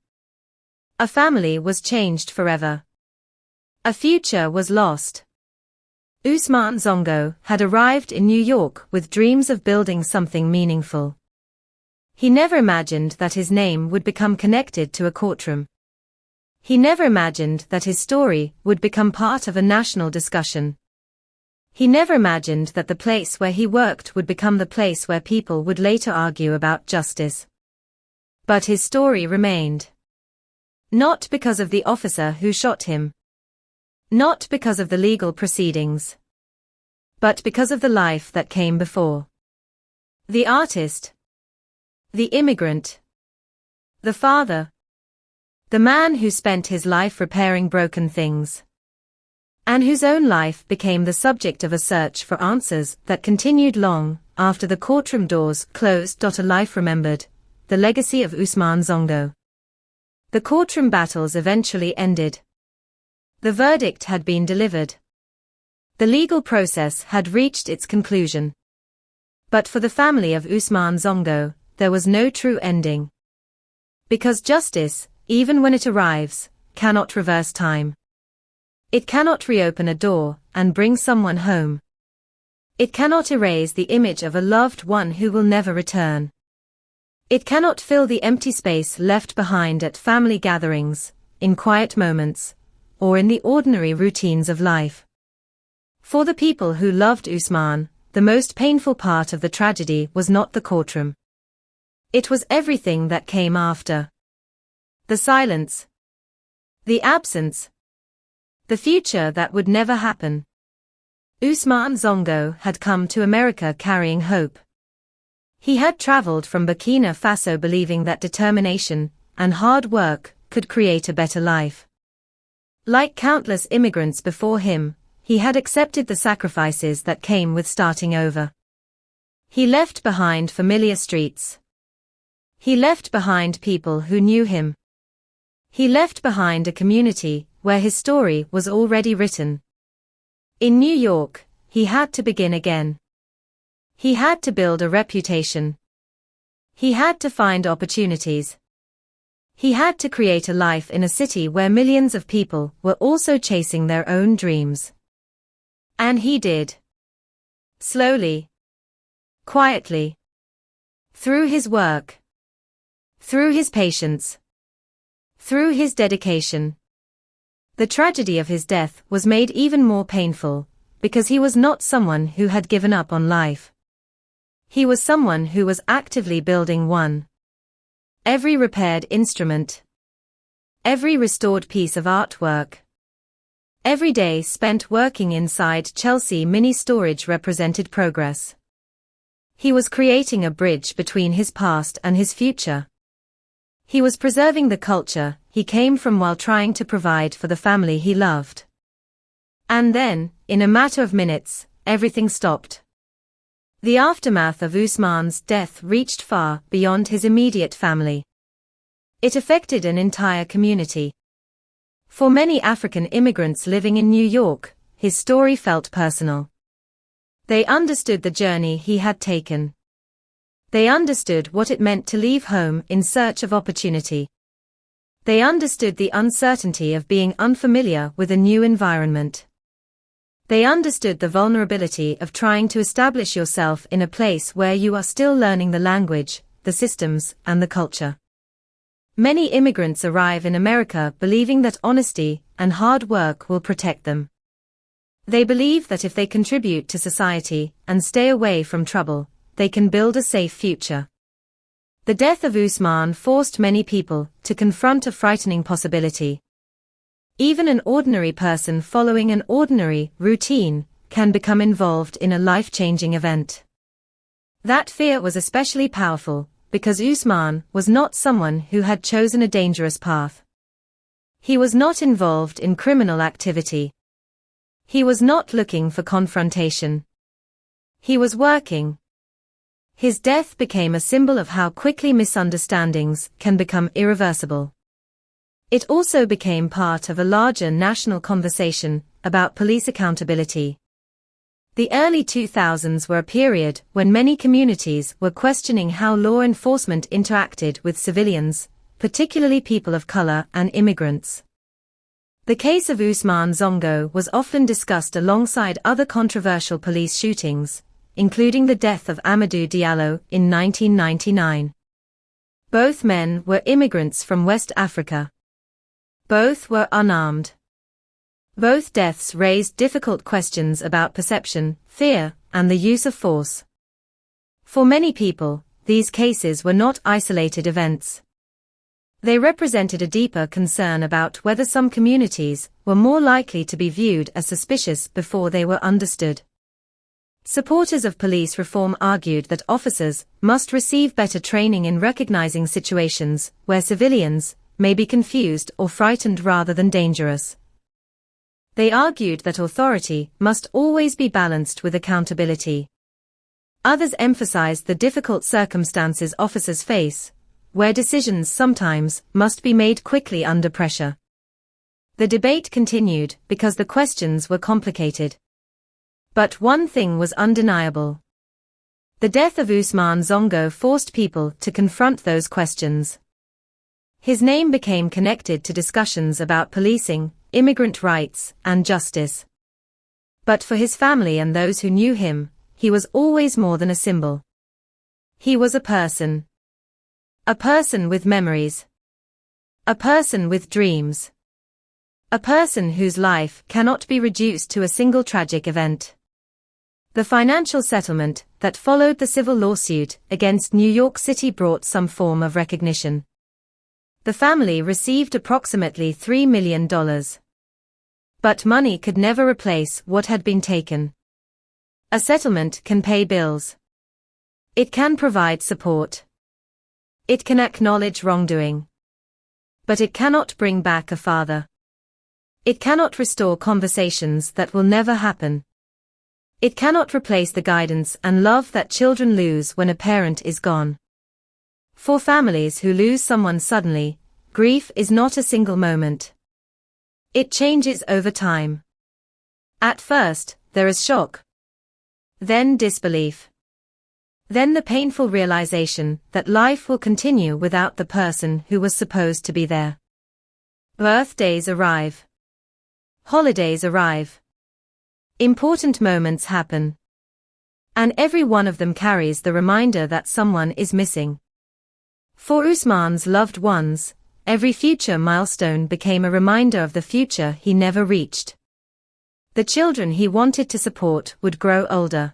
Speaker 11: A family was changed forever. A future was lost. Usman Zongo had arrived in New York with dreams of building something meaningful. He never imagined that his name would become connected to a courtroom. He never imagined that his story would become part of a national discussion. He never imagined that the place where he worked would become the place where people would later argue about justice. But his story remained. Not because of the officer who shot him. Not because of the legal proceedings. But because of the life that came before. The artist. The immigrant. The father. The man who spent his life repairing broken things. And whose own life became the subject of a search for answers that continued long after the courtroom doors closed. A life remembered. The legacy of Usman Zongo. The courtroom battles eventually ended. The verdict had been delivered. The legal process had reached its conclusion. But for the family of Usman Zongo, there was no true ending. Because justice, even when it arrives, cannot reverse time. It cannot reopen a door and bring someone home. It cannot erase the image of a loved one who will never return. It cannot fill the empty space left behind at family gatherings, in quiet moments, or in the ordinary routines of life. For the people who loved Usman, the most painful part of the tragedy was not the courtroom. It was everything that came after. The silence. The absence. The future that would never happen. Usman Zongo had come to America carrying hope. He had traveled from Burkina Faso believing that determination and hard work could create a better life. Like countless immigrants before him, he had accepted the sacrifices that came with starting over. He left behind familiar streets. He left behind people who knew him. He left behind a community where his story was already written. In New York, he had to begin again. He had to build a reputation. He had to find opportunities. He had to create a life in a city where millions of people were also chasing their own dreams. And he did. Slowly. Quietly. Through his work. Through his patience. Through his dedication. The tragedy of his death was made even more painful, because he was not someone who had given up on life. He was someone who was actively building one. Every repaired instrument. Every restored piece of artwork. Every day spent working inside Chelsea Mini Storage represented progress. He was creating a bridge between his past and his future. He was preserving the culture he came from while trying to provide for the family he loved. And then, in a matter of minutes, everything stopped. The aftermath of Usman's death reached far beyond his immediate family. It affected an entire community. For many African immigrants living in New York, his story felt personal. They understood the journey he had taken. They understood what it meant to leave home in search of opportunity. They understood the uncertainty of being unfamiliar with a new environment. They understood the vulnerability of trying to establish yourself in a place where you are still learning the language, the systems, and the culture. Many immigrants arrive in America believing that honesty and hard work will protect them. They believe that if they contribute to society and stay away from trouble, they can build a safe future. The death of Usman forced many people to confront a frightening possibility. Even an ordinary person following an ordinary routine can become involved in a life-changing event. That fear was especially powerful because Usman was not someone who had chosen a dangerous path. He was not involved in criminal activity. He was not looking for confrontation. He was working. His death became a symbol of how quickly misunderstandings can become irreversible. It also became part of a larger national conversation about police accountability. The early 2000s were a period when many communities were questioning how law enforcement interacted with civilians, particularly people of color and immigrants. The case of Usman Zongo was often discussed alongside other controversial police shootings, including the death of Amadou Diallo in 1999. Both men were immigrants from West Africa. Both were unarmed. Both deaths raised difficult questions about perception, fear, and the use of force. For many people, these cases were not isolated events. They represented a deeper concern about whether some communities were more likely to be viewed as suspicious before they were understood. Supporters of police reform argued that officers must receive better training in recognizing situations where civilians may be confused or frightened rather than dangerous. They argued that authority must always be balanced with accountability. Others emphasized the difficult circumstances officers face, where decisions sometimes must be made quickly under pressure. The debate continued because the questions were complicated. But one thing was undeniable. The death of Usman Zongo forced people to confront those questions. His name became connected to discussions about policing, immigrant rights, and justice. But for his family and those who knew him, he was always more than a symbol. He was a person. A person with memories. A person with dreams. A person whose life cannot be reduced to a single tragic event. The financial settlement that followed the civil lawsuit against New York City brought some form of recognition. The family received approximately $3 million. But money could never replace what had been taken. A settlement can pay bills. It can provide support. It can acknowledge wrongdoing. But it cannot bring back a father. It cannot restore conversations that will never happen. It cannot replace the guidance and love that children lose when a parent is gone. For families who lose someone suddenly, grief is not a single moment. It changes over time. At first, there is shock. Then disbelief. Then the painful realization that life will continue without the person who was supposed to be there. Birthdays arrive. Holidays arrive. Important moments happen. And every one of them carries the reminder that someone is missing. For Usman's loved ones, every future milestone became a reminder of the future he never reached. The children he wanted to support would grow older.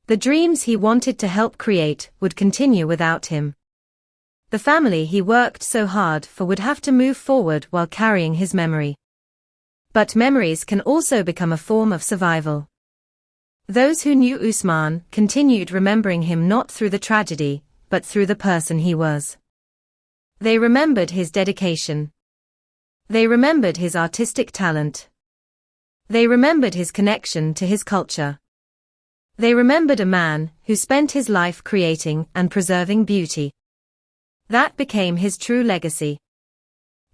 Speaker 11: The dreams he wanted to help create would continue without him. The family he worked so hard for would have to move forward while carrying his memory. But memories can also become a form of survival. Those who knew Usman continued remembering him not through the tragedy, but through the person he was. They remembered his dedication. They remembered his artistic talent. They remembered his connection to his culture. They remembered a man who spent his life creating and preserving beauty. That became his true legacy.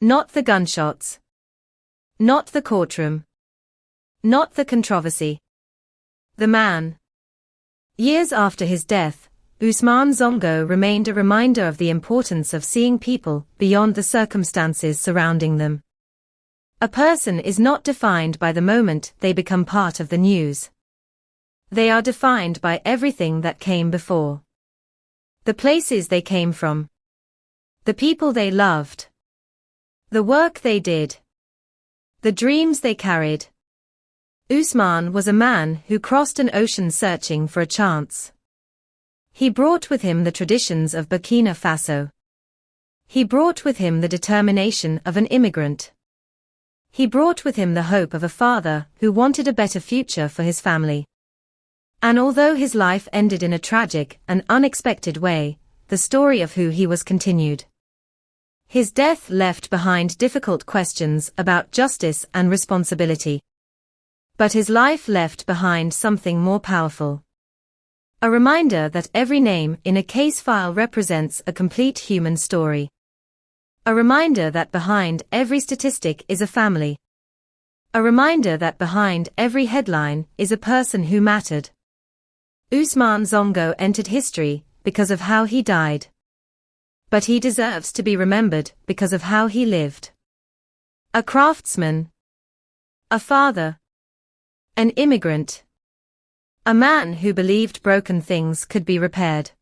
Speaker 11: Not the gunshots. Not the courtroom. Not the controversy. The man. Years after his death, Ousmane Sonko remained a reminder of the importance of seeing people beyond the circumstances surrounding them. A person is not defined by the moment they become part of the news. They are defined by everything that came before. The places they came from. The people they loved. The work they did. The dreams they carried. Ousmane was a man who crossed an ocean searching for a chance. He brought with him the traditions of Burkina Faso. He brought with him the determination of an immigrant. He brought with him the hope of a father who wanted a better future for his family. And although his life ended in a tragic and unexpected way, the story of who he was continued. His death left behind difficult questions about justice and responsibility. But his life left behind something more powerful. A reminder that every name in a case file represents a complete human story. A reminder that behind every statistic is a family. A reminder that behind every headline is a person who mattered. Ousmane Sonko entered history because of how he died. But he deserves to be remembered because of how he lived. A craftsman. A father. An immigrant. A man who believed broken things could be repaired.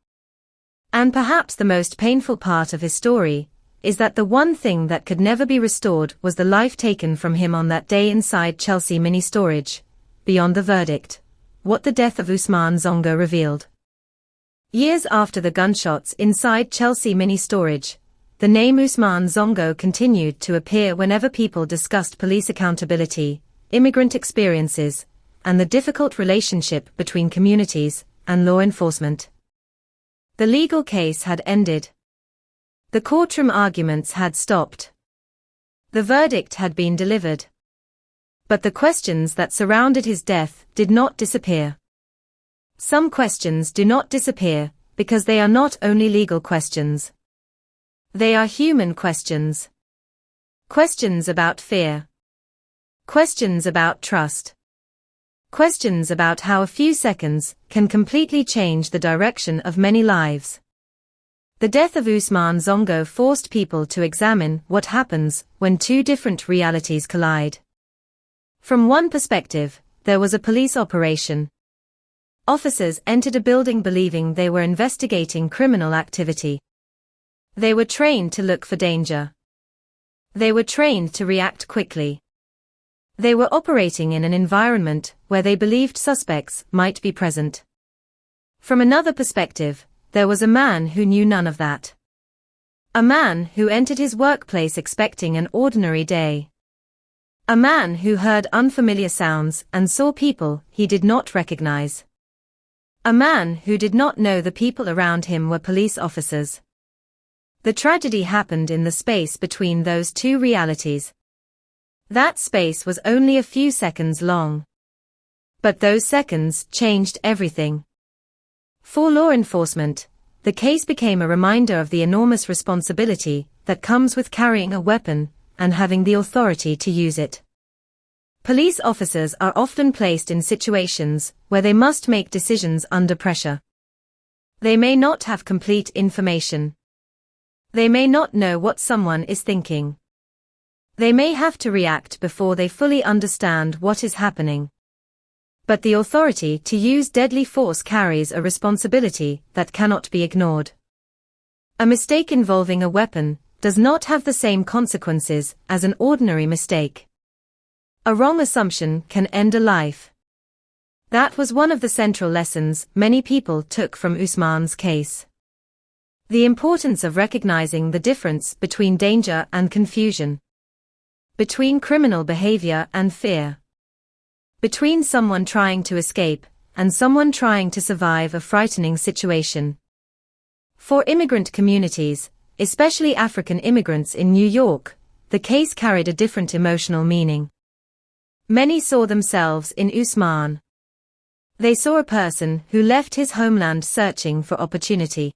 Speaker 11: And perhaps the most painful part of his story is that the one thing that could never be restored was the life taken from him on that day inside Chelsea Mini Storage. Beyond the verdict, what the death of Ousmane Sonko revealed. Years after the gunshots inside Chelsea Mini Storage, the name Ousmane Sonko continued to appear whenever people discussed police accountability, immigrant experiences, and the difficult relationship between communities and law enforcement. The legal case had ended. The courtroom arguments had stopped. The verdict had been delivered. But the questions that surrounded his death did not disappear. Some questions do not disappear because they are not only legal questions. They are human questions. Questions about fear. Questions about trust. Questions about how a few seconds can completely change the direction of many lives. The death of Ousmane Sonko forced people to examine what happens when two different realities collide. From one perspective, there was a police operation. Officers entered a building believing they were investigating criminal activity. They were trained to look for danger. They were trained to react quickly. They were operating in an environment where they believed suspects might be present. From another perspective, there was a man who knew none of that. A man who entered his workplace expecting an ordinary day. A man who heard unfamiliar sounds and saw people he did not recognize. A man who did not know the people around him were police officers. The tragedy happened in the space between those two realities. That space was only a few seconds long. But those seconds changed everything. For law enforcement, the case became a reminder of the enormous responsibility that comes with carrying a weapon and having the authority to use it. Police officers are often placed in situations where they must make decisions under pressure. They may not have complete information. They may not know what someone is thinking. They may have to react before they fully understand what is happening. But the authority to use deadly force carries a responsibility that cannot be ignored. A mistake involving a weapon does not have the same consequences as an ordinary mistake. A wrong assumption can end a life. That was one of the central lessons many people took from Ousmane's case. The importance of recognizing the difference between danger and confusion. Between criminal behavior and fear. Between someone trying to escape and someone trying to survive a frightening situation. For immigrant communities, especially African immigrants in New York, the case carried a different emotional meaning. Many saw themselves in Usman. They saw a person who left his homeland searching for opportunity.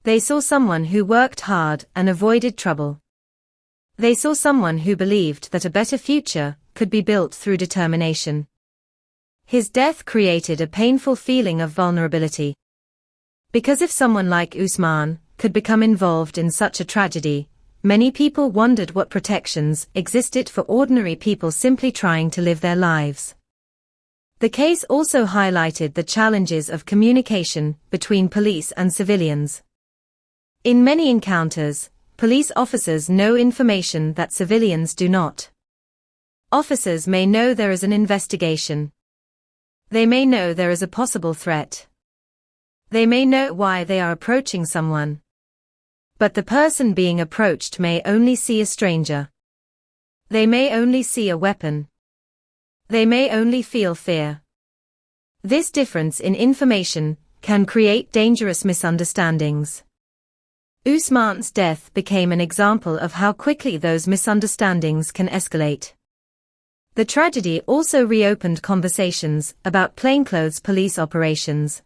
Speaker 11: They saw someone who worked hard and avoided trouble. They saw someone who believed that a better future could be built through determination. His death created a painful feeling of vulnerability. Because if someone like Usman could become involved in such a tragedy, many people wondered what protections existed for ordinary people simply trying to live their lives. The case also highlighted the challenges of communication between police and civilians. In many encounters, police officers know information that civilians do not. Officers may know there is an investigation. They may know there is a possible threat. They may know why they are approaching someone. But the person being approached may only see a stranger. They may only see a weapon. They may only feel fear. This difference in information can create dangerous misunderstandings. Usman's death became an example of how quickly those misunderstandings can escalate. The tragedy also reopened conversations about plainclothes police operations.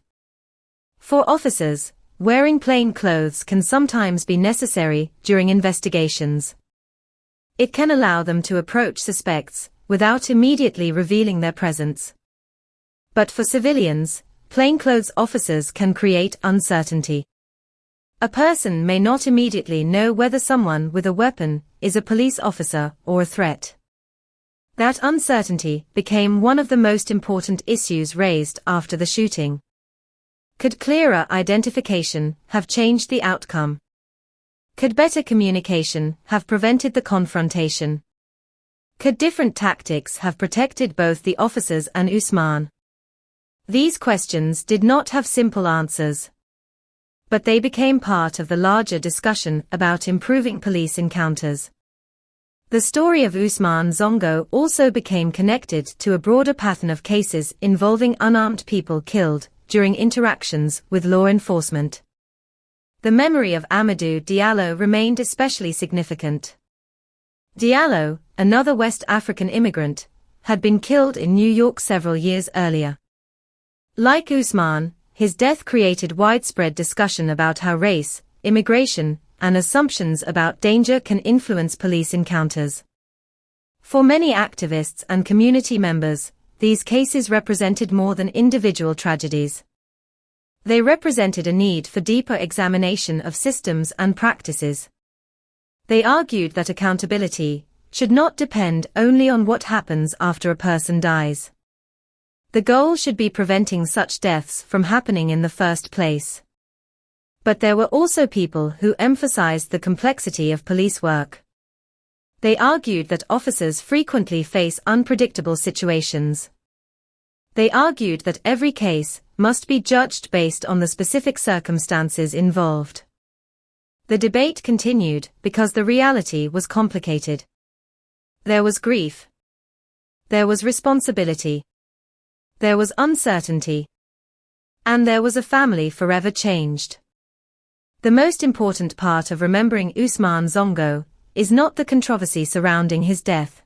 Speaker 11: For officers, wearing plain clothes can sometimes be necessary during investigations. It can allow them to approach suspects without immediately revealing their presence. But for civilians, plainclothes officers can create uncertainty. A person may not immediately know whether someone with a weapon is a police officer or a threat. That uncertainty became one of the most important issues raised after the shooting. Could clearer identification have changed the outcome? Could better communication have prevented the confrontation? Could different tactics have protected both the officers and Usman? These questions did not have simple answers. But they became part of the larger discussion about improving police encounters. The story of Usman Zongo also became connected to a broader pattern of cases involving unarmed people killed during interactions with law enforcement. The memory of Amadou Diallo remained especially significant. Diallo, another West African immigrant, had been killed in New York several years earlier. Like Usman, his death created widespread discussion about how race, immigration, and assumptions about danger can influence police encounters. For many activists and community members, these cases represented more than individual tragedies. They represented a need for deeper examination of systems and practices. They argued that accountability should not depend only on what happens after a person dies. The goal should be preventing such deaths from happening in the first place. But there were also people who emphasized the complexity of police work. They argued that officers frequently face unpredictable situations. They argued that every case must be judged based on the specific circumstances involved. The debate continued because the reality was complicated. There was grief. There was responsibility. There was uncertainty. And there was a family forever changed. The most important part of remembering Usman Zongo is not the controversy surrounding his death.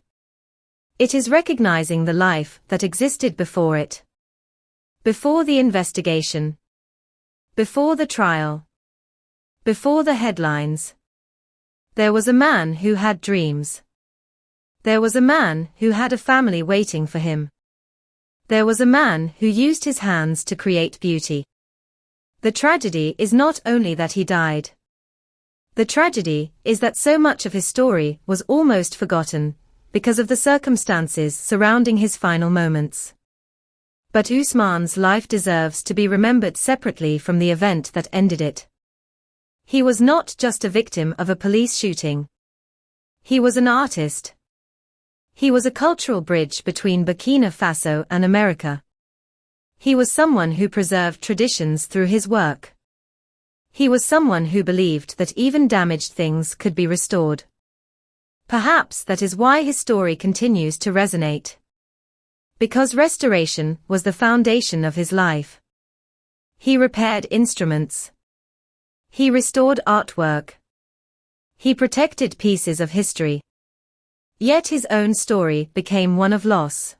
Speaker 11: It is recognizing the life that existed before it. Before the investigation. Before the trial. Before the headlines. There was a man who had dreams. There was a man who had a family waiting for him. There was a man who used his hands to create beauty. The tragedy is not only that he died. The tragedy is that so much of his story was almost forgotten, because of the circumstances surrounding his final moments. But Usman's life deserves to be remembered separately from the event that ended it. He was not just a victim of a police shooting. He was an artist. He was a cultural bridge between Burkina Faso and America. He was someone who preserved traditions through his work. He was someone who believed that even damaged things could be restored. Perhaps that is why his story continues to resonate. Because restoration was the foundation of his life. He repaired instruments. He restored artwork. He protected pieces of history. Yet his own story became one of loss.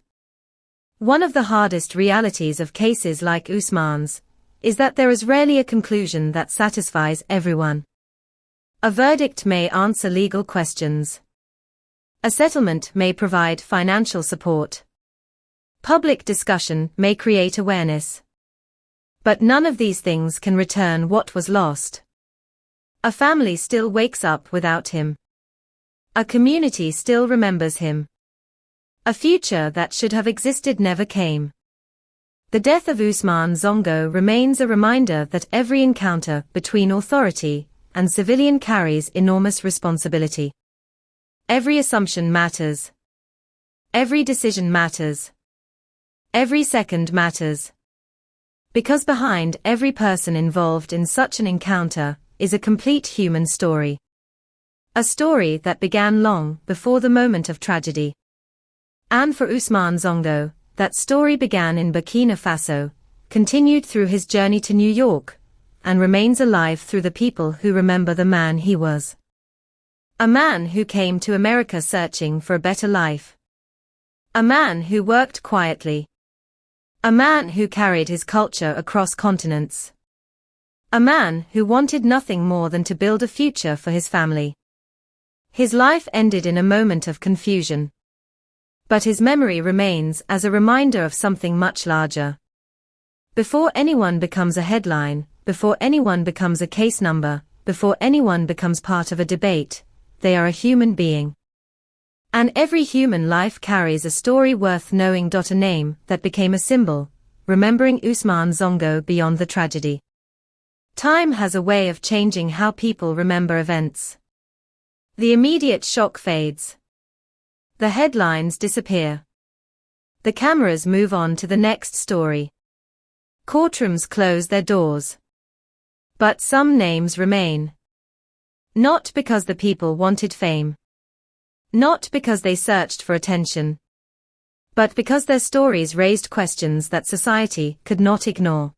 Speaker 11: One of the hardest realities of cases like Usman's is that there is rarely a conclusion that satisfies everyone. A verdict may answer legal questions. A settlement may provide financial support. Public discussion may create awareness. But none of these things can return what was lost. A family still wakes up without him. A community still remembers him. A future that should have existed never came. The death of Usman Zongo remains a reminder that every encounter between authority and civilian carries enormous responsibility. Every assumption matters. Every decision matters. Every second matters. Because behind every person involved in such an encounter is a complete human story. A story that began long before the moment of tragedy. And for Usman Zongo, that story began in Burkina Faso, continued through his journey to New York, and remains alive through the people who remember the man he was. A man who came to America searching for a better life. A man who worked quietly. A man who carried his culture across continents. A man who wanted nothing more than to build a future for his family. His life ended in a moment of confusion. But his memory remains as a reminder of something much larger. Before anyone becomes a headline, before anyone becomes a case number, before anyone becomes part of a debate, they are a human being. And every human life carries a story worth knowing. A name that became a symbol, remembering Usman Zongo beyond the tragedy. Time has a way of changing how people remember events. The immediate shock fades. The headlines disappear. The cameras move on to the next story. Courtrooms close their doors. But some names remain. Not because the people wanted fame. Not because they searched for attention. But because their stories raised questions that society could not ignore.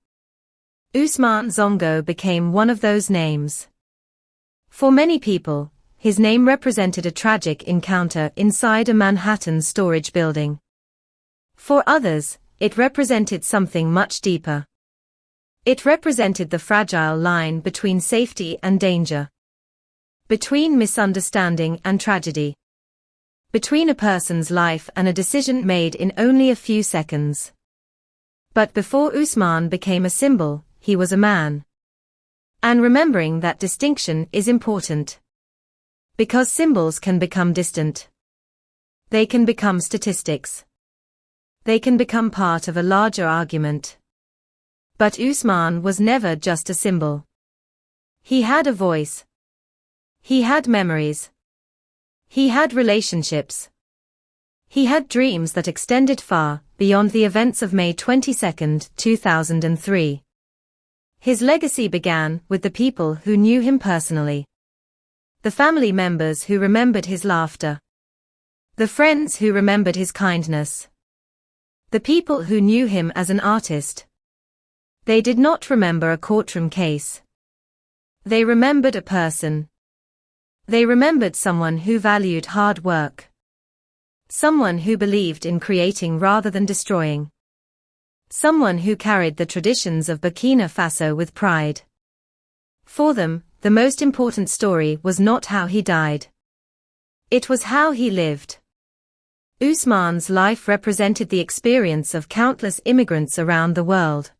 Speaker 11: Usman Zongo became one of those names. For many people, his name represented a tragic encounter inside a Manhattan storage building. For others, it represented something much deeper. It represented the fragile line between safety and danger. Between misunderstanding and tragedy. Between a person's life and a decision made in only a few seconds. But before Usman became a symbol, he was a man. And remembering that distinction is important. Because symbols can become distant. They can become statistics. They can become part of a larger argument. But Usman was never just a symbol. He had a voice. He had memories. He had relationships. He had dreams that extended far beyond the events of May 22, 2003. His legacy began with the people who knew him personally. The family members who remembered his laughter. The friends who remembered his kindness. The people who knew him as an artist. They did not remember a courtroom case. They remembered a person. They remembered someone who valued hard work. Someone who believed in creating rather than destroying. Someone who carried the traditions of Burkina Faso with pride. For them, the most important story was not how he died. It was how he lived. Usman's life represented the experience of countless immigrants around the world.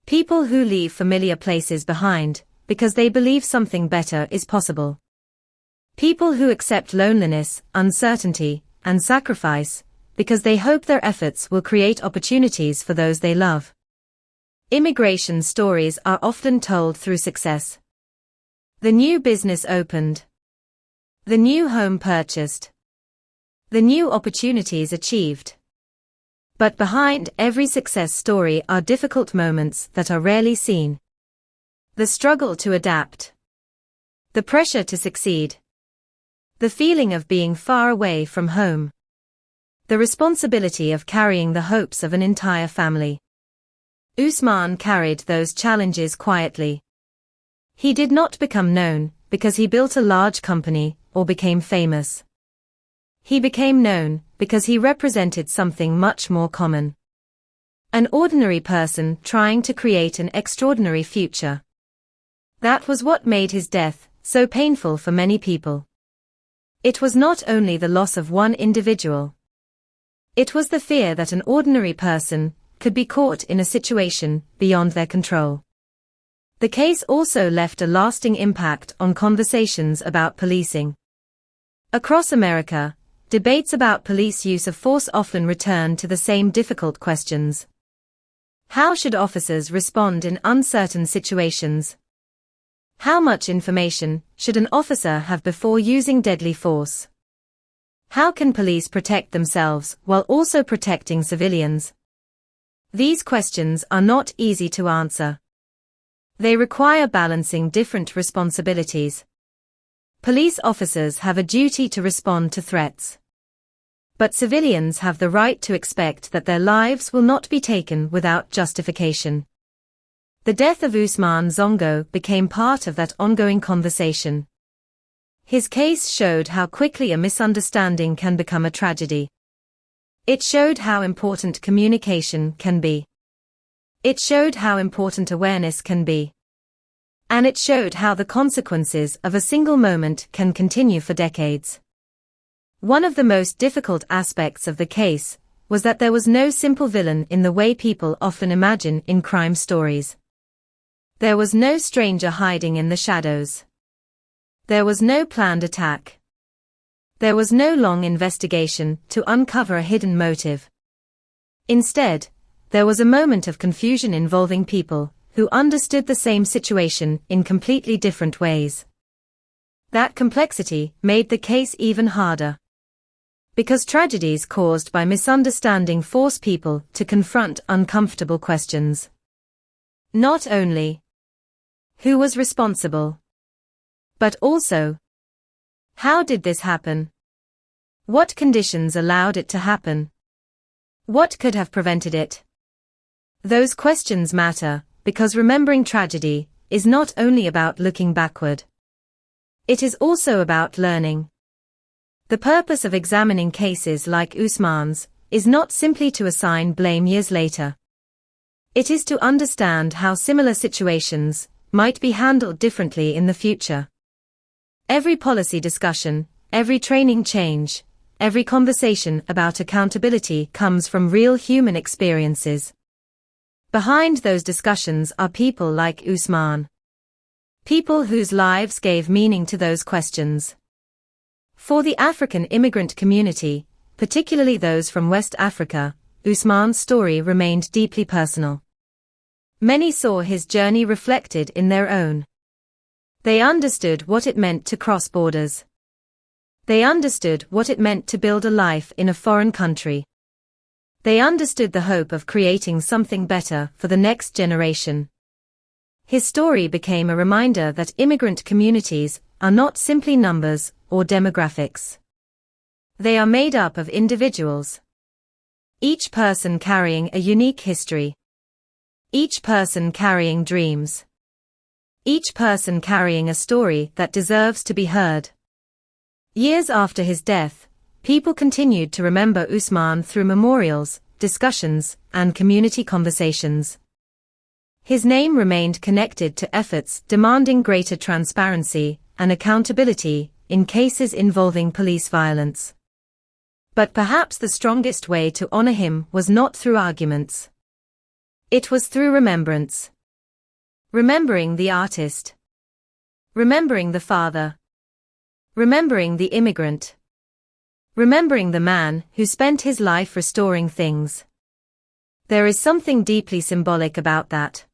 Speaker 11: People who leave familiar places behind, because they believe something better is possible. People who accept loneliness, uncertainty, and sacrifice, because they hope their efforts will create opportunities for those they love. Immigration stories are often told through success. The new business opened. The new home purchased. The new opportunities achieved. But behind every success story are difficult moments that are rarely seen. The struggle to adapt. The pressure to succeed. The feeling of being far away from home. The responsibility of carrying the hopes of an entire family. Usman carried those challenges quietly. He did not become known because he built a large company or became famous. He became known because he represented something much more common. An ordinary person trying to create an extraordinary future. That was what made his death so painful for many people. It was not only the loss of one individual. It was the fear that an ordinary person could be caught in a situation beyond their control. The case also left a lasting impact on conversations about policing. Across America, debates about police use of force often return to the same difficult questions. How should officers respond in uncertain situations? How much information should an officer have before using deadly force? How can police protect themselves while also protecting civilians? These questions are not easy to answer. They require balancing different responsibilities. Police officers have a duty to respond to threats. But civilians have the right to expect that their lives will not be taken without justification. The death of Ousmane Sonko became part of that ongoing conversation. His case showed how quickly a misunderstanding can become a tragedy. It showed how important communication can be. It showed how important awareness can be. And it showed how the consequences of a single moment can continue for decades. One of the most difficult aspects of the case was that there was no simple villain in the way people often imagine in crime stories. There was no stranger hiding in the shadows. There was no planned attack. There was no long investigation to uncover a hidden motive. Instead, there was a moment of confusion involving people who understood the same situation in completely different ways. That complexity made the case even harder. Because tragedies caused by misunderstanding force people to confront uncomfortable questions. Not only who was responsible, but also how did this happen? What conditions allowed it to happen? What could have prevented it? Those questions matter because remembering tragedy is not only about looking backward. It is also about learning. The purpose of examining cases like Ousmane's is not simply to assign blame years later. It is to understand how similar situations might be handled differently in the future. Every policy discussion, every training change, every conversation about accountability comes from real human experiences. Behind those discussions are people like Ousmane. People whose lives gave meaning to those questions. For the African immigrant community, particularly those from West Africa, Ousmane's story remained deeply personal. Many saw his journey reflected in their own. They understood what it meant to cross borders. They understood what it meant to build a life in a foreign country. They understood the hope of creating something better for the next generation. His story became a reminder that immigrant communities are not simply numbers or demographics. They are made up of individuals. Each person carrying a unique history. Each person carrying dreams. Each person carrying a story that deserves to be heard. Years after his death, people continued to remember Ousmane through memorials, discussions, and community conversations. His name remained connected to efforts demanding greater transparency and accountability in cases involving police violence. But perhaps the strongest way to honor him was not through arguments. It was through remembrance. Remembering the artist. Remembering the father. Remembering the immigrant. Remembering the man who spent his life restoring things. There is something deeply symbolic about that.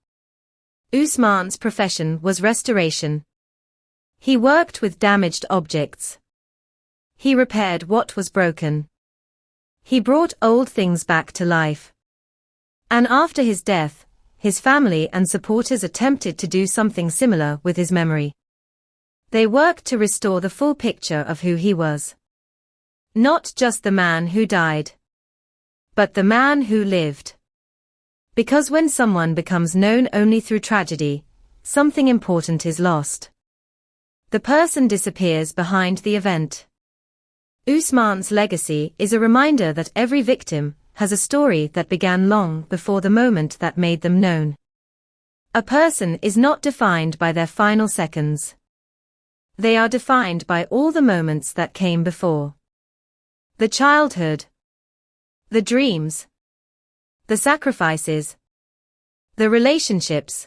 Speaker 11: Ousmane's profession was restoration. He worked with damaged objects. He repaired what was broken. He brought old things back to life. And after his death, his family and supporters attempted to do something similar with his memory. They worked to restore the full picture of who he was. Not just the man who died, but the man who lived. Because when someone becomes known only through tragedy, something important is lost. The person disappears behind the event. Usman's legacy is a reminder that every victim has a story that began long before the moment that made them known. A person is not defined by their final seconds. They are defined by all the moments that came before. The childhood, the dreams, the sacrifices, the relationships,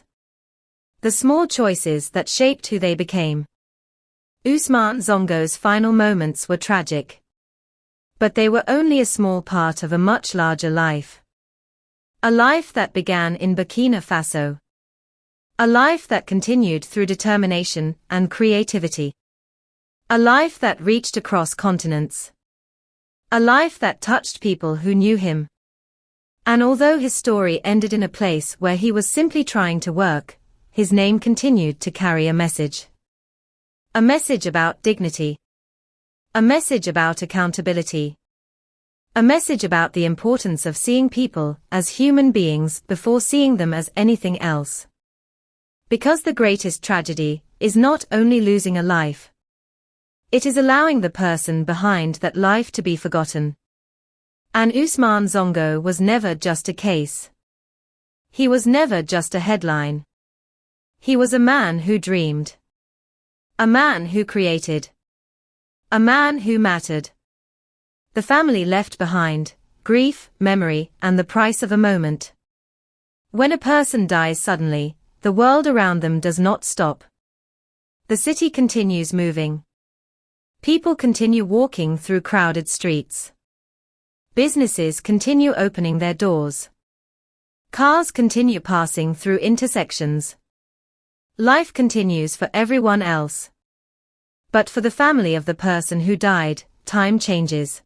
Speaker 11: the small choices that shaped who they became. Usman Zongo's final moments were tragic. But they were only a small part of a much larger life. A life that began in Burkina Faso. A life that continued through determination and creativity. A life that reached across continents. A life that touched people who knew him. And although his story ended in a place where he was simply trying to work, his name continued to carry a message. A message about dignity. A message about accountability. A message about the importance of seeing people as human beings before seeing them as anything else. Because the greatest tragedy is not only losing a life. It is allowing the person behind that life to be forgotten. And Usman Zongo was never just a case. He was never just a headline. He was a man who dreamed. A man who created. A man who mattered. The family left behind grief, memory, and the price of a moment. When a person dies suddenly, the world around them does not stop. The city continues moving. People continue walking through crowded streets. Businesses continue opening their doors. Cars continue passing through intersections. Life continues for everyone else. But for the family of the person who died, time changes.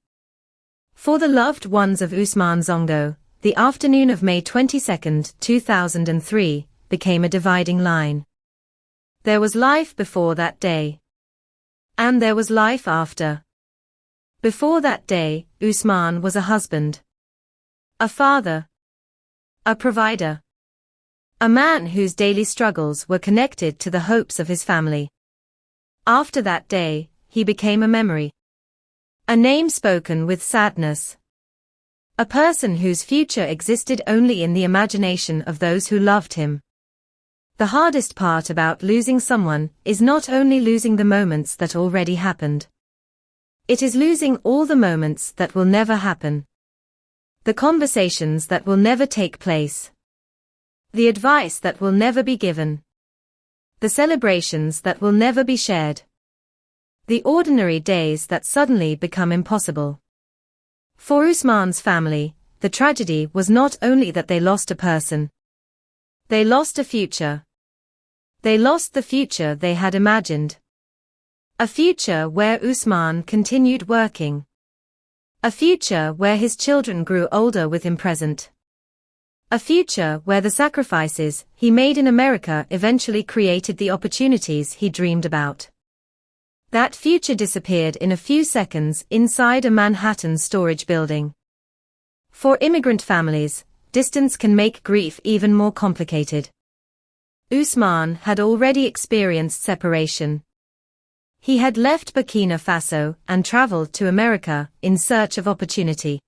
Speaker 11: For the loved ones of Usman Zongo, the afternoon of May 22, 2003, became a dividing line. There was life before that day. And there was life after. Before that day, Usman was a husband. A father. A provider. A man whose daily struggles were connected to the hopes of his family. After that day, he became a memory. A name spoken with sadness. A person whose future existed only in the imagination of those who loved him. The hardest part about losing someone is not only losing the moments that already happened. It is losing all the moments that will never happen. The conversations that will never take place. The advice that will never be given. The celebrations that will never be shared. The ordinary days that suddenly become impossible. For Usman's family, the tragedy was not only that they lost a person. They lost a future. They lost the future they had imagined. A future where Usman continued working. A future where his children grew older with him present. A future where the sacrifices he made in America eventually created the opportunities he dreamed about. That future disappeared in a few seconds inside a Manhattan storage building. For immigrant families, distance can make grief even more complicated. Usman had already experienced separation. He had left Burkina Faso and traveled to America in search of opportunity.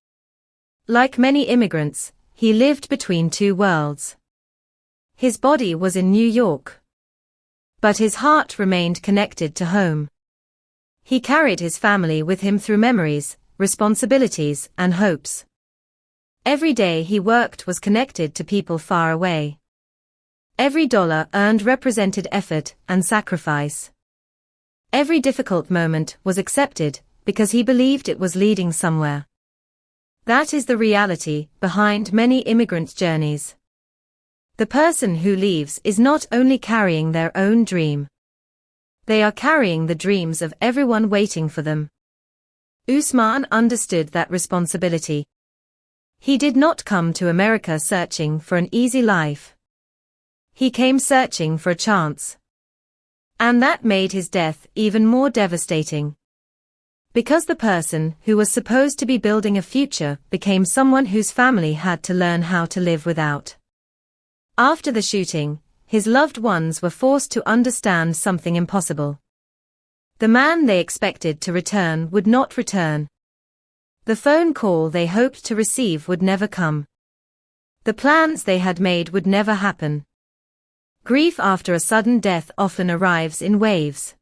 Speaker 11: Like many immigrants, he lived between two worlds. His body was in New York. But his heart remained connected to home. He carried his family with him through memories, responsibilities, and hopes. Every day he worked was connected to people far away. Every dollar earned represented effort and sacrifice. Every difficult moment was accepted because he believed it was leading somewhere. That is the reality behind many immigrant journeys. The person who leaves is not only carrying their own dream. They are carrying the dreams of everyone waiting for them. Usman understood that responsibility. He did not come to America searching for an easy life. He came searching for a chance. And that made his death even more devastating. Because the person who was supposed to be building a future became someone whose family had to learn how to live without. After the shooting, his loved ones were forced to understand something impossible. The man they expected to return would not return. The phone call they hoped to receive would never come. The plans they had made would never happen. Grief after a sudden death often arrives in waves.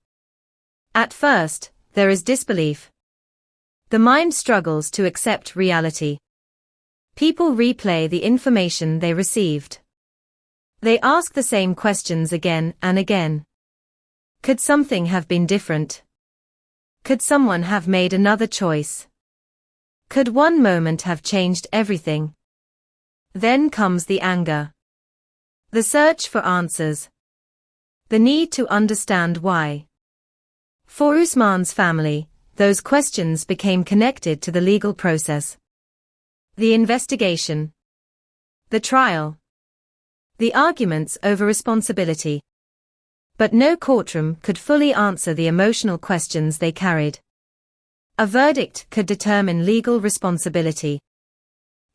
Speaker 11: At first, there is disbelief. The mind struggles to accept reality. People replay the information they received. They ask the same questions again and again. Could something have been different? Could someone have made another choice? Could one moment have changed everything? Then comes the anger. The search for answers. The need to understand why. For Usman's family, those questions became connected to the legal process. The investigation. The trial. The arguments over responsibility. But no courtroom could fully answer the emotional questions they carried. A verdict could determine legal responsibility.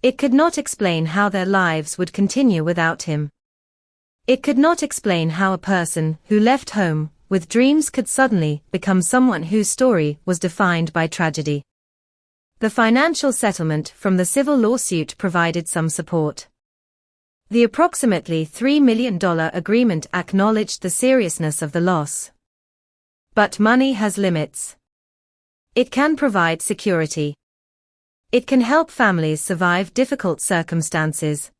Speaker 11: It could not explain how their lives would continue without him. It could not explain how a person who left home with dreams could suddenly become someone whose story was defined by tragedy. The financial settlement from the civil lawsuit provided some support. The approximately $3 million agreement acknowledged the seriousness of the loss. But money has limits. It can provide security. It can help families survive difficult circumstances.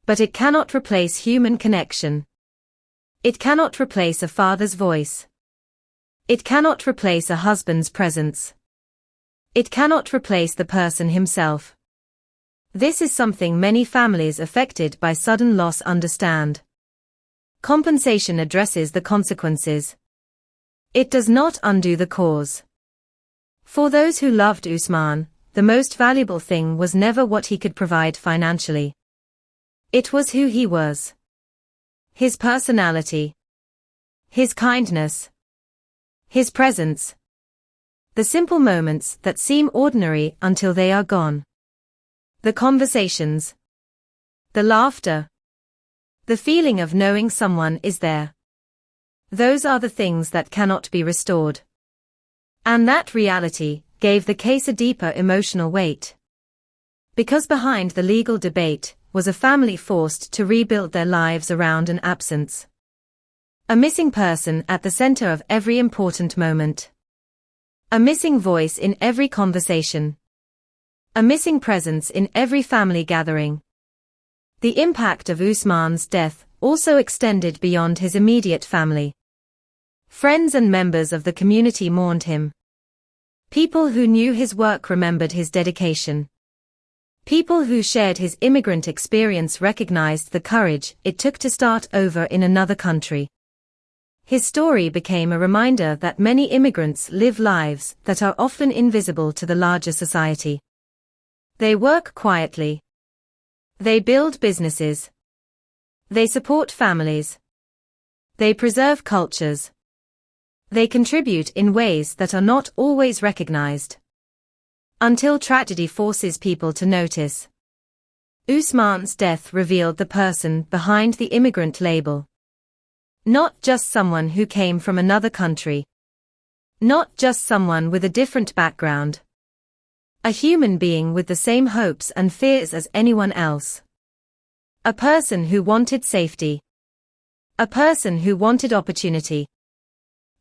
Speaker 11: But it cannot replace human connection. It cannot replace a father's voice. It cannot replace a husband's presence. It cannot replace the person himself. This is something many families affected by sudden loss understand. Compensation addresses the consequences. It does not undo the cause. For those who loved Usman, the most valuable thing was never what he could provide financially. It was who he was. His personality. His kindness. His presence. The simple moments that seem ordinary until they are gone. The conversations. The laughter. The feeling of knowing someone is there. Those are the things that cannot be restored. And that reality gave the case a deeper emotional weight. Because behind the legal debate was a family forced to rebuild their lives around an absence. A missing person at the center of every important moment. A missing voice in every conversation. A missing presence in every family gathering. The impact of Usman's death also extended beyond his immediate family. Friends and members of the community mourned him. People who knew his work remembered his dedication. People who shared his immigrant experience recognized the courage it took to start over in another country. His story became a reminder that many immigrants live lives that are often invisible to the larger society. They work quietly. They build businesses. They support families. They preserve cultures. They contribute in ways that are not always recognized. Until tragedy forces people to notice. Usman's death revealed the person behind the immigrant label. Not just someone who came from another country. Not just someone with a different background. A human being with the same hopes and fears as anyone else. A person who wanted safety. A person who wanted opportunity.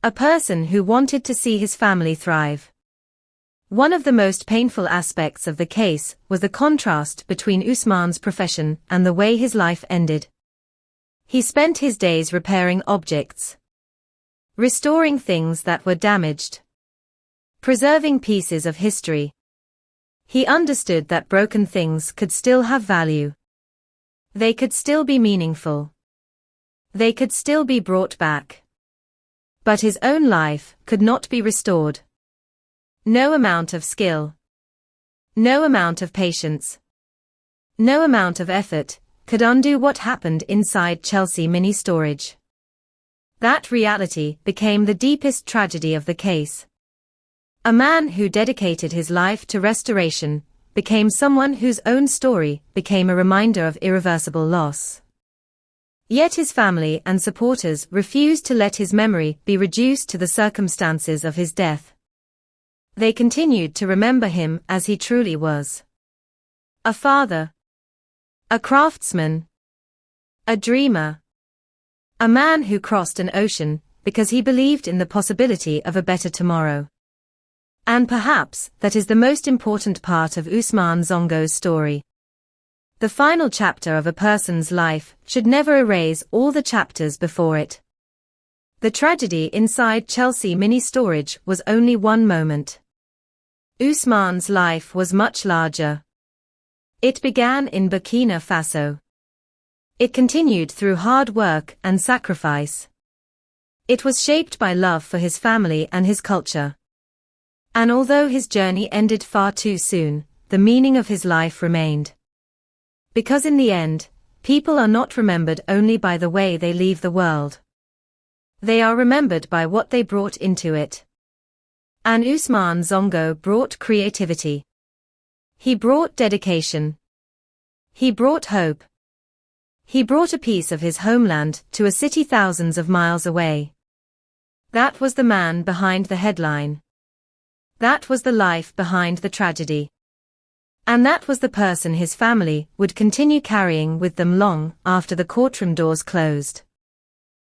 Speaker 11: A person who wanted to see his family thrive. One of the most painful aspects of the case was the contrast between Usman's profession and the way his life ended. He spent his days repairing objects. Restoring things that were damaged. Preserving pieces of history. He understood that broken things could still have value. They could still be meaningful. They could still be brought back. But his own life could not be restored. No amount of skill. No amount of patience. No amount of effort could undo what happened inside Chelsea Mini Storage. That reality became the deepest tragedy of the case. A man who dedicated his life to restoration became someone whose own story became a reminder of irreversible loss. Yet his family and supporters refused to let his memory be reduced to the circumstances of his death. They continued to remember him as he truly was. A father. A craftsman. A dreamer. A man who crossed an ocean because he believed in the possibility of a better tomorrow. And perhaps that is the most important part of Ousmane Sonko's story. The final chapter of a person's life should never erase all the chapters before it. The tragedy inside Chelsea Mini Storage was only one moment. Ousmane's life was much larger. It began in Burkina Faso. It continued through hard work and sacrifice. It was shaped by love for his family and his culture. And although his journey ended far too soon, the meaning of his life remained. Because in the end, people are not remembered only by the way they leave the world. They are remembered by what they brought into it. And Ousmane Sonko brought creativity. He brought dedication. He brought hope. He brought a piece of his homeland to a city thousands of miles away. That was the man behind the headline. That was the life behind the tragedy. And that was the person his family would continue carrying with them long after the courtroom doors closed.